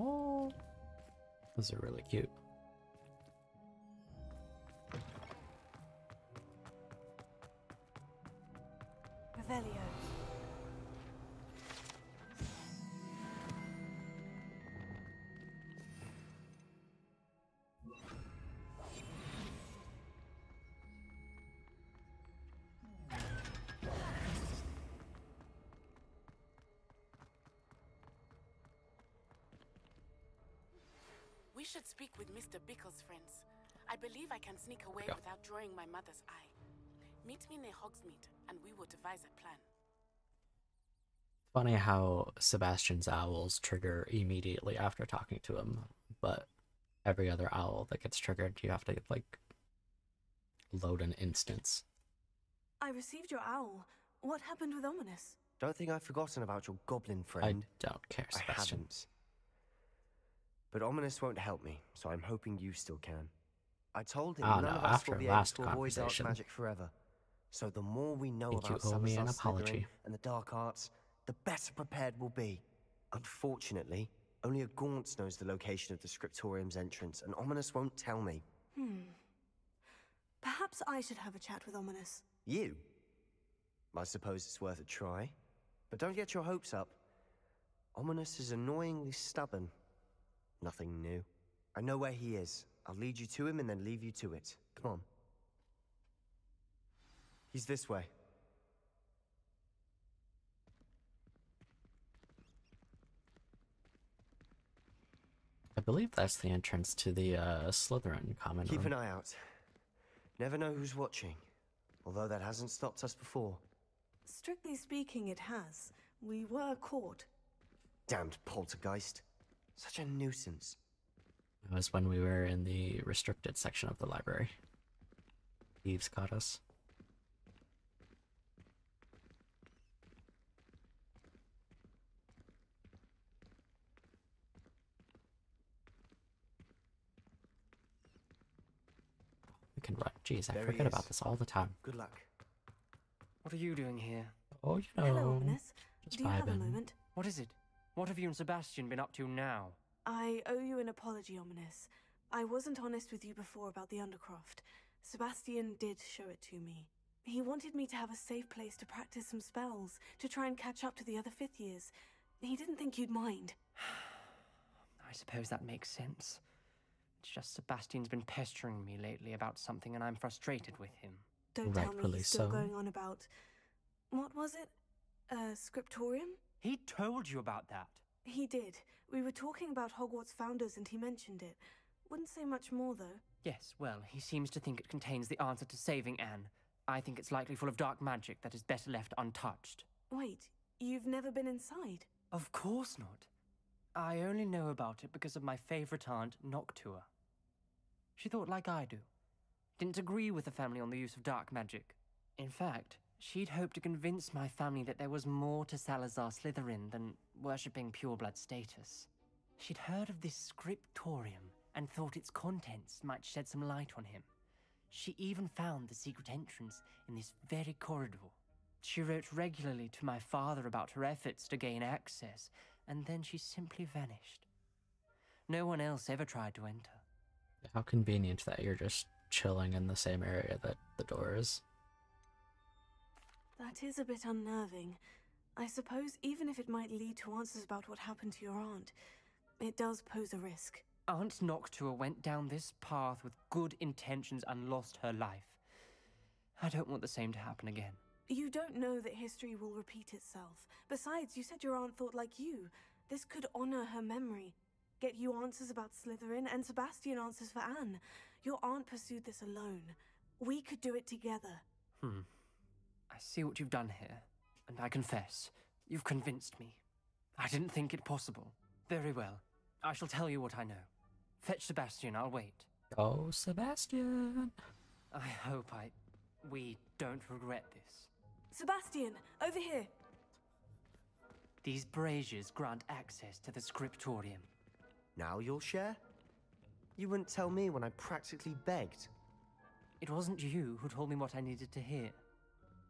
Oh, those are really cute. Revelio. We should speak with Mr. Bickle's friends. I believe I can sneak away without drawing my mother's eye. Meet me near Hogsmeade, and we will devise a plan. Funny how Sebastian's owls trigger immediately after talking to him, but every other owl that gets triggered, you have to, like, load an instance. I received your owl. What happened with Ominous? Don't think I've forgotten about your goblin friend. I don't care, Sebastian. I haven't. But Ominous won't help me, so I'm hoping you still can. I told him none of us will be able to avoid dark magic forever. So the more we know about Salazar Slytherin and the dark arts, the better prepared we'll be. Unfortunately, only a Gaunt knows the location of the Scriptorium's entrance, and Ominous won't tell me. Perhaps I should have a chat with Ominous. You? I suppose it's worth a try. But don't get your hopes up. Ominous is annoyingly stubborn. Nothing new. I know where he is. I'll lead you to him and then leave you to it. Come on. He's this way. I believe that's the entrance to the Slytherin common room. Keep an eye out. Never know who's watching. Although that hasn't stopped us before. Strictly speaking, it has. We were caught. Damned poltergeist. Such a nuisance. It was when we were in the restricted section of the library. Thieves caught us. We can run. Jeez, I forget about this all the time. Good luck. What are you doing here? Oh, you know. Hello, Ominous. Just Do you have a vibing. moment? What is it? What have you and Sebastian been up to now? I owe you an apology, Ominous. I wasn't honest with you before about the Undercroft. Sebastian did show it to me. He wanted me to have a safe place to practice some spells, to try and catch up to the other 5th years. He didn't think you'd mind. I suppose that makes sense. It's just Sebastian's been pestering me lately about something and I'm frustrated with him. Don't tell me he's still going on about... What was it? Scriptorium? He told you about that? He did. We were talking about Hogwarts founders and he mentioned it. Wouldn't say much more, though. Yes, well, he seems to think it contains the answer to saving Anne. I think it's likely full of dark magic that is better left untouched. Wait, you've never been inside? Of course not. I only know about it because of my favorite aunt, Noctua. She thought like I do. Didn't agree with the family on the use of dark magic. In fact, she'd hoped to convince my family that there was more to Salazar Slytherin than worshipping pureblood status. She'd heard of this scriptorium and thought its contents might shed some light on him. She even found the secret entrance in this very corridor. She wrote regularly to my father about her efforts to gain access, and then she simply vanished. No one else ever tried to enter. How convenient that you're just chilling in the same area that the door is. That is a bit unnerving. I suppose even if it might lead to answers about what happened to your aunt, it does pose a risk. Aunt Noctua went down this path with good intentions and lost her life. I don't want the same to happen again. You don't know that history will repeat itself. Besides, you said your aunt thought like you. This could honor her memory. Get you answers about Slytherin, and Sebastian answers for Anne. Your aunt pursued this alone. We could do it together. I see what you've done here, and I confess, you've convinced me. I didn't think it possible. Very well. I shall tell you what I know. Fetch Sebastian, I'll wait. Oh, Sebastian. I hope we don't regret this. Sebastian, over here. These braziers grant access to the scriptorium. Now you'll share? You wouldn't tell me when I practically begged. It wasn't you who told me what I needed to hear.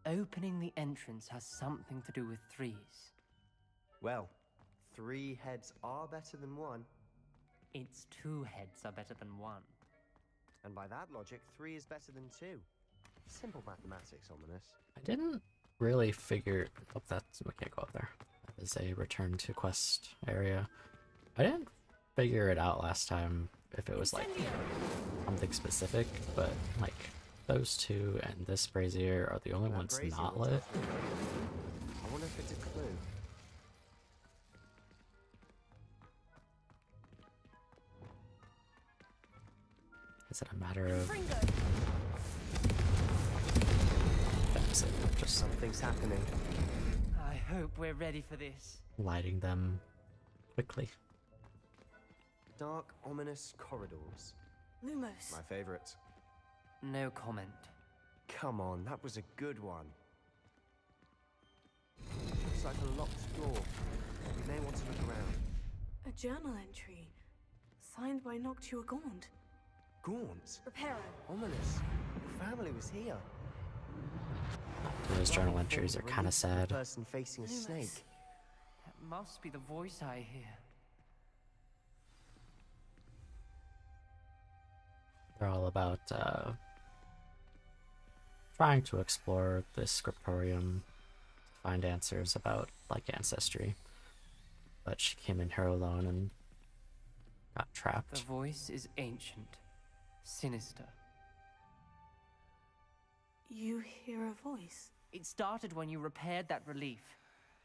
Opening the entrance has something to do with threes. Well, 3 heads are better than 1. It's 2 heads are better than 1. And by that logic, 3 is better than 2. Simple mathematics, Ominous. I didn't really figure... Oh, we can't go up there. That is a return to quest area. I didn't figure it out last time if it was like something specific, but like those 2 and this brazier are the only ones not lit. I wonder if it's a clue. Is it a matter of... That's it. Just something's happening. I hope we're ready for this. Lighting them quickly. Dark, ominous corridors. Lumos. My favorite. No comment. Come on, that was a good one. Looks like a locked door. We may want to look around. A journal entry. Signed by Noctua Gaunt. Gaunt? Reparo. Ominous. The family was here. Those journal entries are kind of sad. Person facing a snake. That must be the voice I hear. They're all about trying to explore this scriptorium, find answers about like ancestry. But she came in here alone and got trapped. The voice is ancient, sinister. You hear a voice? It started when you repaired that relief.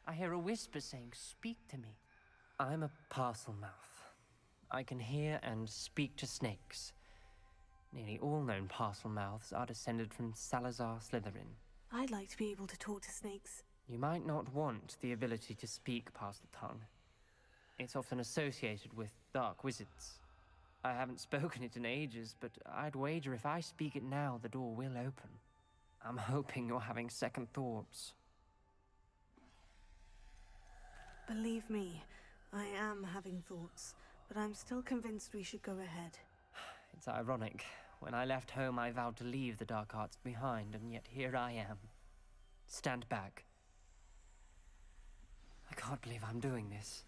I hear a whisper saying, "Speak to me." I'm a parcel mouth. I can hear and speak to snakes. Nearly all known parcel mouths are descended from Salazar Slytherin. I'd like to be able to talk to snakes. You might not want the ability to speak past the tongue. It's often associated with dark wizards. I haven't spoken it in ages, but I'd wager if I speak it now, the door will open. I'm hoping you're having second thoughts. Believe me, I am having thoughts, but I'm still convinced we should go ahead. It's ironic. When I left home, I vowed to leave the dark arts behind, and yet here I am. Stand back. I can't believe I'm doing this.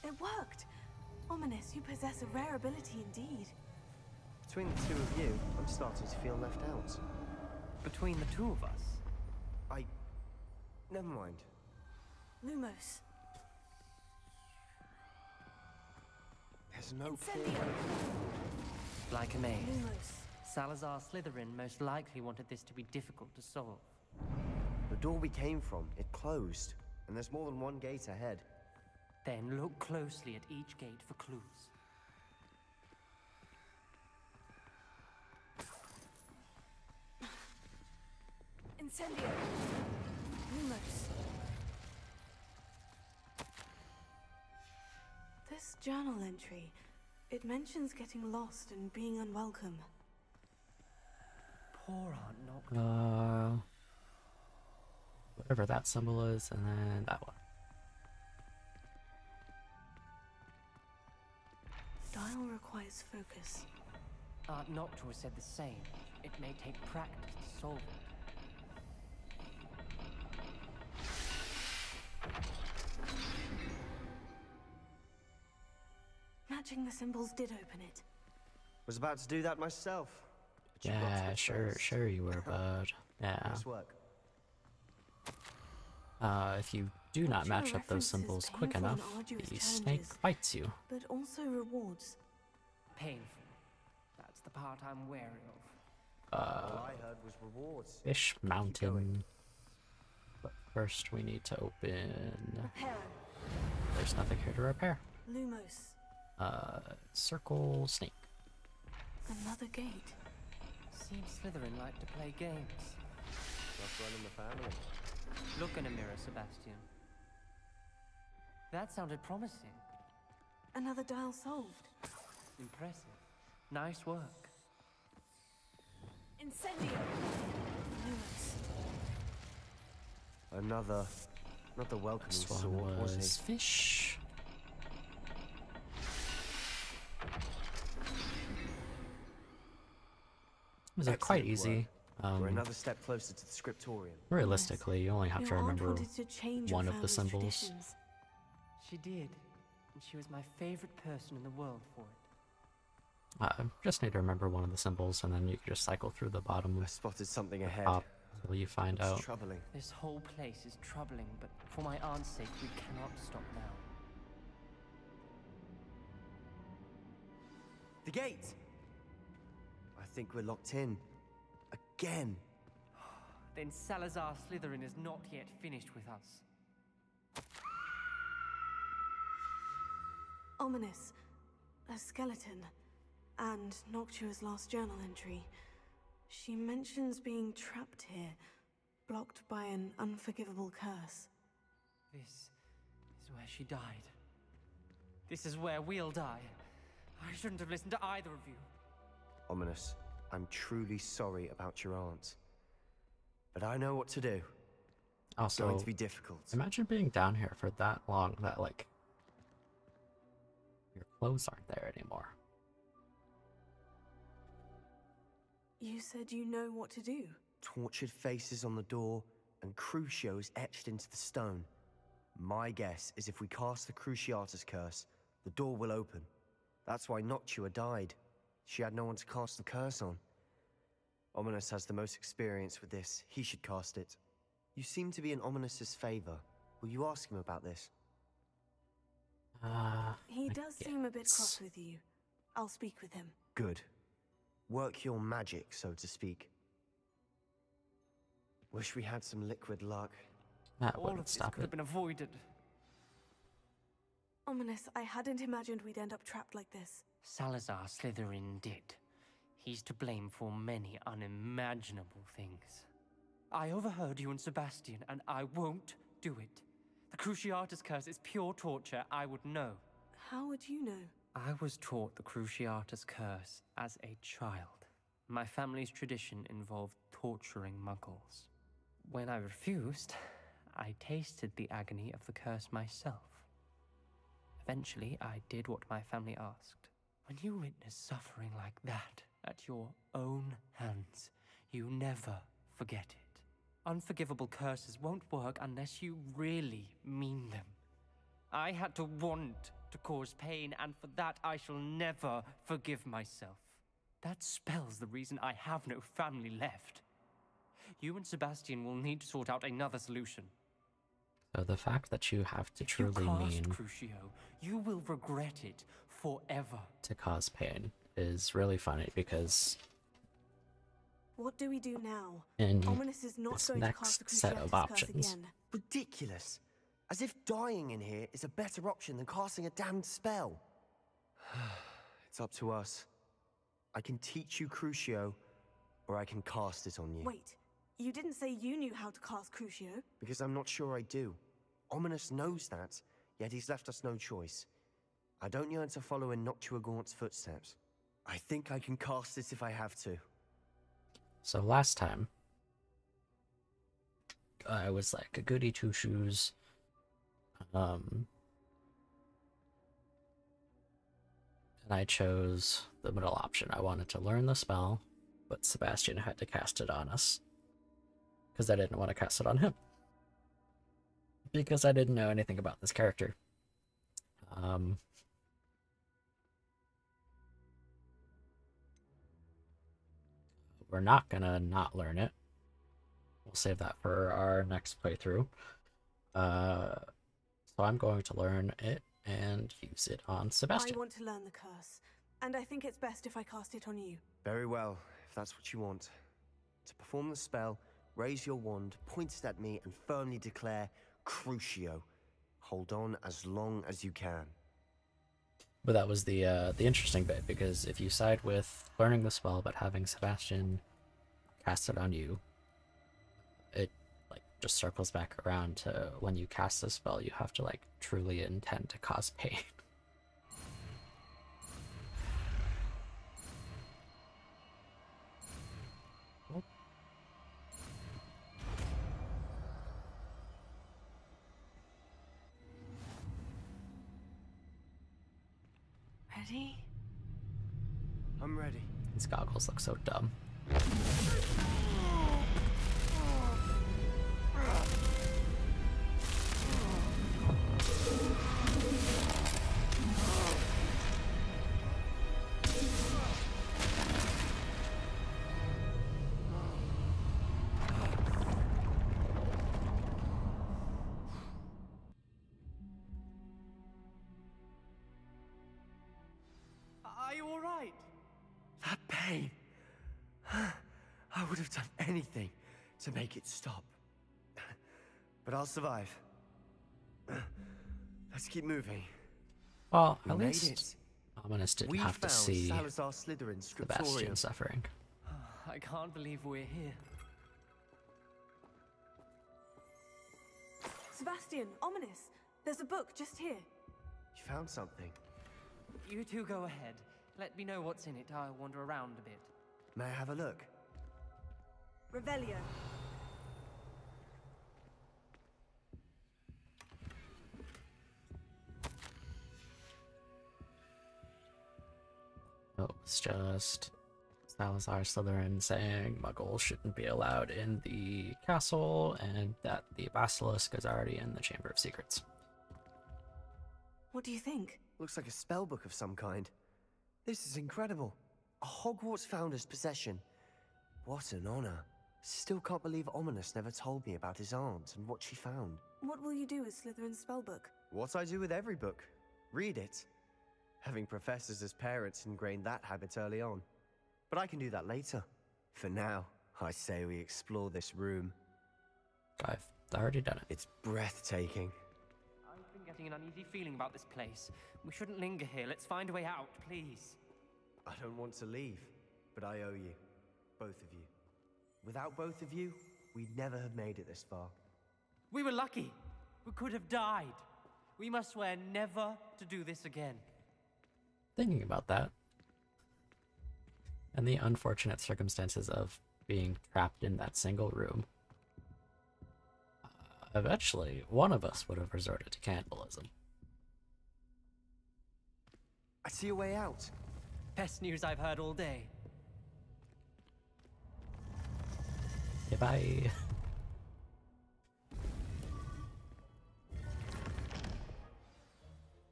It worked! Ominous, you possess a rare ability indeed. Between the two of you, I'm starting to feel left out. Between the two of us? Never mind. Lumos. There's no Like a maze. Lumos. Salazar Slytherin most likely wanted this to be difficult to solve. The door we came from, it closed. And there's more than one gate ahead. Then look closely at each gate for clues. Incendio. Lumos. This journal entry, it mentions getting lost and being unwelcome. Poor Aunt Noctua. Whatever that symbol is, and then that one. Dial requires focus. Aunt Noctua said the same. It may take practice to solve it. Matching the symbols did open it. Was about to do that myself. Yeah, sure you were, bud. Yeah. Nice work. If you do not match up those symbols quick enough, the snake bites you. But also rewards. Painful. That's the part I'm wary of. All I heard was rewards. Fish Mountain. But first we need to open... Repair. There's nothing here to repair. Lumos. Circle snake. Another gate. Seems Slytherin like to play games. That's one in the family. Look in a mirror, Sebastian. That sounded promising. Another dial solved. Impressive. Nice work. Incendio. Lumos. Another welcoming This sword, one wasn't was he? fish. It was quite easy. We're another step closer to the scriptorium. Realistically, you only have to remember one of the symbols. She did, and she was my favorite person in the world for it. Just need to remember one of the symbols, and then you can just cycle through the bottom. I spotted something ahead. Until you find out. It's troubling. This whole place is troubling, but for my aunt's sake, we cannot stop now. The gate! I think we're locked in. Again. Then Salazar Slytherin is not yet finished with us. Ominous. A skeleton. And Noctua's last journal entry. She mentions being trapped here, blocked by an unforgivable curse. This is where she died. This is where we'll die. I shouldn't have listened to either of you. Ominous, I'm truly sorry about your aunt. But I know what to do. Also, it's going to be difficult. Imagine being down here for that long that, like, your clothes aren't there anymore. You said you know what to do. Tortured faces on the door and Crucios etched into the stone. My guess is if we cast the Cruciatus curse, the door will open. That's why Noctua died. She had no one to cast the curse on. Ominous has the most experience with this. He should cast it. You seem to be in Ominous's favor. Will you ask him about this? He does seem a bit cross with you. I'll speak with him. Good. Work your magic, so to speak. Wish we had some liquid luck. That All of this could have been avoided. Ominous, I hadn't imagined we'd end up trapped like this. Salazar Slytherin did. He's to blame for many unimaginable things. I overheard you and Sebastian, and I won't do it. The Cruciatus curse is pure torture. I would know. How would you know? I was taught the Cruciatus curse as a child. My family's tradition involved torturing muggles. When I refused, I tasted the agony of the curse myself. Eventually, I did what my family asked. When you witness suffering like that at your own hands, you never forget it. Unforgivable curses won't work unless you really mean them. I had to want to cause pain, and for that I shall never forgive myself. That spell's the reason I have no family left. You and Sebastian will need to sort out another solution. So the fact that you have to truly mean Crucio, you will regret it forever. To cause pain is really funny because what do we do now? In Ominous is not this going to cast next set of options, again. Ridiculous. As if dying in here is a better option than casting a damned spell. It's up to us. I can teach you Crucio, or I can cast it on you. Wait, you didn't say you knew how to cast Crucio? Because I'm not sure I do. Ominous knows that, yet he's left us no choice. I don't yearn to follow in Noctua Gaunt's footsteps. I think I can cast it if I have to. So last time, I was like a goody two-shoes. And I chose the middle option. I wanted to learn the spell, but Sebastian had to cast it on us. Because I didn't want to cast it on him. Because I didn't know anything about this character. We're not gonna not learn it. We'll save that for our next playthrough. So I'm going to learn it and use it on Sebastian. I want to learn the curse, and I think it's best if I cast it on you. Very well, if that's what you want. To perform the spell, raise your wand, point it at me, and firmly declare Crucio. Hold on as long as you can. But that was the interesting bit, because if you side with learning the spell but having Sebastian cast it on you, it like just circles back around to when you cast the spell, you have to like truly intend to cause pain. Ready? I'm ready. These goggles look so dumb. Are you all right? That pain. I would have done anything to make it stop. But I'll survive. Let's keep moving. Well, at least Ominous didn't have to see Slytherin's Sebastian suffering. I can't believe we're here. Sebastian, Ominous, there's a book just here. You found something. You two go ahead. Let me know what's in it. I'll wander around a bit. May I have a look? Revelio. Oh, it's just Salazar Slytherin saying Muggles shouldn't be allowed in the castle, and that the Basilisk is already in the Chamber of Secrets. What do you think? Looks like a spell book of some kind. This is incredible. A Hogwarts founder's possession. What an honor. Still can't believe Ominous never told me about his aunt and what she found. What will you do with Slytherin's spellbook? What I do with every book. Read it. Having professors as parents ingrained that habit early on. But I can do that later. For now, I say we explore this room. I've already done it. It's breathtaking. I've been getting an uneasy feeling about this place. We shouldn't linger here. Let's find a way out, please. I don't want to leave, but I owe you. Both of you. Without both of you, we'd never have made it this far. We were lucky. We could have died. We must swear never to do this again. Thinking about that, and the unfortunate circumstances of being trapped in that single room, eventually one of us would have resorted to cannibalism. I see a way out. Best news I've heard all day. Goodbye.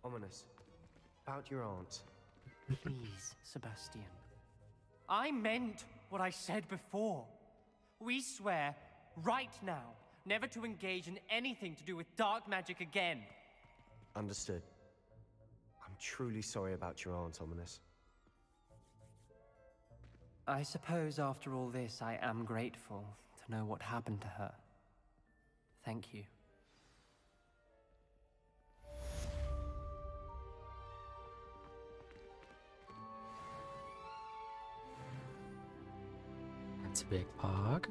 Ominous. About your aunt. Please, Sebastian. I meant what I said before. We swear, right now, never to engage in anything to do with dark magic again. Understood. I'm truly sorry about your aunt, Ominous. I suppose after all this, I am grateful to know what happened to her. Thank you. That's a big pog.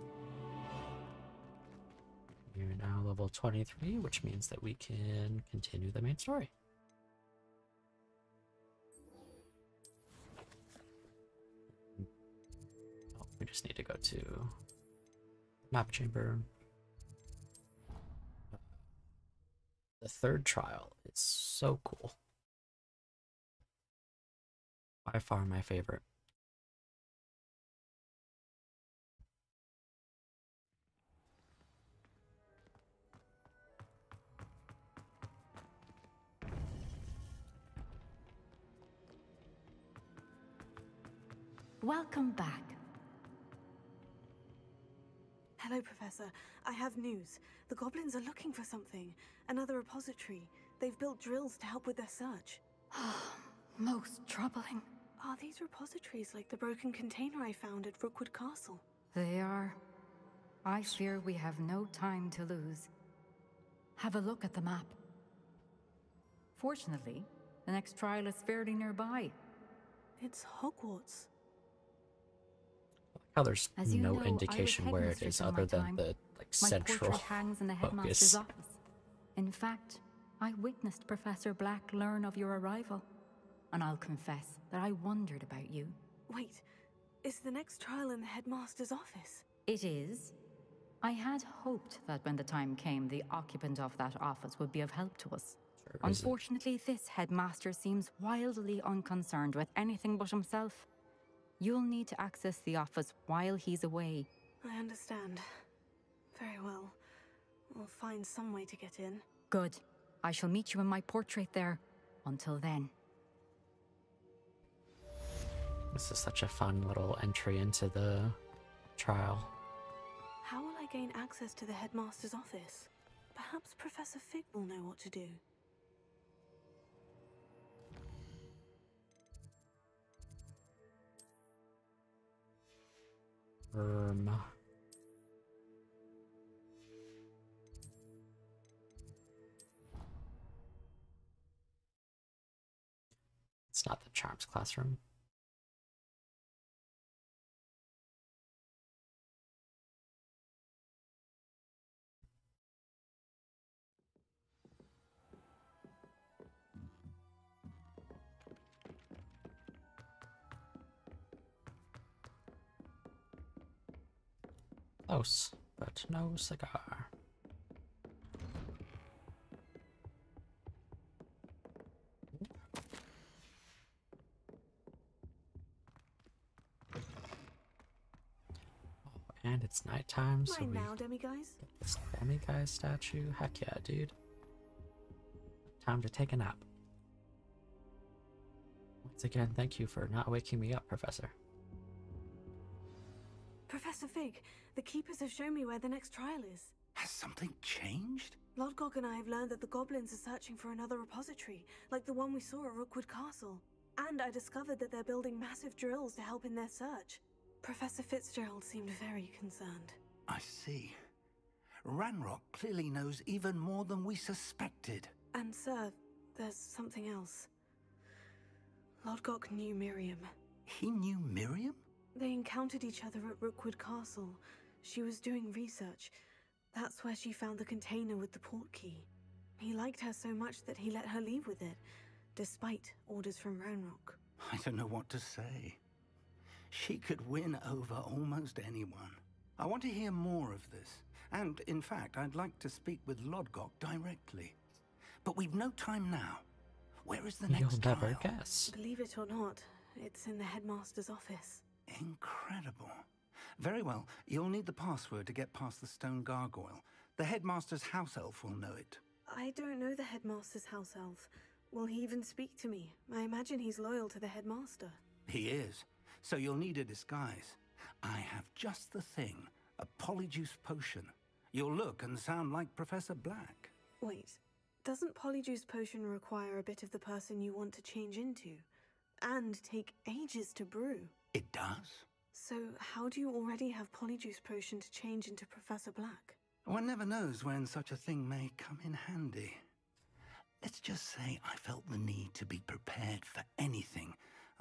You're now level 23, which means that we can continue the main story. Oh, we just need to go to map chamber. The third trial is so cool. By far my favorite. Welcome back. Hello, Professor. I have news. The goblins are looking for something. Another repository. They've built drills to help with their search. Most troubling. Are these repositories like the broken container I found at Rookwood Castle? They are. I fear we have no time to lose. Have a look at the map. Fortunately, the next trial is fairly nearby. It's Hogwarts. How there's no indication where it is other than the central My portrait hangs in the headmaster's focus. office. In fact, I witnessed Professor Black learn of your arrival, and I'll confess that I wondered about you. Wait, is the next trial in the headmaster's office? It is. I had hoped that when the time came, the occupant of that office would be of help to us. Sure Unfortunately, this headmaster seems wildly unconcerned with anything but himself. You'll need to access the office while he's away. I understand. Very well. We'll find some way to get in. Good. I shall meet you in my portrait there. Until then. This is such a fun little entry into the trial. How will I gain access to the headmaster's office? Perhaps Professor Fig will know what to do. It's not the charms classroom. Close, but no cigar. And it's nighttime, so we now, demiguise? get this demiguise statue. Heck yeah, dude. Time to take a nap. Once again, thank you for not waking me up, Professor. Professor Fig, the Keepers have shown me where the next trial is. Has something changed? Lodgok and I have learned that the goblins are searching for another repository, like the one we saw at Rookwood Castle. And I discovered that they're building massive drills to help in their search. Professor Fitzgerald seemed very concerned. I see. Ranrock clearly knows even more than we suspected. And sir, there's something else. Lodgok knew Miriam. He knew Miriam? They encountered each other at Rookwood Castle. She was doing research. That's where she found the container with the port key. He liked her so much that he let her leave with it, despite orders from Ranrock. I don't know what to say. She could win over almost anyone. I want to hear more of this. And, in fact, I'd like to speak with Lodgok directly. But we've no time now. Where is the next You'll never trial? guess. Believe it or not, it's in the headmaster's office. Incredible. Very well. You'll need the password to get past the stone gargoyle. The headmaster's house elf will know it. I don't know the headmaster's house elf. Will he even speak to me? I imagine he's loyal to the headmaster. He is. So you'll need a disguise. I have just the thing. A polyjuice potion. You'll look and sound like Professor Black. Wait, doesn't polyjuice potion require a bit of the person you want to change into? And take ages to brew? It does. So how do you already have polyjuice potion to change into Professor Black? One never knows when such a thing may come in handy. Let's just say I felt the need to be prepared for anything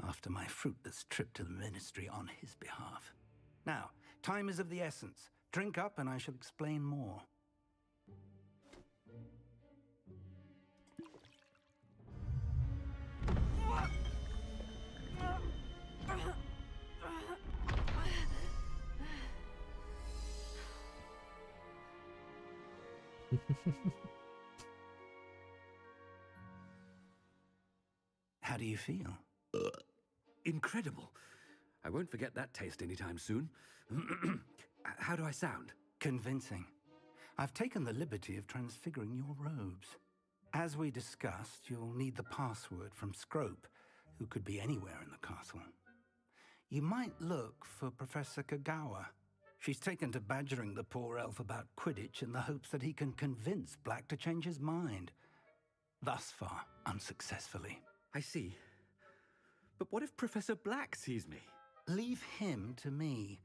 after my fruitless trip to the ministry on his behalf. Now, time is of the essence. Drink up and I shall explain more. How do you feel? Incredible. I won't forget that taste anytime soon. How do I sound? Convincing. I've taken the liberty of transfiguring your robes. As we discussed, you'll need the password from Scrope, who could be anywhere in the castle. You might look for Professor Kagawa. She's taken to badgering the poor elf about Quidditch in the hopes that he can convince Black to change his mind. Thus far, unsuccessfully. I see. But what if Professor Black sees me? Leave him to me.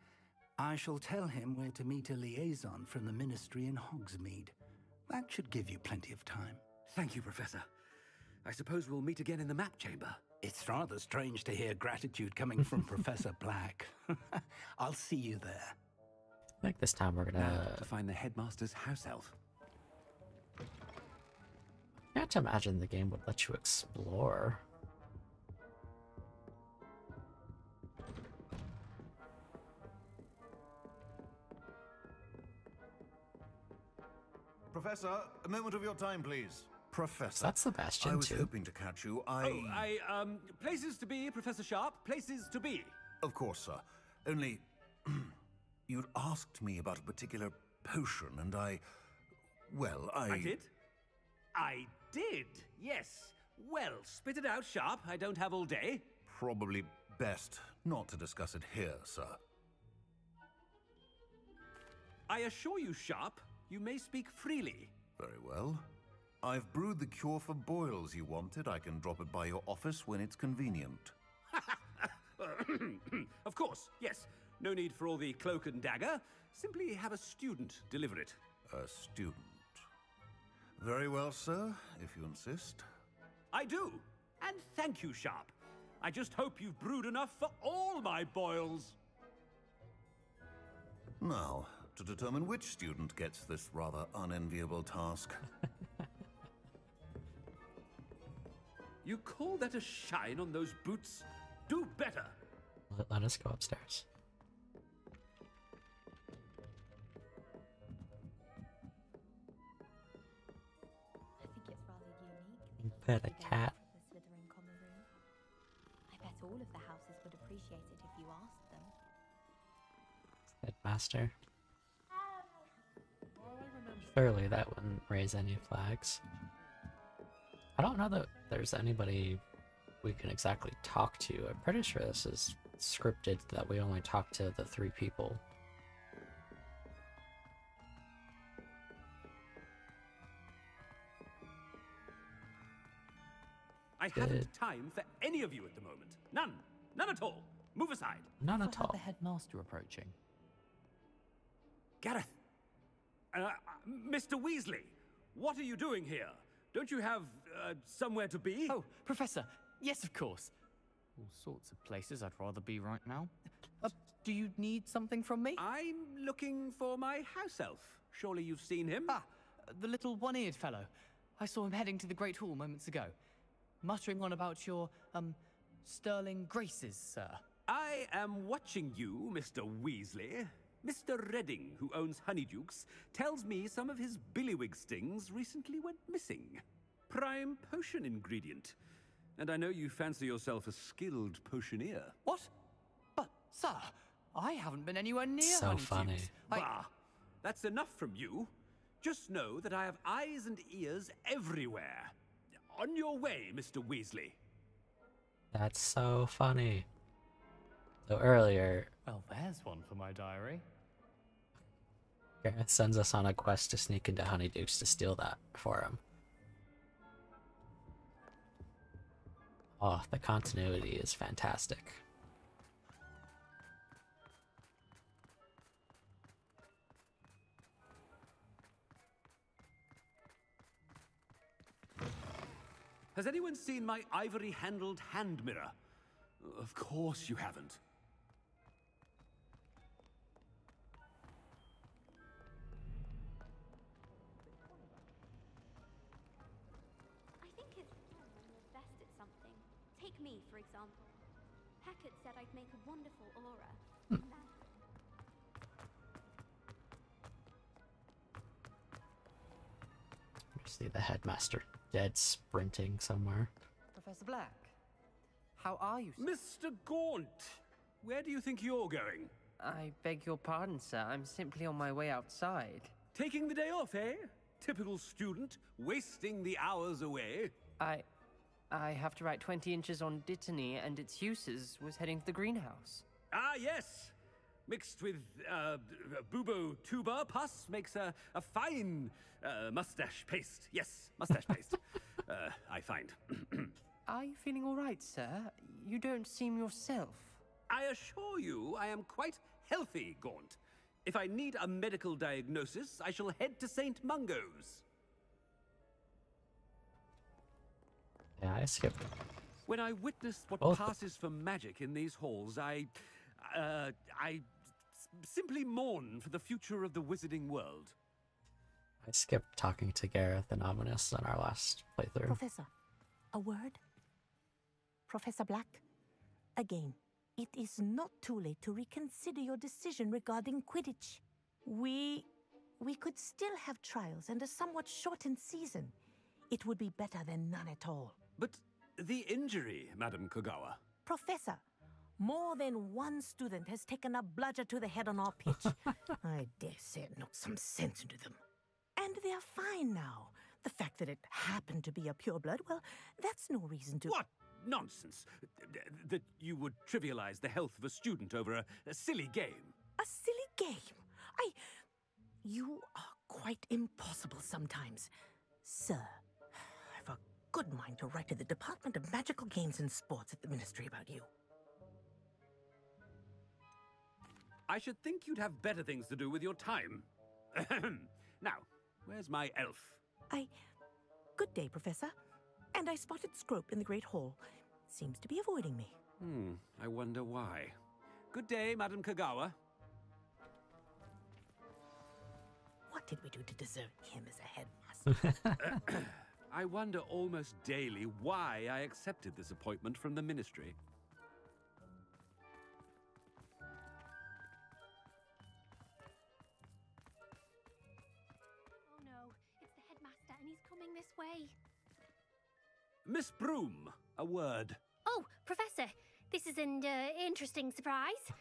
I shall tell him where to meet a liaison from the ministry in Hogsmeade. That should give you plenty of time. Thank you, Professor. I suppose we'll meet again in the map chamber. It's rather strange to hear gratitude coming from Professor Black. I'll see you there. I think this time we're gonna... Now to find the headmaster's house elf. I can't imagine the game would let you explore. Professor, a moment of your time, please. Professor, That's the Bastion, I was too. hoping to catch you. Places to be, Professor Sharp. Places to be. Of course, sir. Only, you'd asked me about a particular potion, and I did? I did, yes. Well, spit it out, Sharp. I don't have all day. Probably best not to discuss it here, sir. I assure you, Sharp, you may speak freely. Very well. I've brewed the cure for boils you wanted. I can drop it by your office when it's convenient. Of course, yes. No need for all the cloak and dagger. Simply have a student deliver it. A student. Very well, sir, if you insist. I do. And thank you, Sharp. I just hope you've brewed enough for all my boils. Now, to determine which student gets this rather unenviable task. You call that a shine on those boots? Do better. Let us go upstairs. I think it's rather unique. Pet a cat. The Slytherin common room. I bet all of the houses would appreciate it if you asked them. Headmaster. Surely that wouldn't raise any flags. I don't know that there's anybody we can exactly talk to. I'm pretty sure this is scripted that we only talk to the 3 people. I haven't time for any of you at the moment. None. None at all. Move aside. None at all. The headmaster approaching. Gareth. Mr. Weasley, what are you doing here? Don't you have somewhere to be? Oh, Professor. Yes, of course. All sorts of places I'd rather be right now. Do you need something from me? I'm looking for my house elf. Surely you've seen him? Ah, the little one-eared fellow. I saw him heading to the Great Hall moments ago. Muttering on about your, sterling graces, sir. I am watching you, Mr. Weasley. Mr. Redding, who owns Honeydukes, tells me some of his billywig stings recently went missing. prime potion ingredient. And I know you fancy yourself a skilled potioneer. What? But, sir, I haven't been anywhere near So Honeydew. funny. Bah! That's enough from you. Just know that I have eyes and ears everywhere. On your way, Mr. Weasley. That's so funny. So earlier, Well, there's one for my diary. Gareth sends us on a quest to sneak into Honeydukes to steal that for him. Oh, the continuity is fantastic. Has anyone seen my ivory-handled hand mirror? Of course you haven't. I think it's fun when you're best at something. Take me, for example. Hackett said I'd make a wonderful aura. See the headmaster dead sprinting somewhere. Professor Black, how are you, sir? Mr. Gaunt! Where do you think you're going? I beg your pardon, sir. I'm simply on my way outside. Taking the day off, eh? Typical student, wasting the hours away. I have to write 20 inches on Dittany and its uses. Was heading to the greenhouse. Ah, yes! Mixed with, bubo tuber pus makes a fine, mustache paste. Yes, mustache paste. I find. Are you feeling all right, sir? You don't seem yourself. I assure you I am quite healthy, Gaunt. If I need a medical diagnosis, I shall head to St. Mungo's. Yeah, I skipped. When I witness what passes for magic in these halls, I simply mourn for the future of the wizarding world. I skipped talking to Gareth and Ominous on our last playthrough. Professor, a word? Professor Black, again, it is not too late to reconsider your decision regarding Quidditch. We could still have trials and a somewhat shortened season. It would be better than none at all. But the injury, Madam Kogawa. Professor, more than one student has taken a bludger to the head on our pitch. I dare say it knocked some sense into them. And they're fine now. The fact that it happened to be a pureblood, well, that's no reason to... What nonsense! That you would trivialize the health of a student over a silly game. A silly game? You are quite impossible sometimes. Sir, I've a good mind to write to the Department of Magical Games and Sports at the Ministry about you. I should think you'd have better things to do with your time. Now, where's my elf? Good day, Professor. And I spotted Scrope in the Great Hall. Seems to be avoiding me. I wonder why. Good day, Madam Kogawa. What did we do to deserve him as a headmaster? I wonder almost daily why I accepted this appointment from the Ministry. Oh no, it's the headmaster and he's coming this way. Miss Broom, a word. Oh, Professor, this is an interesting surprise.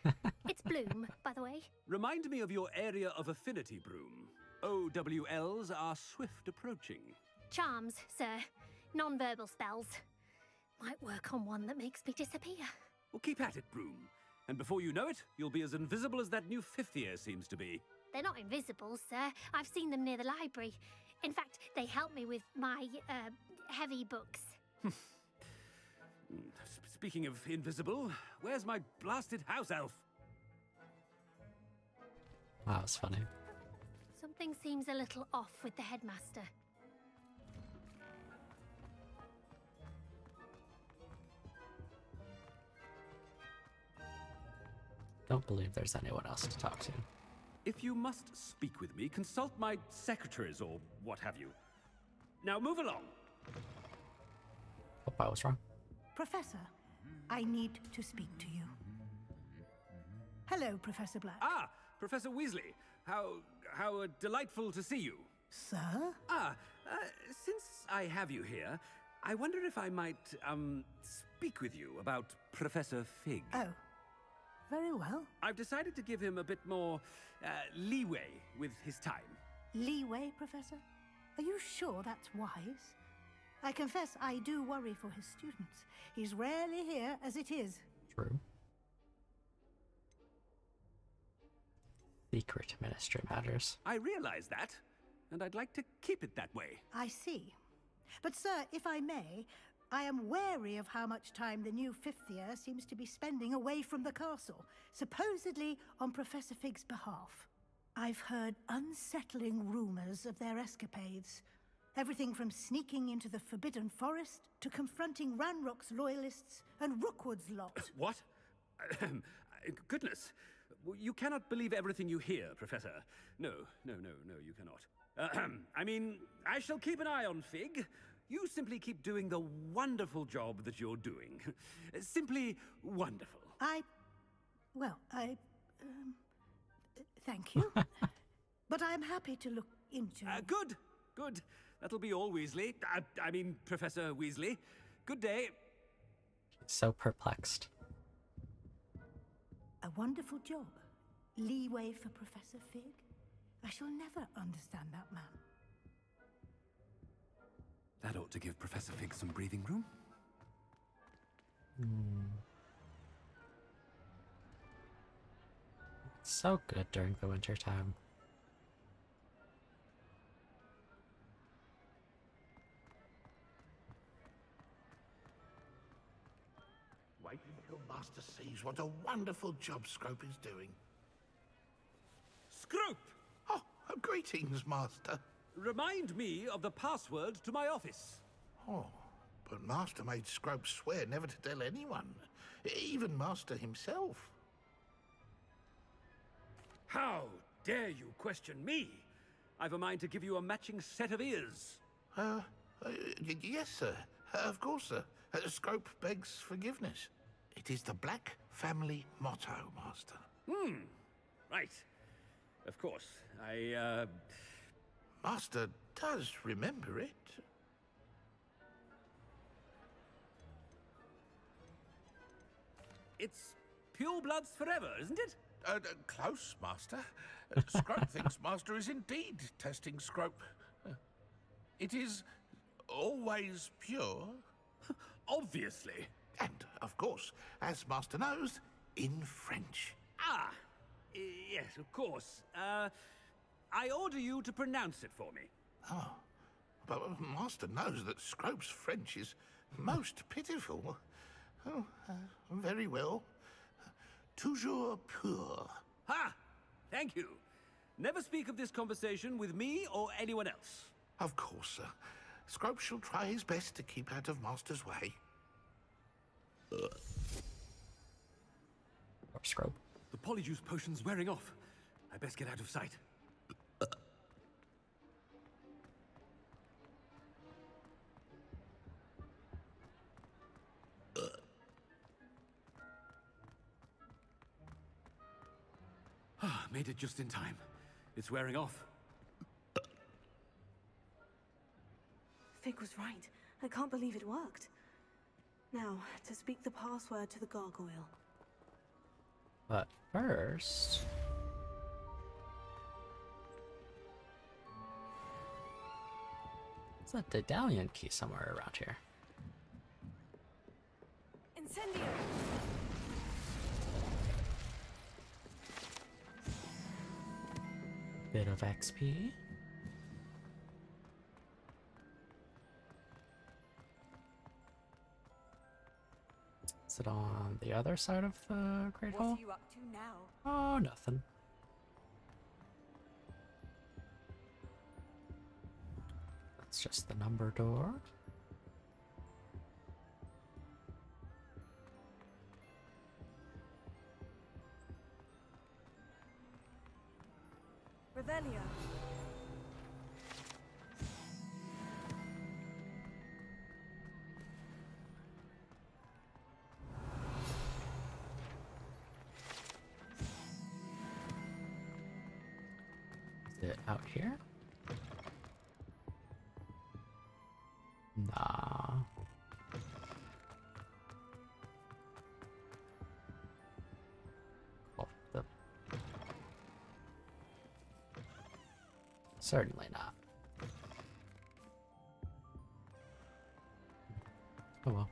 It's Bloom, by the way. Remind me of your area of affinity, Broom. OWLs are swift approaching. Charms, sir. Non-verbal spells. Might work on one that makes me disappear. Well, keep at it, Broom. And before you know it, you'll be as invisible as that new fifth year seems to be. They're not invisible, sir. I've seen them near the library. In fact, they help me with my, heavy books. Speaking of invisible, where's my blasted house elf? Wow, it's funny. Something seems a little off with the headmaster. Don't believe there's anyone else to talk to. If you must speak with me, consult my secretaries or what have you. Now move along. Hope I was wrong. Professor, I need to speak to you. Hello, Professor Black. Ah, Professor Weasley. How delightful to see you. Sir? Since I have you here, I wonder if I might, speak with you about Professor Fig. Oh, very well. I've decided to give him a bit more, leeway with his time. Leeway, Professor? Are you sure that's wise? I confess I do worry for his students. He's rarely here as it is. True. Secret ministry matters. I realize that, and I'd like to keep it that way. I see. But, sir, if I may, I am wary of how much time the new fifth year seems to be spending away from the castle, supposedly on Professor Fig's behalf. I've heard unsettling rumors of their escapades. Everything from sneaking into the Forbidden Forest to confronting Ranrock's loyalists and Rookwood's lot. What? Goodness. You cannot believe everything you hear, Professor. No, you cannot. I mean, I shall keep an eye on Fig. You simply keep doing the wonderful job that you're doing. Simply wonderful. Thank you. But I'm happy to look into... Good. That'll be all, Weasley. I mean, Professor Weasley. Good day. So perplexed. A wonderful job. Leeway for Professor Fig. I shall never understand that man. That ought to give Professor Fig some breathing room. It's so good during the winter time. Wait until Master sees what a wonderful job Scrope is doing. Scrope! Oh, greetings, Master. Remind me of the password to my office. Oh, but Master made Scrope swear never to tell anyone, even Master himself. How dare you question me? I've a mind to give you a matching set of ears. Yes, sir. Of course, sir. Scrope begs forgiveness. It is the Black family motto, Master. Right. Of course. Master does remember it. It's pure bloods forever, isn't it? Close, Master. Scrope thinks Master is indeed testing Scrope. It is always pure. Obviously. And, of course, as Master knows, in French. Yes, of course. I order you to pronounce it for me. Oh, but Master knows that Scrope's French is most pitiful. Oh, very well. Toujours pur. Ha! Thank you. Never speak of this conversation with me or anyone else. Of course, sir. Scrope shall try his best to keep out of Master's way. Or Scrope. The polyjuice potion's wearing off. I best get out of sight. Made it just in time. It's wearing off. Fig was right. I can't believe it worked. Now, to speak the password to the gargoyle. But first... there's a Daedalian key somewhere around here. Incendio! Bit of XP. Is it on the other side of the Great Hall? What are you up to now? Oh, nothing. That's just the number door. Revelio. Is it out here? Certainly not. Oh well.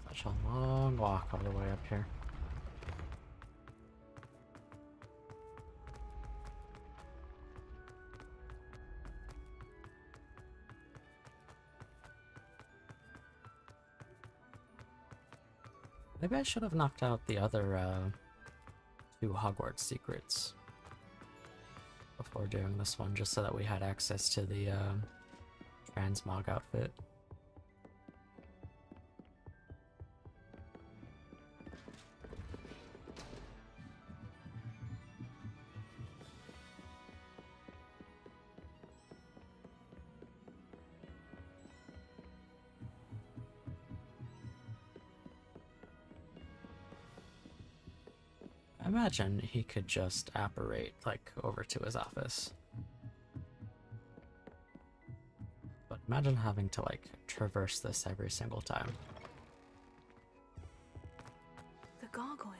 Such a long walk all the way up here. Maybe I should have knocked out the other two Hogwarts secrets before doing this one, just so that we had access to the transmog outfit. I imagine he could just apparate, like, over to his office. But imagine having to, like, traverse this every single time. The gargoyle.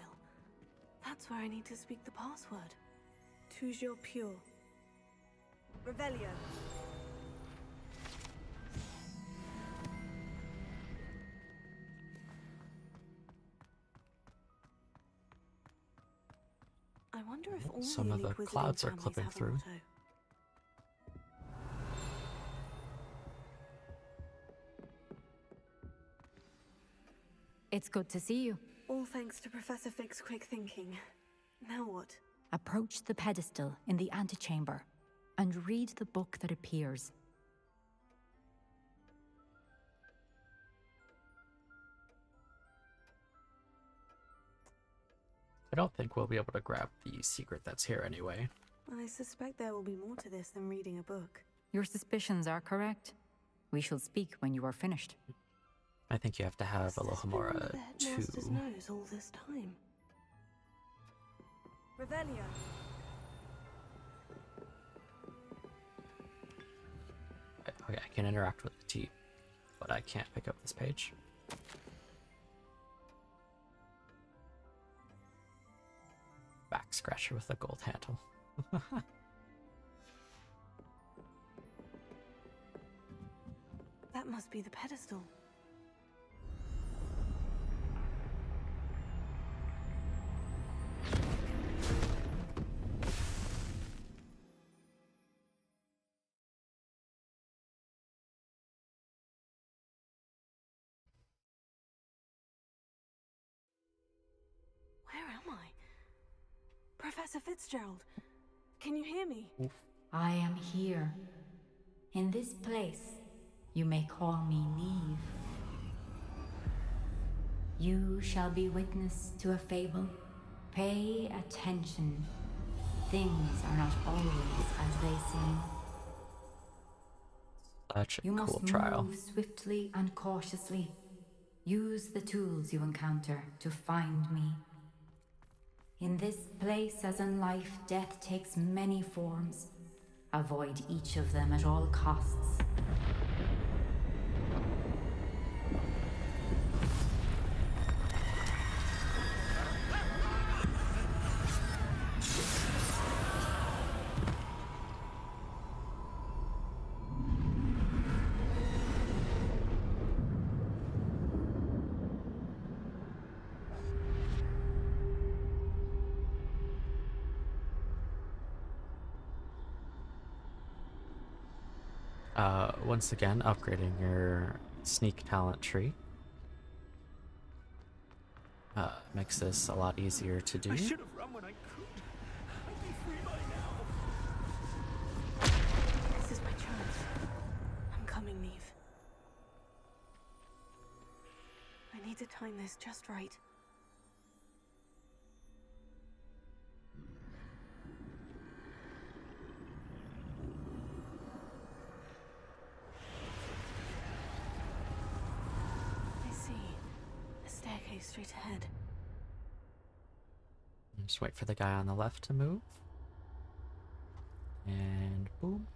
That's where I need to speak the password. Toujours pure. Revelio. I wonder if all some of the clouds are clipping through. It's good to see you. All thanks to Professor Fig's quick thinking. Now what? Approach the pedestal in the antechamber and read the book that appears. I don't think we'll be able to grab the secret that's here anyway. I suspect there will be more to this than reading a book. Your suspicions are correct. We shall speak when you are finished. I think you have to have Alohomora too. Master's nose all this time. Revelio. Okay, I can interact with the T, but I can't pick up this page. Back scratcher with a gold handle. That must be the pedestal. Where am I? Professor Fitzgerald, can you hear me? I am here. In this place, you may call me Neve. You shall be witness to a fable. Pay attention. Things are not always as they seem. Such a You cool must trial. move swiftly and cautiously. Use the tools you encounter to find me. In this place, as in life, death takes many forms. Avoid each of them at all costs. Once again, upgrading your sneak talent tree. Makes this a lot easier to do. I should have run when I could. I'd be free by now. This is my chance. I'm coming, Neve. I need to time this just right. Okay, straight ahead. Just wait for the guy on the left to move. And boom.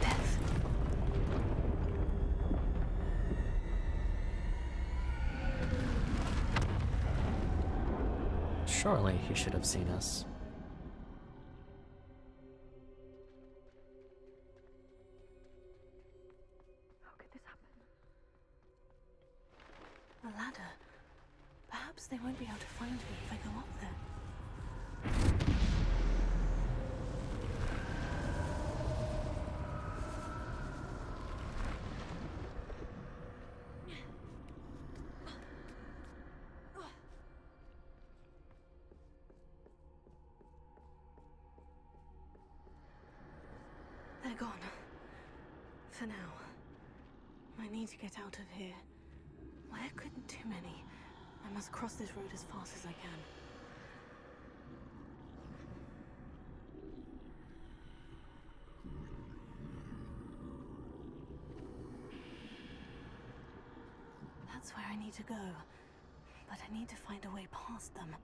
Death. Surely he should have seen us. A ladder. Perhaps they won't be able to find me if I go up there. They're gone. For now. I need to get out of here. Where couldn't too many? I must cross this road as fast as I can. That's where I need to go. But I need to find a way past them.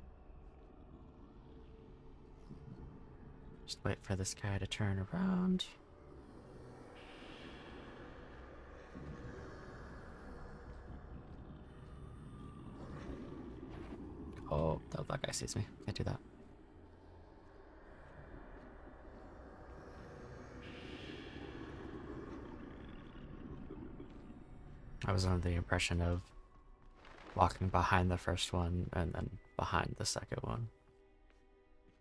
Just wait for this guy to turn around. Oh, that guy sees me. Can't do that. I was under the impression of walking behind the first one and then behind the second one.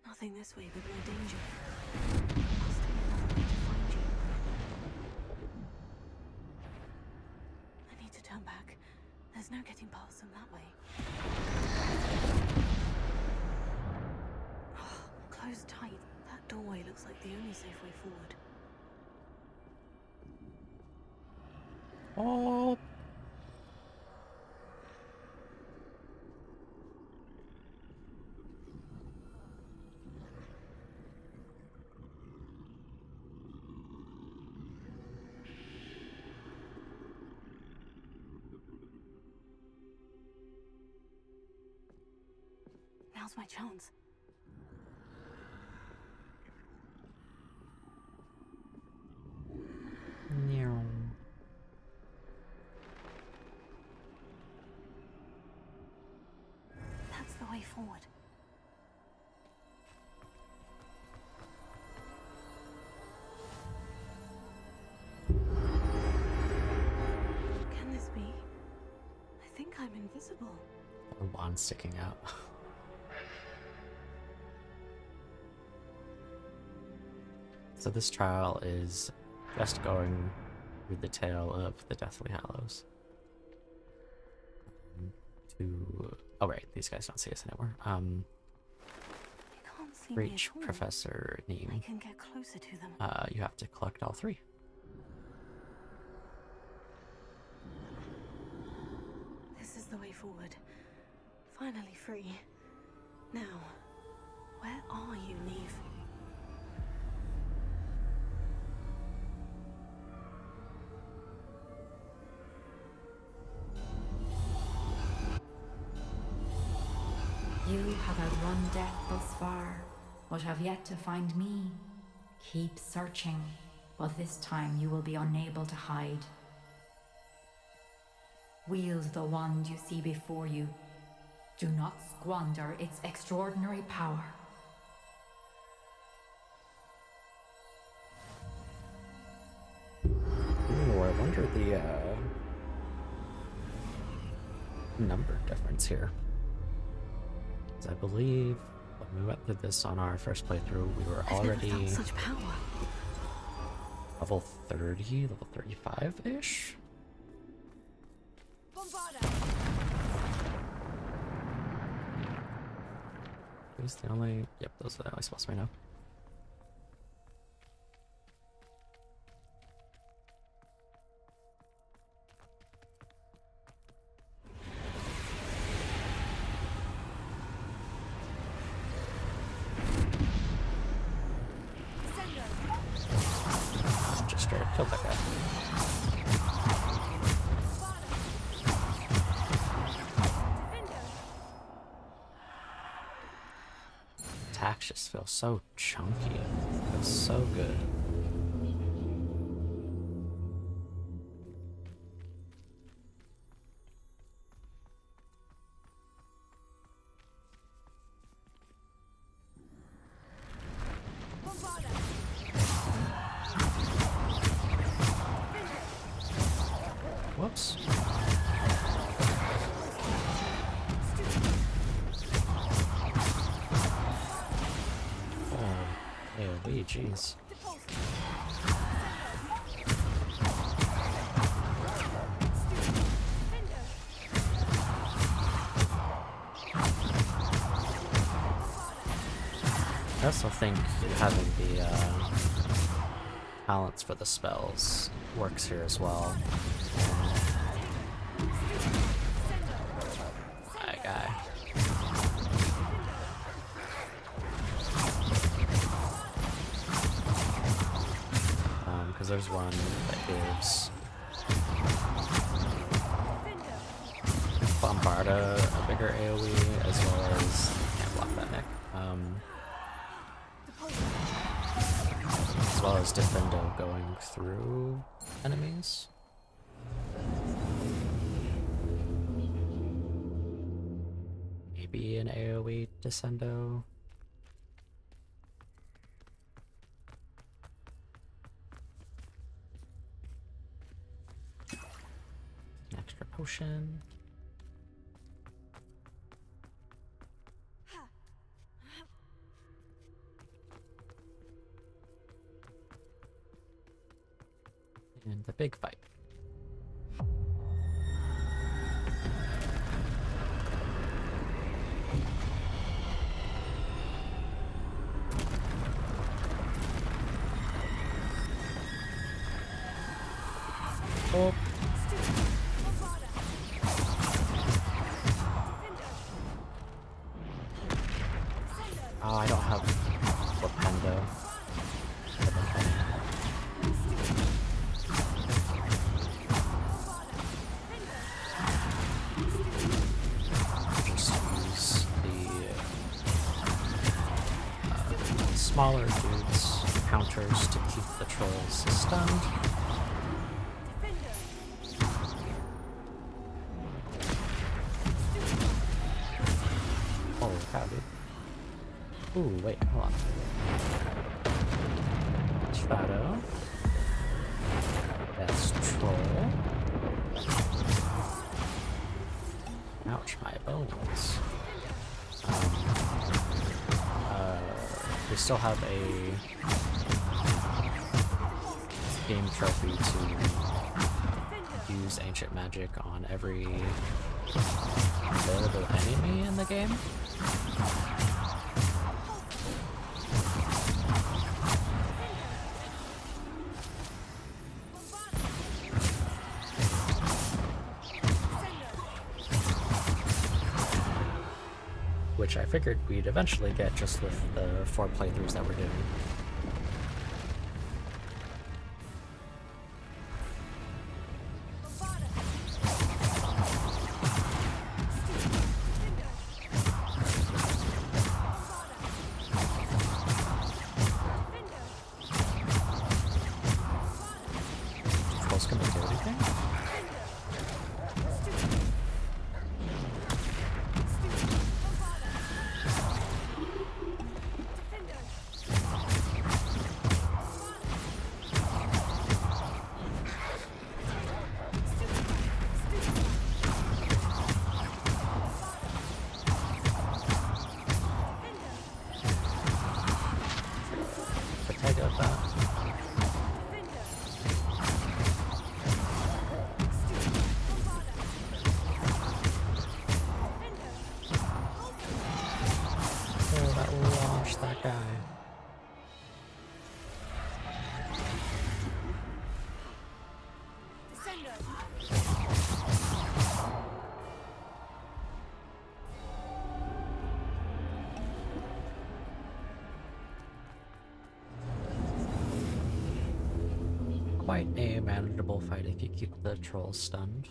Nothing this way but more danger. Must be another way to find you. I need to turn back. There's no getting past them that way. Oh, closed tight. That doorway looks like the only safe way forward. Oh. Now's my chance. No. That's the way forward. Can this be? I think I'm invisible. A wand sticking out. So this trial is just going through the tale of the Deathly Hallows. Oh right, these guys don't see us anymore. Can't see Reach me at all. Professor Neem. I can get closer to them. You have to collect all three. This is the way forward. Finally free. Now, where are you, Neve? You have outrun death thus far, but have yet to find me. Keep searching, but this time you will be unable to hide. Wield the wand you see before you. Do not squander its extraordinary power. Ooh, I wonder the number difference here. I believe when we went through this on our first playthrough, we were already such power. level 30, level 35-ish. Who's the only? Yep, those are the only spots right now. Just straight attacks just feel so chunky. It feels so good. Whoops. Oh, AoE, jeez. I also think having the talents for the spells works here as well. That guy. Because there's one that gives Bombarda a bigger AoE, as well as can't block that Nick. As well as Defendo going through enemies. Maybe an AoE Descendo. An extra potion. And the big fight. Oh. Oh, I don't have Flipendo. Just use the smaller dudes counters to keep the trolls stunned. Holy cow, dude. Ooh, wait, hold on. Shadow. That's troll. Ouch, my bones. We still have a game trophy to use ancient magic on every available enemy in the game. Which I figured we'd eventually get just with the 4 playthroughs that we're doing. Trolls can do anything? That guy. Quite a manageable fight if you keep the trolls stunned.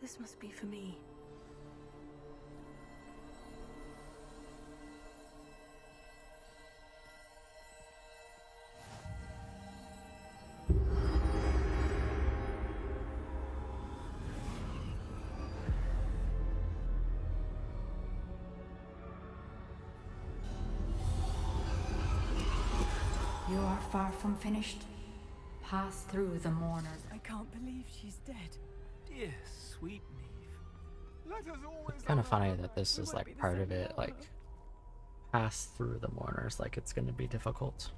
This must be for me. You are far from finished. Pass through the mourners. I can't believe she's dead. Dear sweet Neve. Let us always It's kind of funny that this is like part of it, like pass through the mourners, like it's gonna be difficult.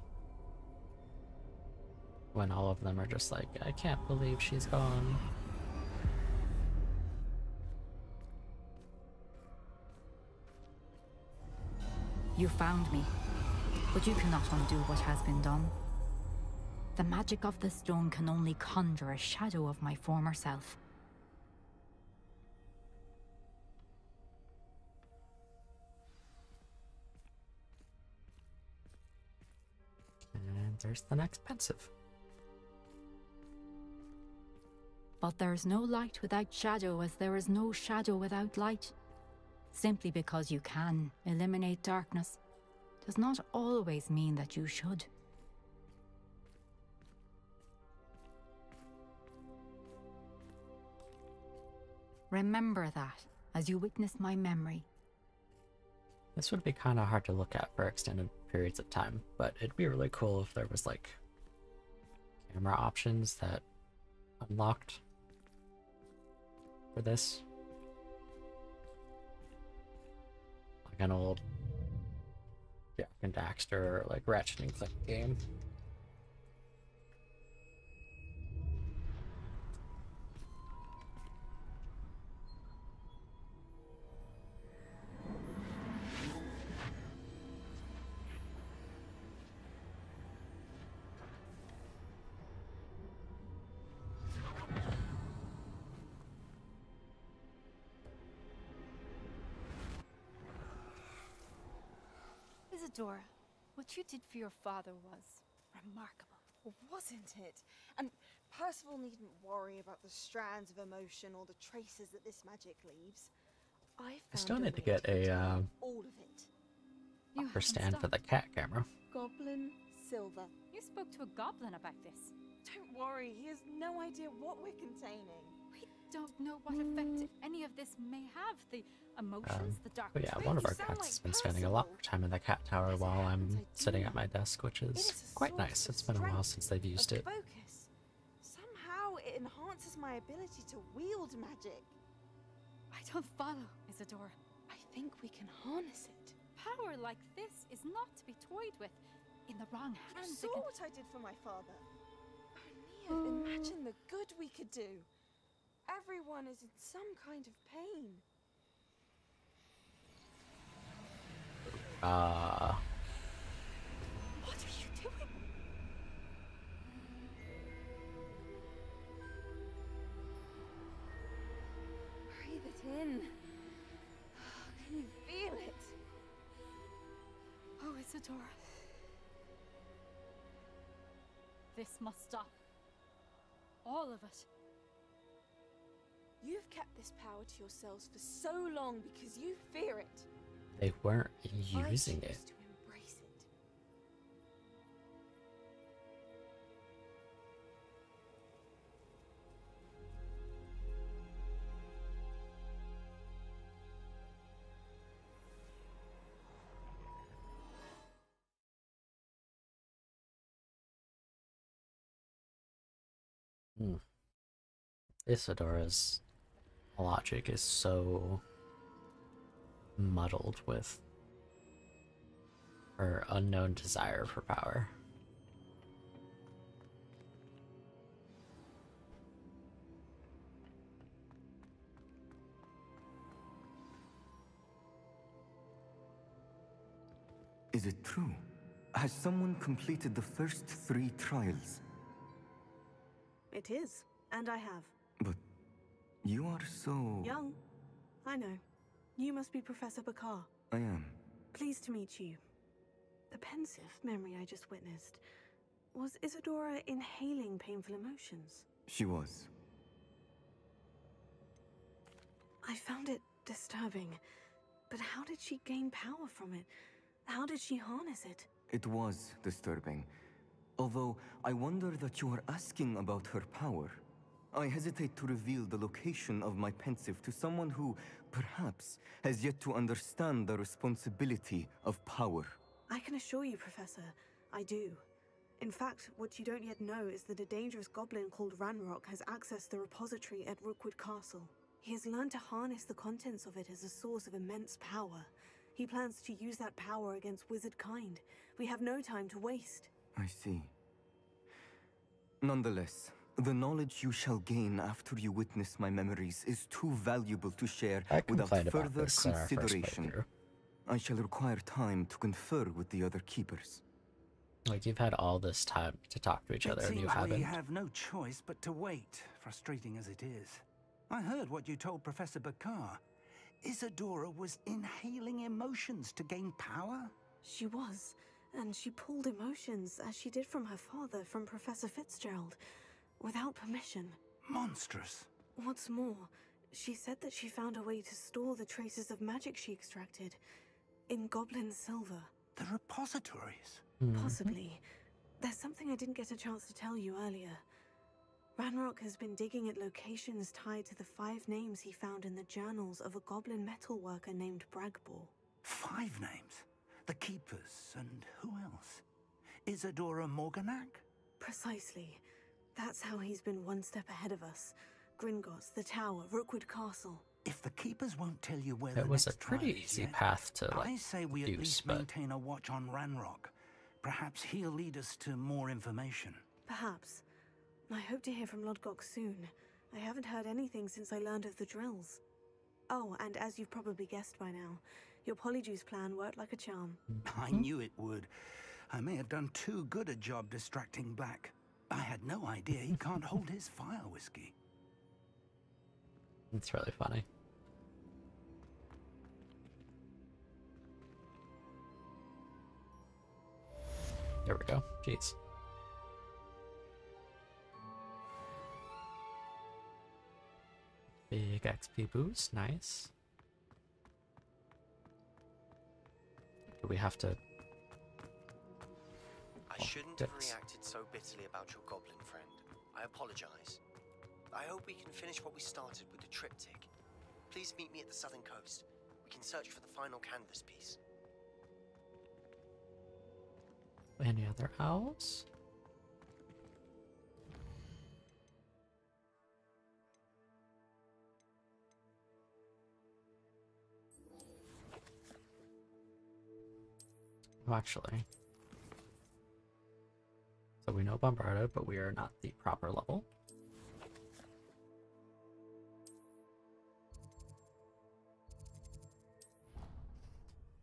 When all of them are just like, I can't believe she's gone. You found me, but you cannot undo what has been done. The magic of the stone can only conjure a shadow of my former self. And there's the next pensive. But there's no light without shadow, as there is no shadow without light. Simply because you can eliminate darkness does not always mean that you should. Remember that as you witness my memory. This would be kind of hard to look at for extended periods of time, but it'd be really cool if there was like camera options that unlocked for this. Like an old Jak and Daxter or like Ratchet and Clank game. Isadora, what you did for your father was remarkable. Well, wasn't it? And Percival needn't worry about the strands of emotion or the traces that this magic leaves. I still need to get a all of it. upper stand for the cat camera. Goblin Silver. You spoke to a goblin about this. Don't worry, he has no idea what we're containing. We don't know what effect any of this may have. The emotions, the dark But yeah, one of our cats has been spending a lot more time in the cat tower while I'm sitting at my desk, which is quite nice. It's been a while since they've used it. Focus. Somehow it enhances my ability to wield magic. I don't follow, Isadora. I think we can harness it. Power like this is not to be toyed with. In the wrong You hands, saw what I did for my father. Only imagine the good we could do. Everyone is in some kind of pain. What are you doing? Breathe it in. Can you feel it? Oh, Isadora. This must stop. All of it. You've kept this power to yourselves for so long because you fear it. They weren't using it. To embrace it. Isadora's logic is so muddled with her unknown desire for power. Is it true? Has someone completed the first 3 trials? It is, and I have. But you are so... Young. I know. You must be Professor Bakar. I am. Pleased to meet you. The pensive memory I just witnessed. Was Isadora inhaling painful emotions? She was. I found it disturbing. But how did she gain power from it? How did she harness it? It was disturbing. Although, I wonder that you are asking about her power. I hesitate to reveal the location of my pensive to someone who, perhaps, has yet to understand the responsibility of power. I can assure you, Professor, I do. In fact, what you don't yet know is that a dangerous goblin called Ranrock has accessed the repository at Rookwood Castle. He has learned to harness the contents of it as a source of immense power. He plans to use that power against wizard kind. We have no time to waste. I see. Nonetheless, the knowledge you shall gain after you witness my memories is too valuable to share without further consideration. I shall require time to confer with the other keepers. Like, you've had all this time to talk to each other and you haven't. We have no choice but to wait, frustrating as it is. I heard what you told Professor Bakar. Isadora was inhaling emotions to gain power? She was, and she pulled emotions, as she did from her father, from Professor Fitzgerald, without permission. Monstrous. What's more, she said that she found a way to store the traces of magic she extracted in goblin silver. The repositories? Possibly. There's something I didn't get a chance to tell you earlier. Ranrock has been digging at locations tied to the 5 names he found in the journals of a goblin metalworker named Bragbor. 5 names? The Keepers, and who else? Isadora Morganac? Precisely. That's how he's been one step ahead of us. Gringotts, the Tower, Rookwood Castle. If the Keepers won't tell you where it was a pretty easy path to, like, I say we at least maintain a watch on Ranrock. Perhaps he'll lead us to more information. Perhaps. I hope to hear from Lodgok soon. I haven't heard anything since I learned of the drills. Oh, and as you've probably guessed by now, your Polyjuice plan worked like a charm. I knew it would. I may have done too good a job distracting Black. I had no idea he can't hold his fire whiskey. It's really funny. There we go. Jeez. Big XP boost. Nice. Do we have to... I shouldn't have reacted so bitterly about your goblin friend. I apologize. I hope we can finish what we started with the triptych. Please meet me at the southern coast. We can search for the final canvas piece. Any other owls? Oh, actually. So we know Bombardo, but we are not the proper level.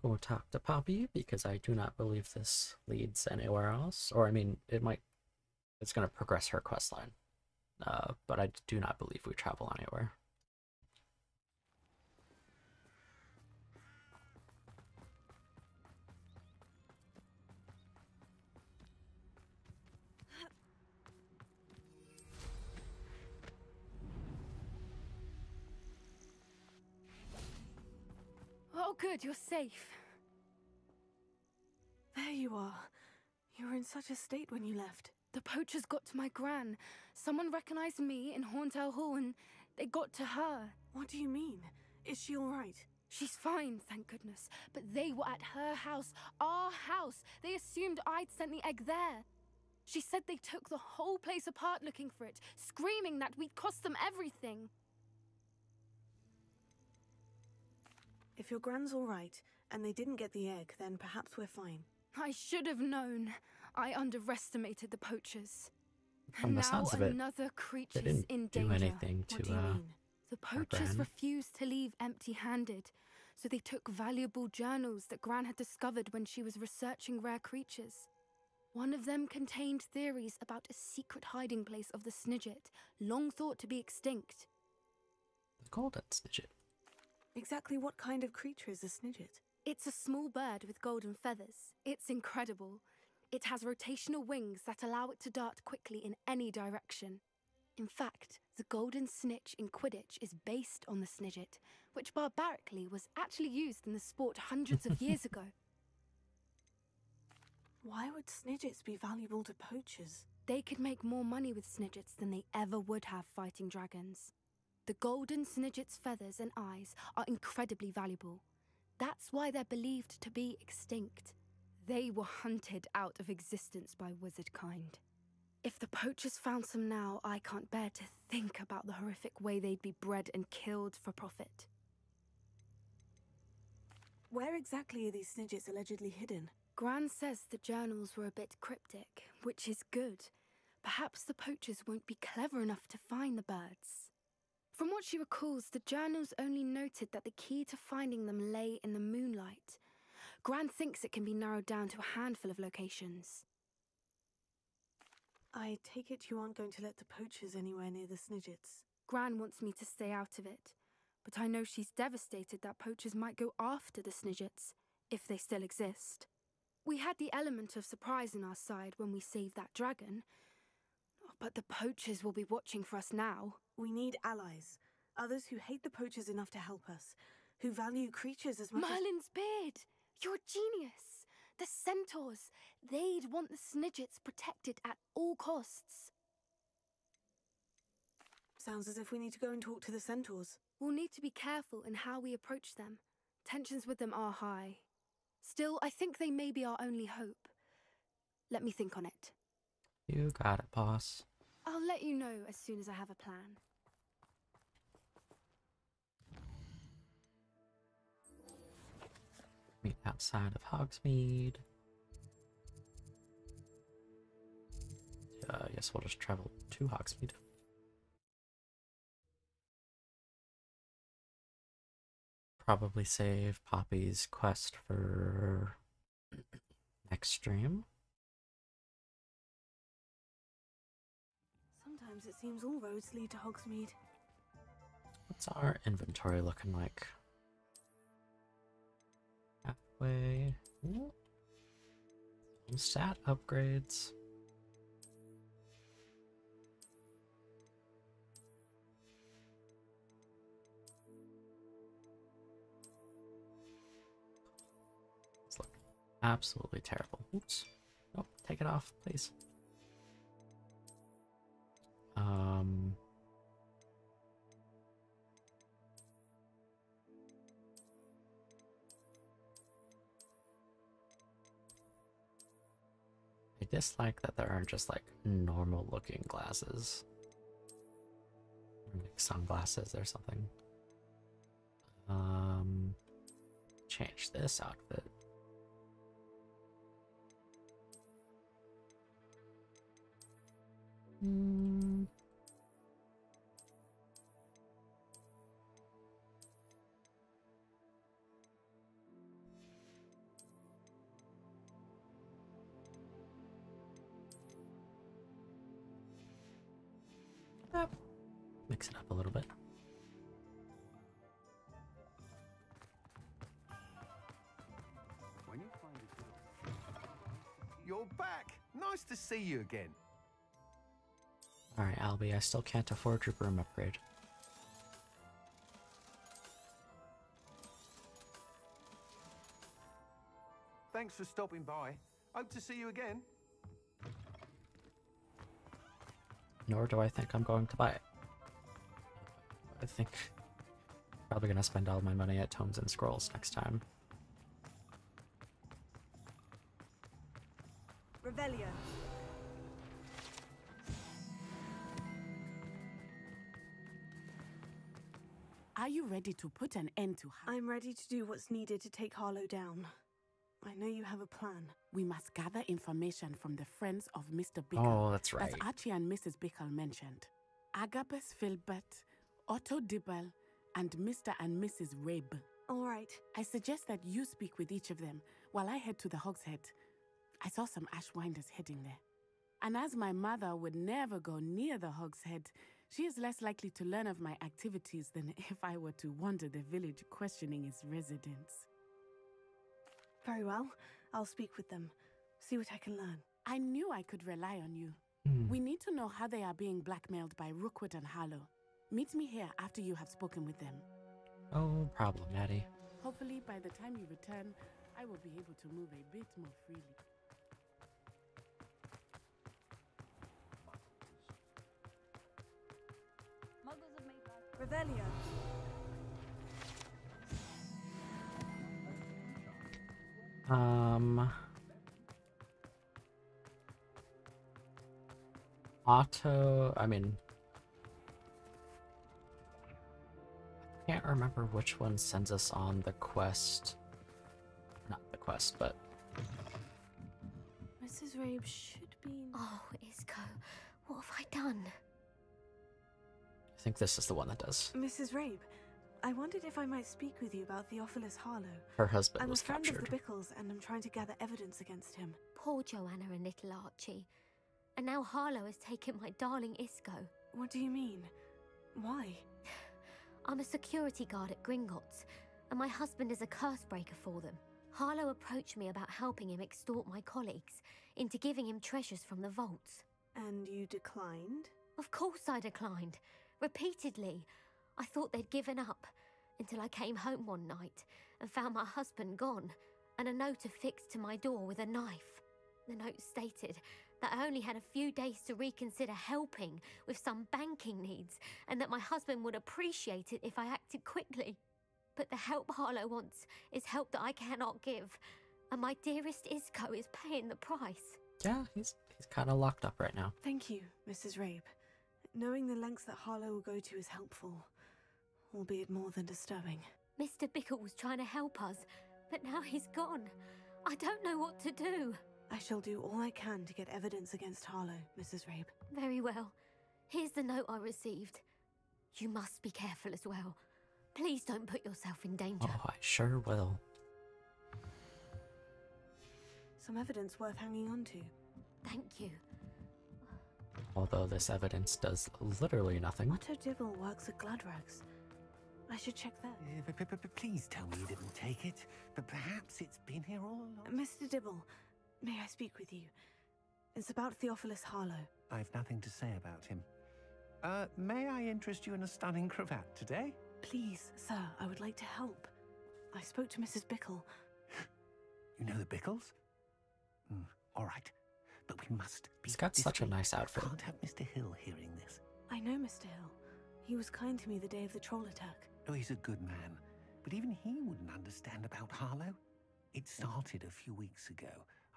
Go talk to Poppy, because I do not believe this leads anywhere else. Or, I mean, it might... It's going to progress her questline. But I do not believe we travel anywhere. Oh, good, you're safe. There you are. You were in such a state when you left. The poachers got to my gran. Someone recognized me in Horntail Hall and they got to her. What do you mean? Is she all right? She's fine, thank goodness. But they were at her house, our house. They assumed I'd sent the egg there. She said they took the whole place apart looking for it, screaming that we'd cost them everything. If your gran's all right, and they didn't get the egg, then perhaps we're fine. I should have known. I underestimated the poachers. From the sounds of it, another creature's they didn't in do danger. anything to, What do you mean? The poachers refused to leave empty-handed, so they took valuable journals that Gran had discovered when she was researching rare creatures. One of them contained theories about a secret hiding place of the Snidget, long thought to be extinct. The golden Snidget. Exactly what kind of creature is a Snidget? It's a small bird with golden feathers. It's incredible. It has rotational wings that allow it to dart quickly in any direction. In fact, the golden snitch in Quidditch is based on the Snidget, which barbarically was actually used in the sport hundreds of years ago. Why would Snidgets be valuable to poachers? They could make more money with Snidgets than they ever would have fighting dragons. The golden Snidget's feathers and eyes are incredibly valuable. That's why they're believed to be extinct. They were hunted out of existence by wizard kind. If the poachers found some now, I can't bear to think about the horrific way they'd be bred and killed for profit. Where exactly are these Snidgets allegedly hidden? Gran says the journals were a bit cryptic, which is good. Perhaps the poachers won't be clever enough to find the birds. From what she recalls, the journals only noted that the key to finding them lay in the moonlight. Gran thinks it can be narrowed down to a handful of locations. I take it you aren't going to let the poachers anywhere near the Snidgets. Gran wants me to stay out of it, but I know she's devastated that poachers might go after the Snidgets, if they still exist. We had the element of surprise on our side when we saved that dragon, but the poachers will be watching for us now. We need allies, others who hate the poachers enough to help us, who value creatures as much Merlin's beard! You're a genius! The centaurs! They'd want the Snidgets protected at all costs. Sounds as if we need to go and talk to the centaurs. We'll need to be careful in how we approach them. Tensions with them are high. Still, I think they may be our only hope. Let me think on it. You got it, boss. I'll let you know as soon as I have a plan. Meet outside of Hogsmeade. I guess we'll just travel to Hogsmeade. Probably save Poppy's quest for next stream. Sometimes it seems all roads lead to Hogsmeade. What's our inventory looking like? Halfway. Ooh. Some stat upgrades. It's looking absolutely terrible. Oops. Nope, take it off, please. I dislike that there aren't just like normal looking glasses. Or like sunglasses or something. Change this outfit. Mix it up a little bit. When you find You're back! Nice to see you again. Alright, Albie, I still can't afford your broom upgrade. Thanks for stopping by. Hope to see you again. Nor do I think I'm going to buy it. I think I'm probably gonna spend all my money at Tomes and Scrolls next time. Revelio. Are you ready to put an end to her? I'm ready to do what's needed to take Harlow down. I know you have a plan. We must gather information from the friends of Mr. Bickle. Oh, that's right. That Archie and Mrs. Bickle mentioned. Agabus Filbert, Otto Dibble, and Mr. and Mrs. Rabe. All right. I suggest that you speak with each of them while I head to the Hogshead. I saw some Ashwinders heading there. And as my mother would never go near the Hogshead, she is less likely to learn of my activities than if I were to wander the village questioning its residents. Very well. I'll speak with them. See what I can learn. I knew I could rely on you. We need to know how they are being blackmailed by Rookwood and Harlow. Meet me here after you have spoken with them. No problem, Maddie. Hopefully, by the time you return, I will be able to move a bit more freely. Muggles have made life. Revelio. I can't remember which one sends us on the quest. Not the quest, but... Mrs. Rabe should be... Oh, Isco, what have I done? I think this is the one that does. Mrs. Rabe, I wondered if I might speak with you about Theophilus Harlow. Her husband was I'm a friend captured. of the Bickles, and I'm trying to gather evidence against him. Poor Joanna and little Archie. And now Harlow has taken my darling Isco. What do you mean? Why? I'm a security guard at Gringotts, and my husband is a curse breaker for them. Harlow approached me about helping him extort my colleagues into giving him treasures from the vaults. And you declined? Of course I declined. Repeatedly. I thought they'd given up, until I came home one night and found my husband gone, and a note affixed to my door with a knife. The note stated that I only had a few days to reconsider helping with some banking needs, and that my husband would appreciate it if I acted quickly. But the help Harlow wants is help that I cannot give, and my dearest Isco is paying the price. Yeah, he's kind of locked up right now. Thank you, Mrs. Rabe. Knowing the lengths that Harlow will go to is helpful, albeit more than disturbing. Mr. Bickle was trying to help us, but now he's gone. I don't know what to do. I shall do all I can to get evidence against Harlow, Mrs. Rabe. Very well. Here's the note I received. You must be careful as well. Please don't put yourself in danger. Oh, I sure will. Some evidence worth hanging on to. Thank you. Although this evidence does literally nothing. Otto Dibble works at Gladrags. I should check that. Please tell me you didn't take it. But perhaps it's been here all along. Mr. Dibble, may I speak with you? It's about Theophilus Harlow. I've nothing to say about him. May I interest you in a stunning cravat today? Please, sir, I would like to help. I spoke to Mrs. Bickle. You know the Bickles? All right. But we must be... He's got such a nice outfit. I can't have Mr. Hill hearing this. I know Mr. Hill. He was kind to me the day of the troll attack. Oh, he's a good man. But even he wouldn't understand about Harlow. It started a few weeks ago.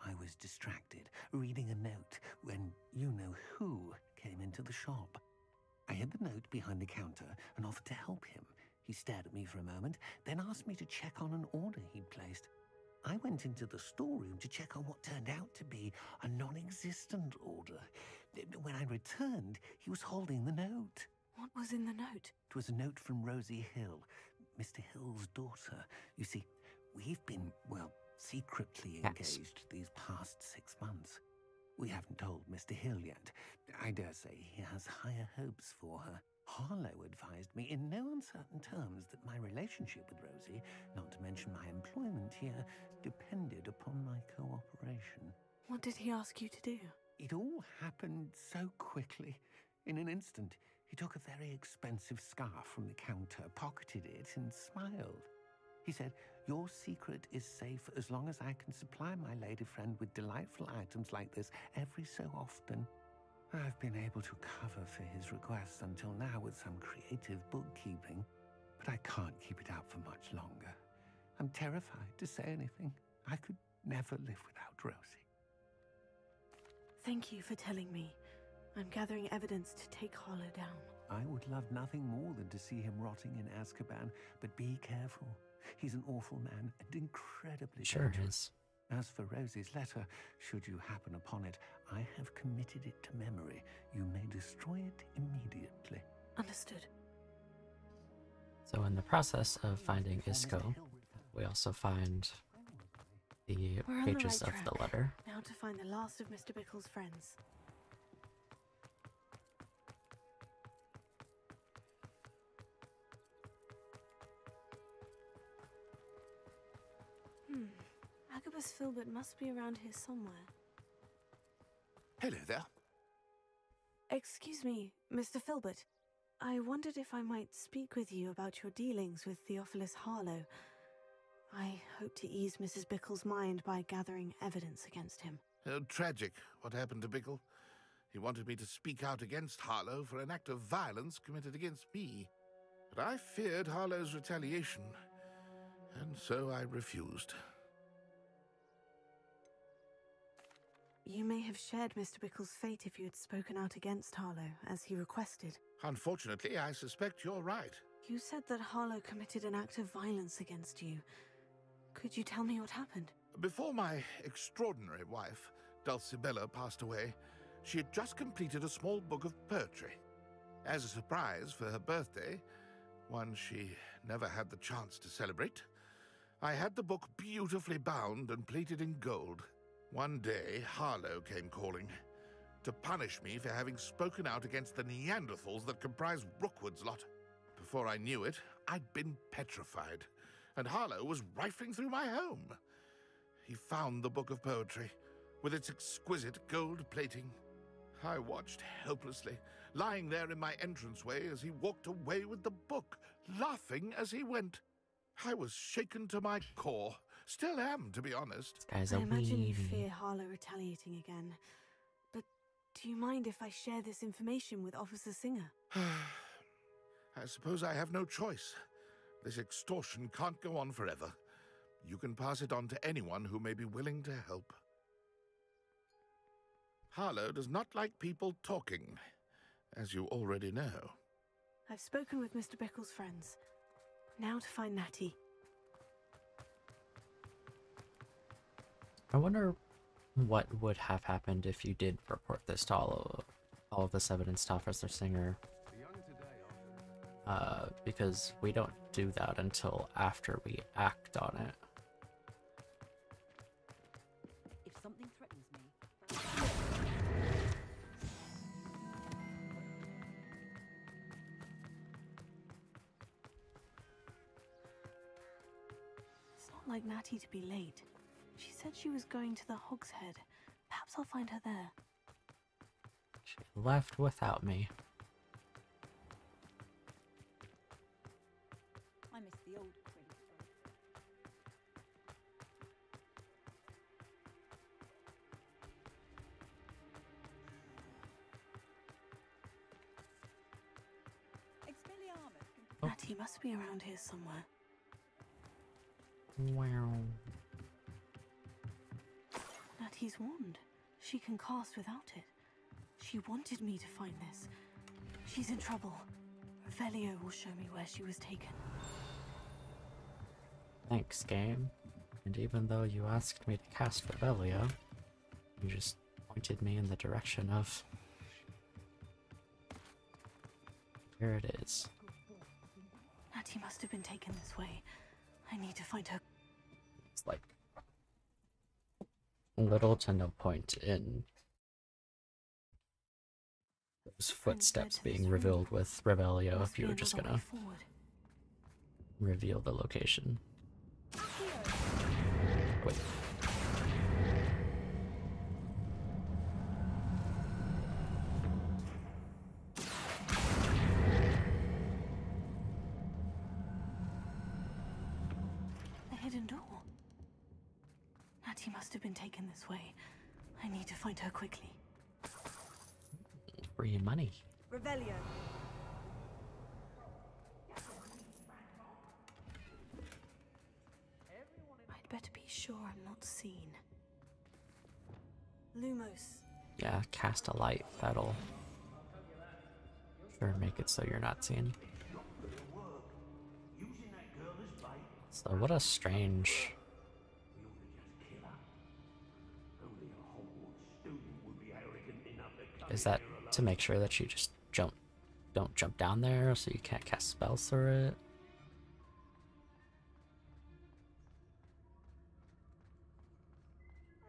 I was distracted, reading a note, when you-know-who came into the shop. I hid the note behind the counter and offered to help him. He stared at me for a moment, then asked me to check on an order he'd placed. I went into the storeroom to check on what turned out to be a non-existent order. When I returned, he was holding the note. What was in the note? It was a note from Rosie Hill, Mr. Hill's daughter. You see, we've been, well, secretly engaged these past 6 months. We haven't told Mr. Hill yet. I dare say he has higher hopes for her. Harlow advised me in no uncertain terms that my relationship with Rosie, not to mention my employment here, depended upon my cooperation. What did he ask you to do? It all happened so quickly. In an instant, he took a very expensive scarf from the counter, pocketed it, and smiled. He said, "Your secret is safe as long as I can supply my lady friend with delightful items like this every so often." I've been able to cover for his requests until now with some creative bookkeeping, but I can't keep it up for much longer. I'm terrified to say anything. I could never live without Rosie. Thank you for telling me. I'm gathering evidence to take Harlow down. I would love nothing more than to see him rotting in Azkaban, but be careful. He's an awful man and incredibly dangerous. As for Rosie's letter, should you happen upon it, I have committed it to memory. You may destroy it immediately. Understood. So in the process of finding Isco, we also find the pages of the letter. Now to find the last of Mr. Bickle's friends. Agabus Filbert must be around here somewhere. Hello there. Excuse me, Mr. Filbert. I wondered if I might speak with you about your dealings with Theophilus Harlow. I hope to ease Mrs. Bickle's mind by gathering evidence against him. Tragic, what happened to Bickle. He wanted me to speak out against Harlow for an act of violence committed against me. But I feared Harlow's retaliation, and so I refused. You may have shared Mr. Bickle's fate if you had spoken out against Harlow, as he requested. Unfortunately, I suspect you're right. You said that Harlow committed an act of violence against you. Could you tell me what happened? Before my extraordinary wife, Dulcibella, passed away, she had just completed a small book of poetry. As a surprise for her birthday, one she never had the chance to celebrate, I had the book beautifully bound and plated in gold. One day, Harlow came calling to punish me for having spoken out against the Neanderthals that comprise Rookwood's lot. Before I knew it, I'd been petrified, and Harlow was rifling through my home. He found the book of poetry, with its exquisite gold plating. I watched helplessly, lying there in my entranceway as he walked away with the book, laughing as he went. I was shaken to my core. Still am, to be honest. I imagine you fear Harlow retaliating again. But do you mind if I share this information with Officer Singer? I suppose I have no choice. This extortion can't go on forever. You can pass it on to anyone who may be willing to help. Harlow does not like people talking, as you already know. I've spoken with Mr. Bickle's friends. Now to find Natty. I wonder what would have happened if you did report this to all of this evidence to Officer Singer. Because we don't do that until after we act on it. If something threatens me... It's not like Natty to be late. She said she was going to the Hog's Head. Perhaps I'll find her there. She left without me. I miss the old credit. Oh. Natty must be around here somewhere. Wow. Natty's wand. She can cast without it. She wanted me to find this. She's in trouble. Revelio will show me where she was taken. Thanks, game. And even though you asked me to cast Revelio, you just pointed me in the direction of... Here it is. Natty must have been taken this way. I need to find her. It's like little to no point in those footsteps being revealed with Revelio if you were just gonna reveal the location. Wait. The hidden door. Natty must have been taken this way. I need to find her quickly. Free money. Revelio. I'd better be sure I'm not seen. Lumos. Yeah, cast a light. That'll sure make it so you're not seen. So what a strange... Is that to make sure that you just don't jump down there so you can't cast spells through it?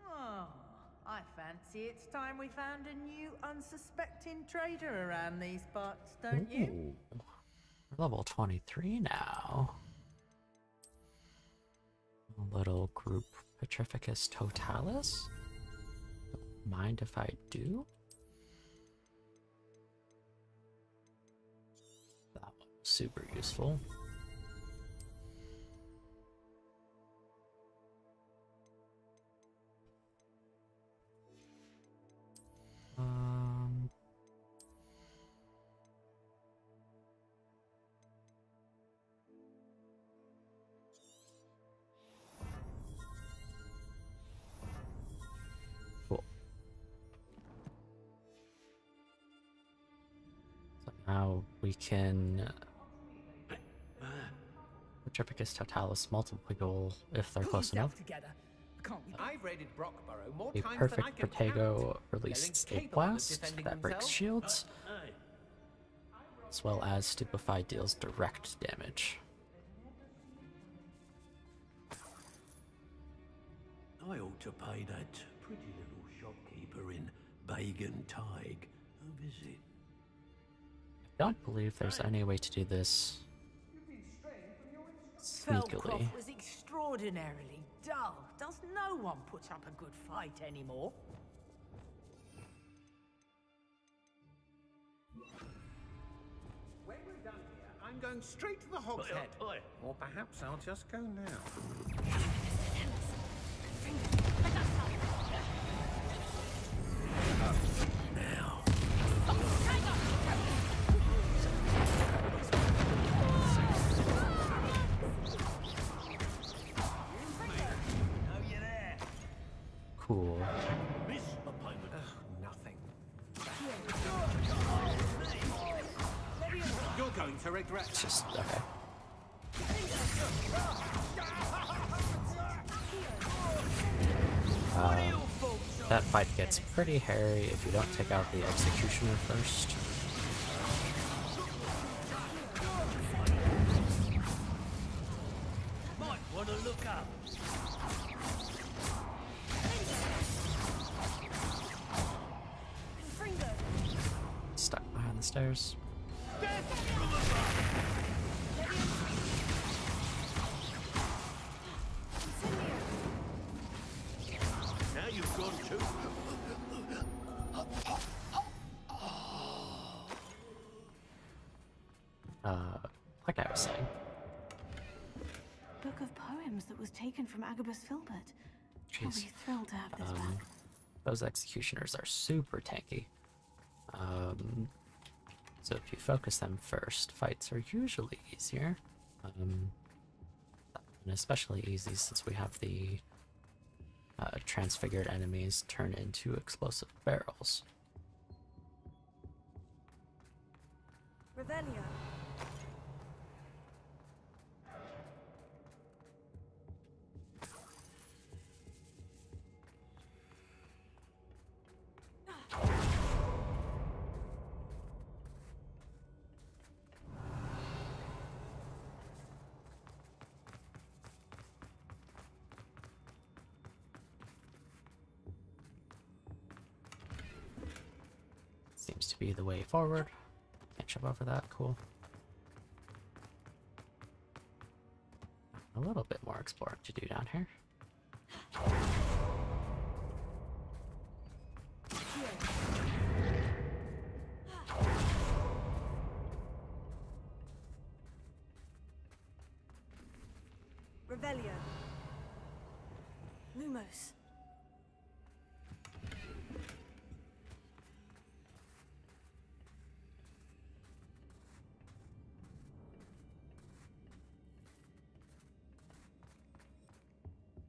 Oh, I fancy it's time we found a new unsuspecting trader around these parts, don't you? Ooh. We're level 23 now. A little group Petrificus Totalis? Don't mind if I do? super useful. Cool. So now we can Tripicus Totalis multiple if they're close enough. A perfect Protego released a blast that breaks shields, as well as Stupefy deals direct damage. I ought to pay that pretty little shopkeeper in Bagan Tig a visit. I don't believe there's any way to do this sneakily. Feldcroft was extraordinarily dull. Does no one put up a good fight anymore? When we're done here, I'm going straight to the Hogshead. Or perhaps I'll just go now. Now. Cool. Nothing. You're going to regret. Just okay. That fight gets pretty hairy if you don't take out the Executioner first. Might want to look up. Stuck behind the stairs. Now you've gone too. Like I was saying. Book of poems that was taken from Agabus Filbert. I'll Jeez. be thrilled to have this back. Those Executioners are super tanky. So if you focus them first, fights are usually easier. And especially easy since we have the transfigured enemies turn into explosive barrels. Revelio. Seems to be the way forward. Can't jump over that, cool. A little bit more exploring to do down here. Revelio. Lumos.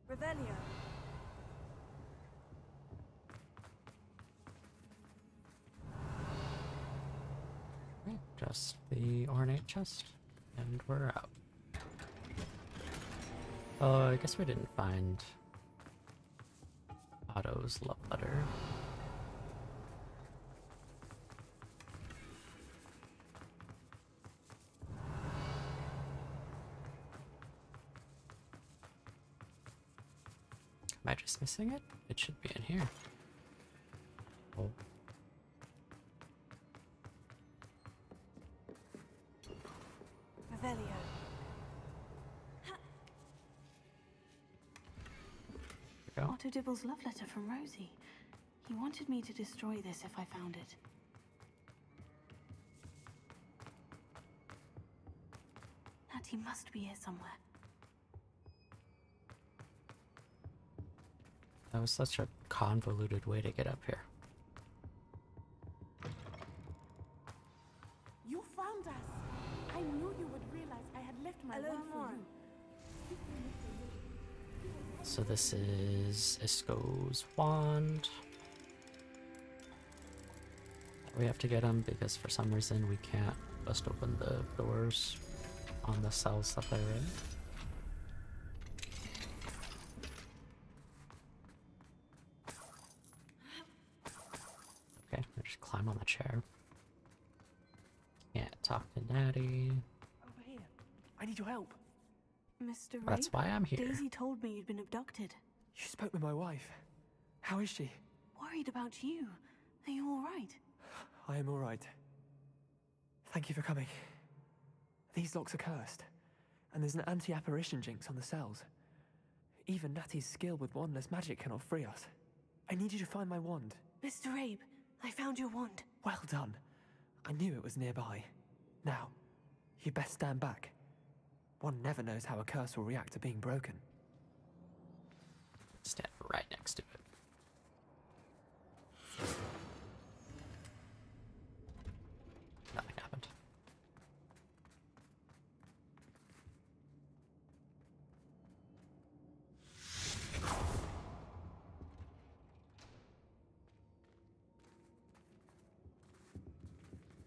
Revelio. Right, just the ornate chest, and we're out. Oh, I guess we didn't find Otto's love letter. Am I just missing it? It should be in here. Oh. Revelio. Otto Dibble's love letter from Rosie. He wanted me to destroy this if I found it. She must be here somewhere. That was such a convoluted way to get up here. You found us. I knew you would realize I had left my wand for you. So this is Isco's wand. We have to get him because for some reason we can't bust open the doors on the cells that they're in. Okay, I just climb on the chair. Can't talk to Natty. Over here. I need your help. Mr. Rape, That's why I'm here. Daisy told me you'd been abducted. You spoke with my wife. How is she? Worried about you. Are you all right? I am all right. Thank you for coming. These locks are cursed, and there's an anti-apparition jinx on the cells. Even Natty's skill with wandless magic cannot free us. I need you to find my wand. Mr. Rabe, I found your wand. Well done. I knew it was nearby. Now, you best stand back. One never knows how a curse will react to being broken. Stand right next to it. Nothing happened.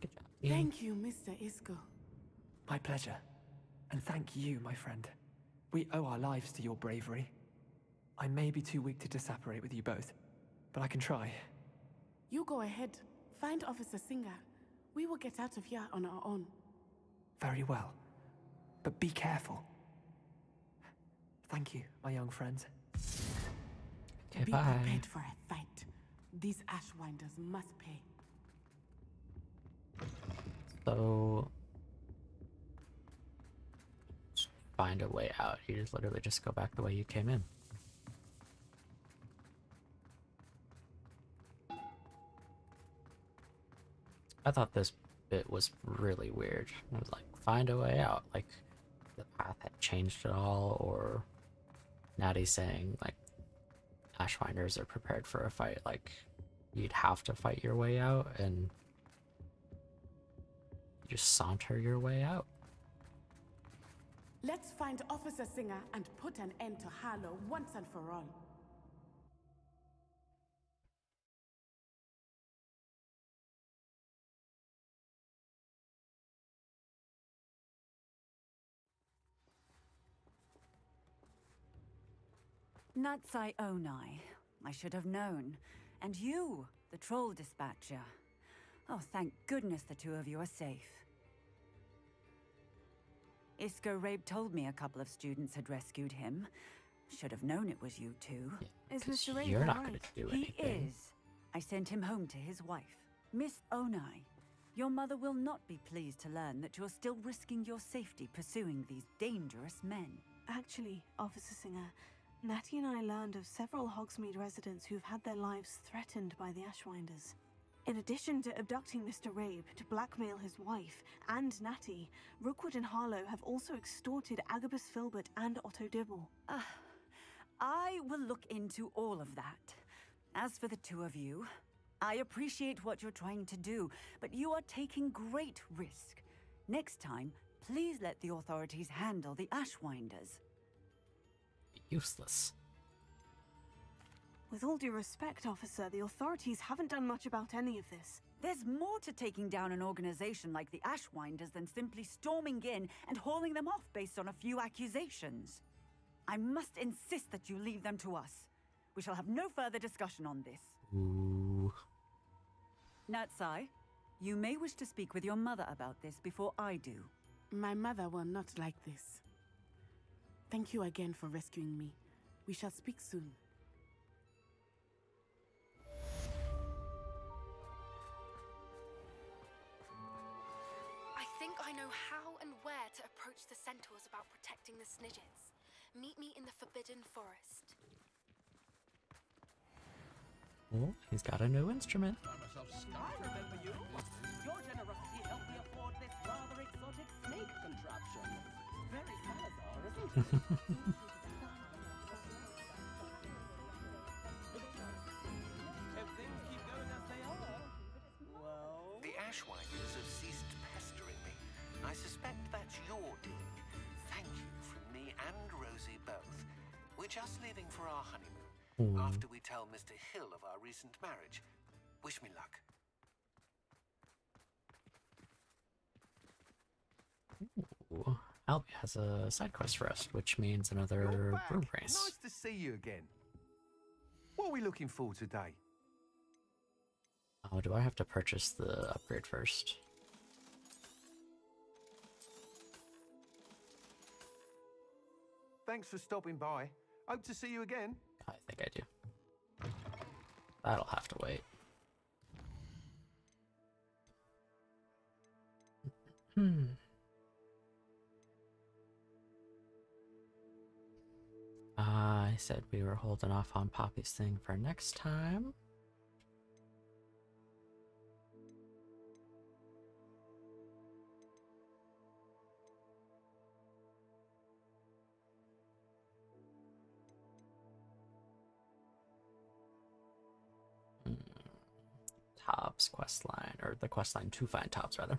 Good job. Thank you, Mr. Isco. My pleasure. And thank you, my friend. We owe our lives to your bravery. I may be too weak to disapparate with you both, but I can try. You go ahead. Find Officer Singer. We will get out of here on our own. Very well. But be careful. Thank you, my young friends. Okay, be bye. prepared for a fight. These Ashwinders must pay. So... find a way out. You just literally just go back the way you came in. I thought this bit was really weird. I was like, find a way out. Like, the path had changed at all, or Natty saying, like, Ashwinders are prepared for a fight. Like, you'd have to fight your way out, and you just saunter your way out. Let's find Officer Singer and put an end to Harlow once and for all. Natsai Onai. I should have known. And you, the troll dispatcher. Oh, thank goodness the two of you are safe. Isco Rabe told me a couple of students had rescued him. Should have known it was you two. Yeah, is Mr. Rabe you're not going to do anything. He is. I sent him home to his wife. Miss Onai, your mother will not be pleased to learn that you're still risking your safety pursuing these dangerous men. Actually, Officer Singer, Natty and I learned of several Hogsmeade residents who've had their lives threatened by the Ashwinders. In addition to abducting Mr. Rabe to blackmail his wife and Natty, Rookwood and Harlow have also extorted Agabus Filbert and Otto Dibble. I will look into all of that. As for the two of you, I appreciate what you're trying to do, but you are taking great risk. Next time, please let the authorities handle the Ashwinders. Useless. With all due respect, officer, the authorities haven't done much about any of this. There's more to taking down an organization like the Ashwinders than simply storming in and hauling them off based on a few accusations. I must insist that you leave them to us. We shall have no further discussion on this. Ooh. Natsai, you may wish to speak with your mother about this before I do. My mother will not like this. Thank you again for rescuing me. We shall speak soon. I think I know how and where to approach the centaurs about protecting the Snidgets. Meet me in the Forbidden Forest. Oh, he's got a new instrument. I remember you. Your generosity helped me afford this rather exotic snake contraption. very Salazar, isn't it? If things keep going as they are, well... The Ashwinders have ceased pestering me. I suspect that's your doing. Thank you from me and Rosie both. We're just leaving for our honeymoon. After we tell Mr. Hill of our recent marriage. Wish me luck. Ooh, Albie has a side quest for us, which means another broom race. Nice to see you again. What are we looking for today? Oh, do I have to purchase the upgrade first? Thanks for stopping by. Hope to see you again. I think I do. That'll have to wait. I said we were holding off on Poppy's thing for next time. Tobbs questline, or the questline to find Tobbs, rather.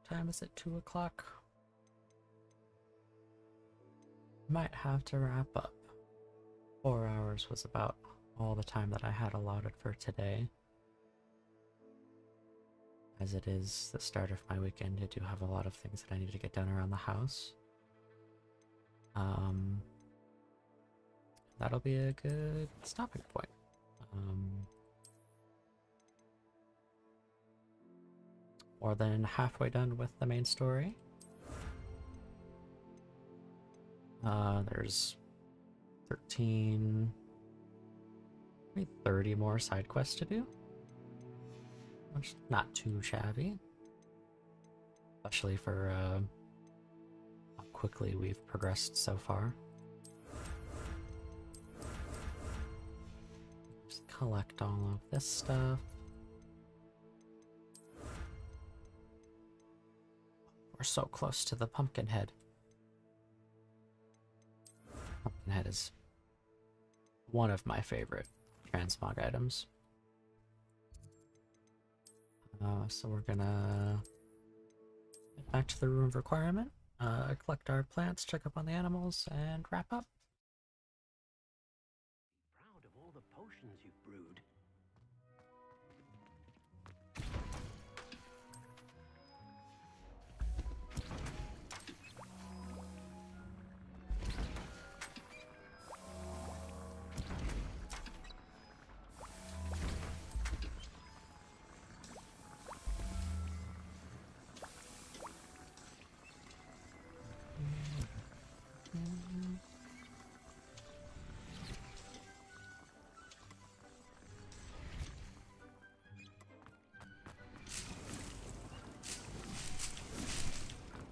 Time is it? 2 o'clock? Might have to wrap up. 4 hours was about all the time that I had allotted for today. As it is the start of my weekend, I do have a lot of things that I need to get done around the house. That'll be a good stopping point. More than halfway done with the main story. There's 13, maybe 30 more side quests to do, which is not too shabby, especially for how quickly we've progressed so far. Just collect all of this stuff. We're so close to the pumpkin head. Pumpkinhead is one of my favorite transmog items. So we're gonna get back to the room of requirement, collect our plants, check up on the animals, and wrap up. Proud of all the potions you've brewed.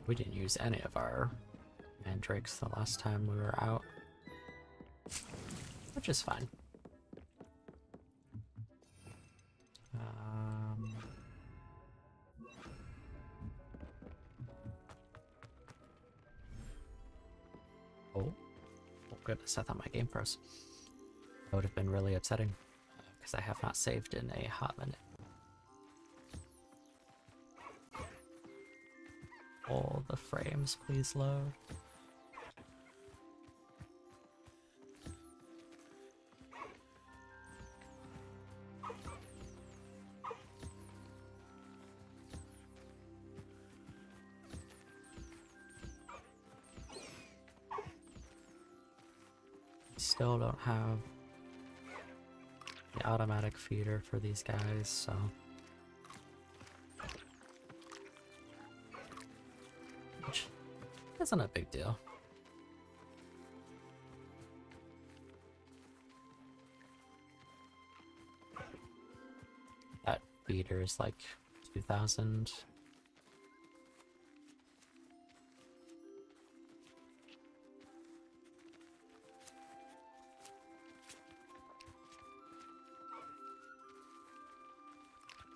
We didn't use any of our mandrakes the last time we were out, which is fine. Oh goodness, I thought my game froze. That would have been really upsetting, because I have not saved in a hot minute. All the frames, please load. Still don't have the automatic feeder for these guys, so which isn't a big deal. That feeder is like 2,000.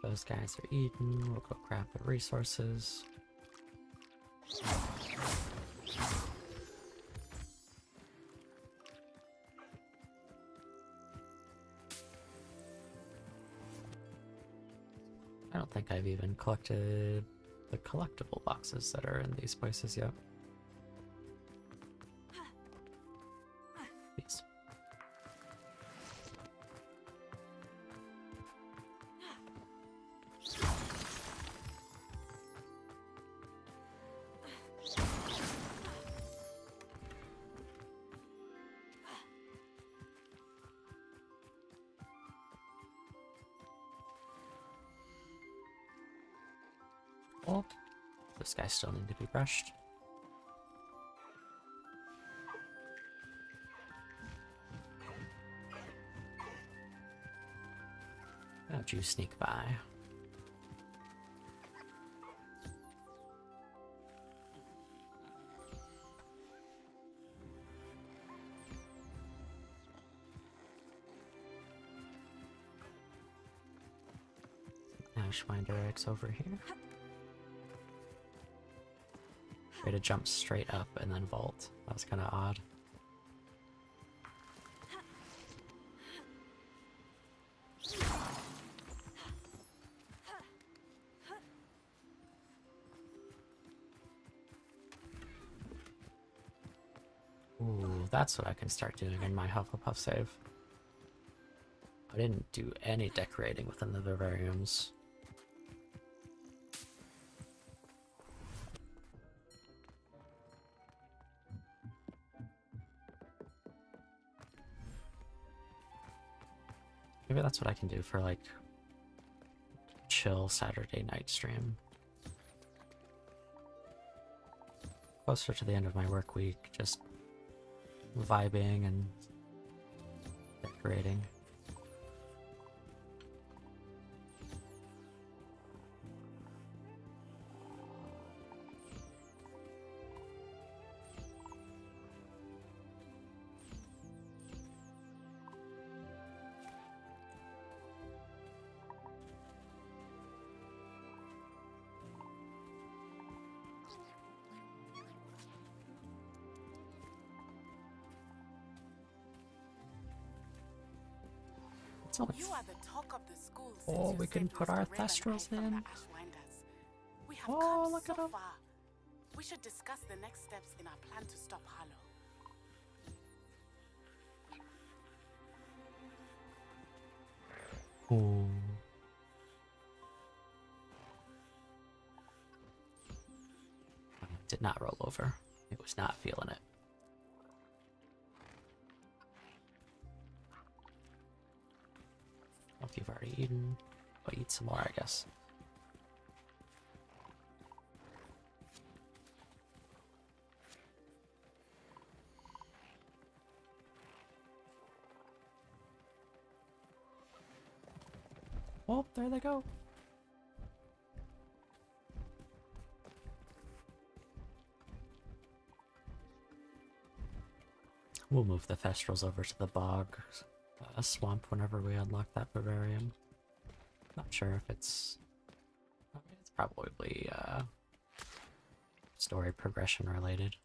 Those guys are eaten. We'll go grab the resources. I don't think I've even collected the collectible boxes that are in these places yet. These. Oh, this guy still need to be brushed. How'd you sneak by? Ashwinder eggs over here. Way to jump straight up and then vault. That was kind of odd. Ooh, that's what I can start doing in my Hufflepuff save. I didn't do any decorating within the vivariums. Maybe that's what I can do for like chill Saturday night stream. Closer to the end of my work week, just vibing and decorating. You are the talk of the school. Oh, we can put our thestrals in. We have oh, come look so at them. far. We should discuss the next steps in our plan to stop Harlow. Ooh. Did not roll over. It was not feeling it. If you've already eaten, but eat some more, I guess. Oh, there they go. We'll move the Thestrals over to the bog swamp whenever we unlock that vivarium. Not sure if it's... I mean, it's probably story progression related.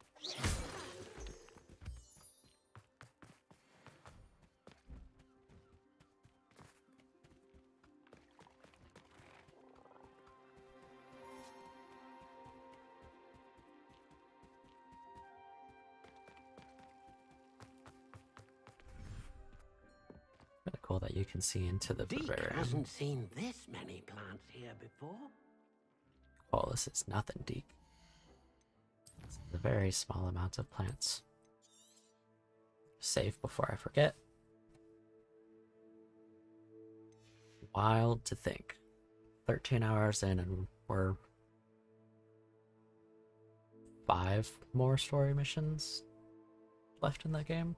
Really cool that you can see into the Deke vivarium. hasn't seen this many plants here before. Oh, this is nothing, Deke. This is a very small amount of plants. Save before I forget. Wild to think. 13 hours in and we're 5 more story missions left in that game.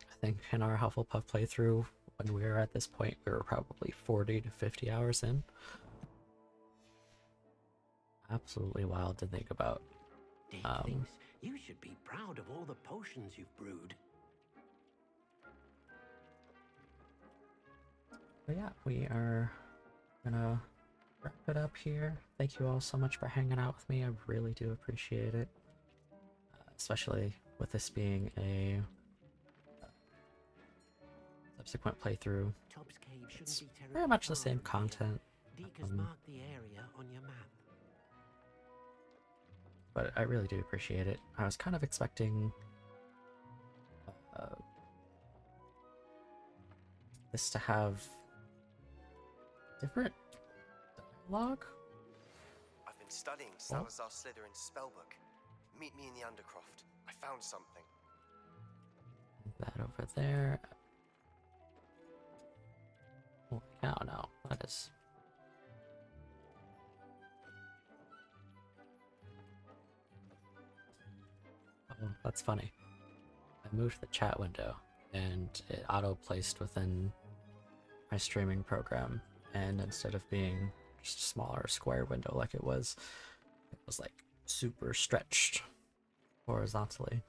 I think in our Hufflepuff playthrough, when we were at this point, we were probably 40 to 50 hours in. Absolutely wild to think about. Deke thinks you should be proud of all the potions you've brewed. But yeah, we are gonna wrap it up here. Thank you all so much for hanging out with me. I really do appreciate it. Especially with this being a subsequent playthrough. It's very much the same content, Deke has marked the area on your map. But I really do appreciate it. I was kind of expecting this to have different dialogue. I've been studying Salazar Slytherin's spellbook. Meet me in the Undercroft. I found something. That over there. Holy cow, no. That is... Oh, that's funny. I moved the chat window and it auto-placed within my streaming program, and instead of being just a smaller square window like it was like super stretched horizontally.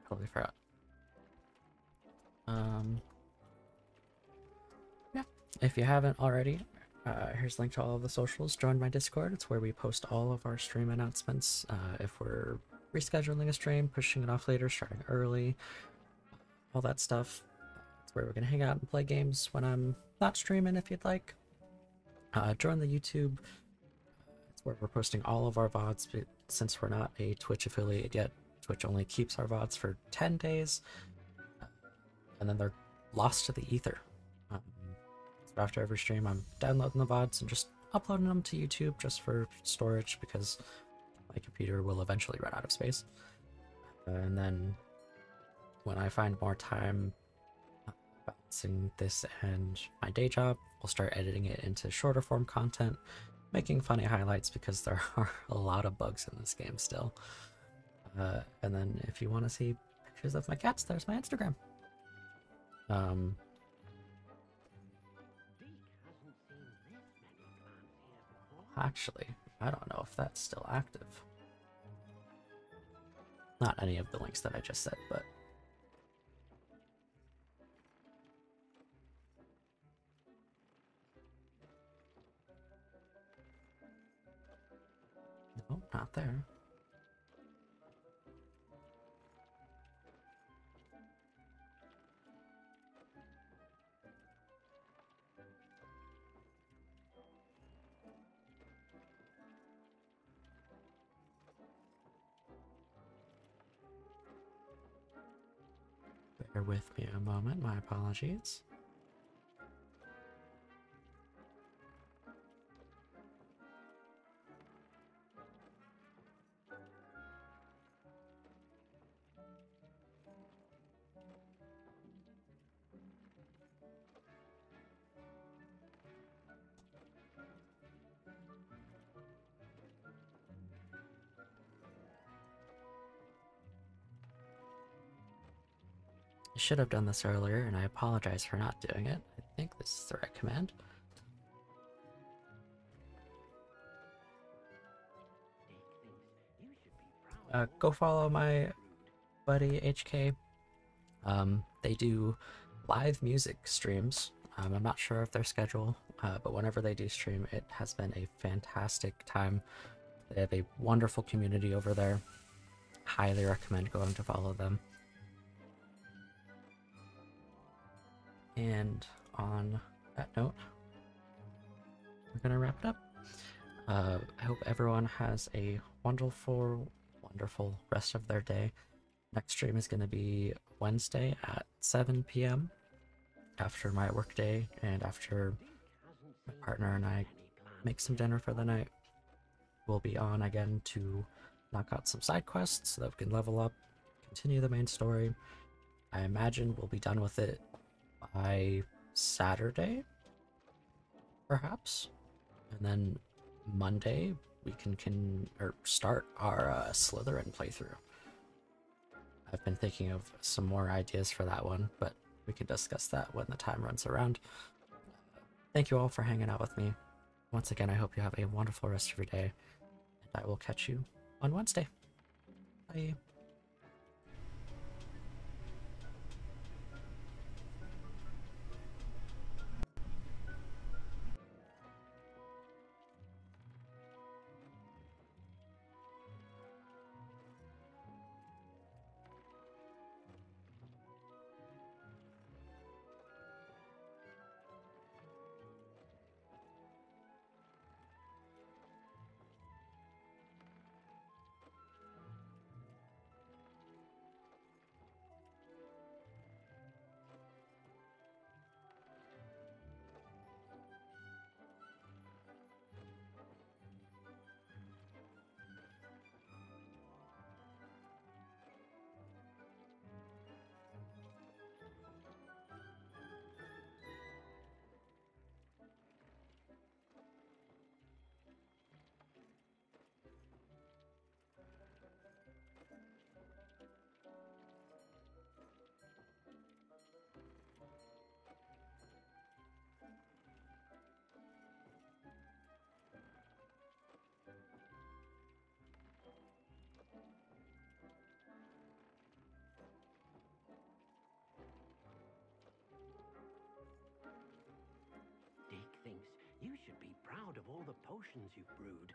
Totally forgot. Yeah, if you haven't already, here's a link to all of the socials. Join my Discord. It's where we post all of our stream announcements. If we're rescheduling a stream, pushing it off later, starting early, all that stuff. It's where we're gonna hang out and play games when I'm not streaming, if you'd like. Join the YouTube. It's where we're posting all of our VODs, but since we're not a Twitch affiliate yet, Twitch only keeps our VODs for 10 days, and then they're lost to the ether. So after every stream, I'm downloading the VODs and just uploading them to YouTube just for storage, because my computer will eventually run out of space. And then when I find more time balancing this and my day job, we'll start editing it into shorter form content, making funny highlights, because there are a lot of bugs in this game still. And then if you want to see pictures of my cats, there's my Instagram. Actually, I don't know if that's still active. Not any of the links that I just said, but... No, not there. Bear with me a moment, my apologies. I should have done this earlier, and I apologize for not doing it. I think this is the right command. Go follow my buddy HK. They do live music streams. I'm not sure of their schedule, but whenever they do stream, it has been a fantastic time. They have a wonderful community over there. Highly recommend going to follow them. And on that note, we're gonna wrap it up. I hope everyone has a wonderful rest of their day. Next stream is gonna be Wednesday at 7 p.m. after my work day and after my partner and I make some dinner for the night. We'll be on again to knock out some side quests so that we can level up, continue the main story. I imagine we'll be done with it by Saturday, perhaps, and then Monday we can start our Slytherin playthrough. I've been thinking of some more ideas for that one, but we can discuss that when the time runs around. Thank you all for hanging out with me. Once again, I hope you have a wonderful rest of your day, and I will catch you on Wednesday. Bye. potions you've brewed.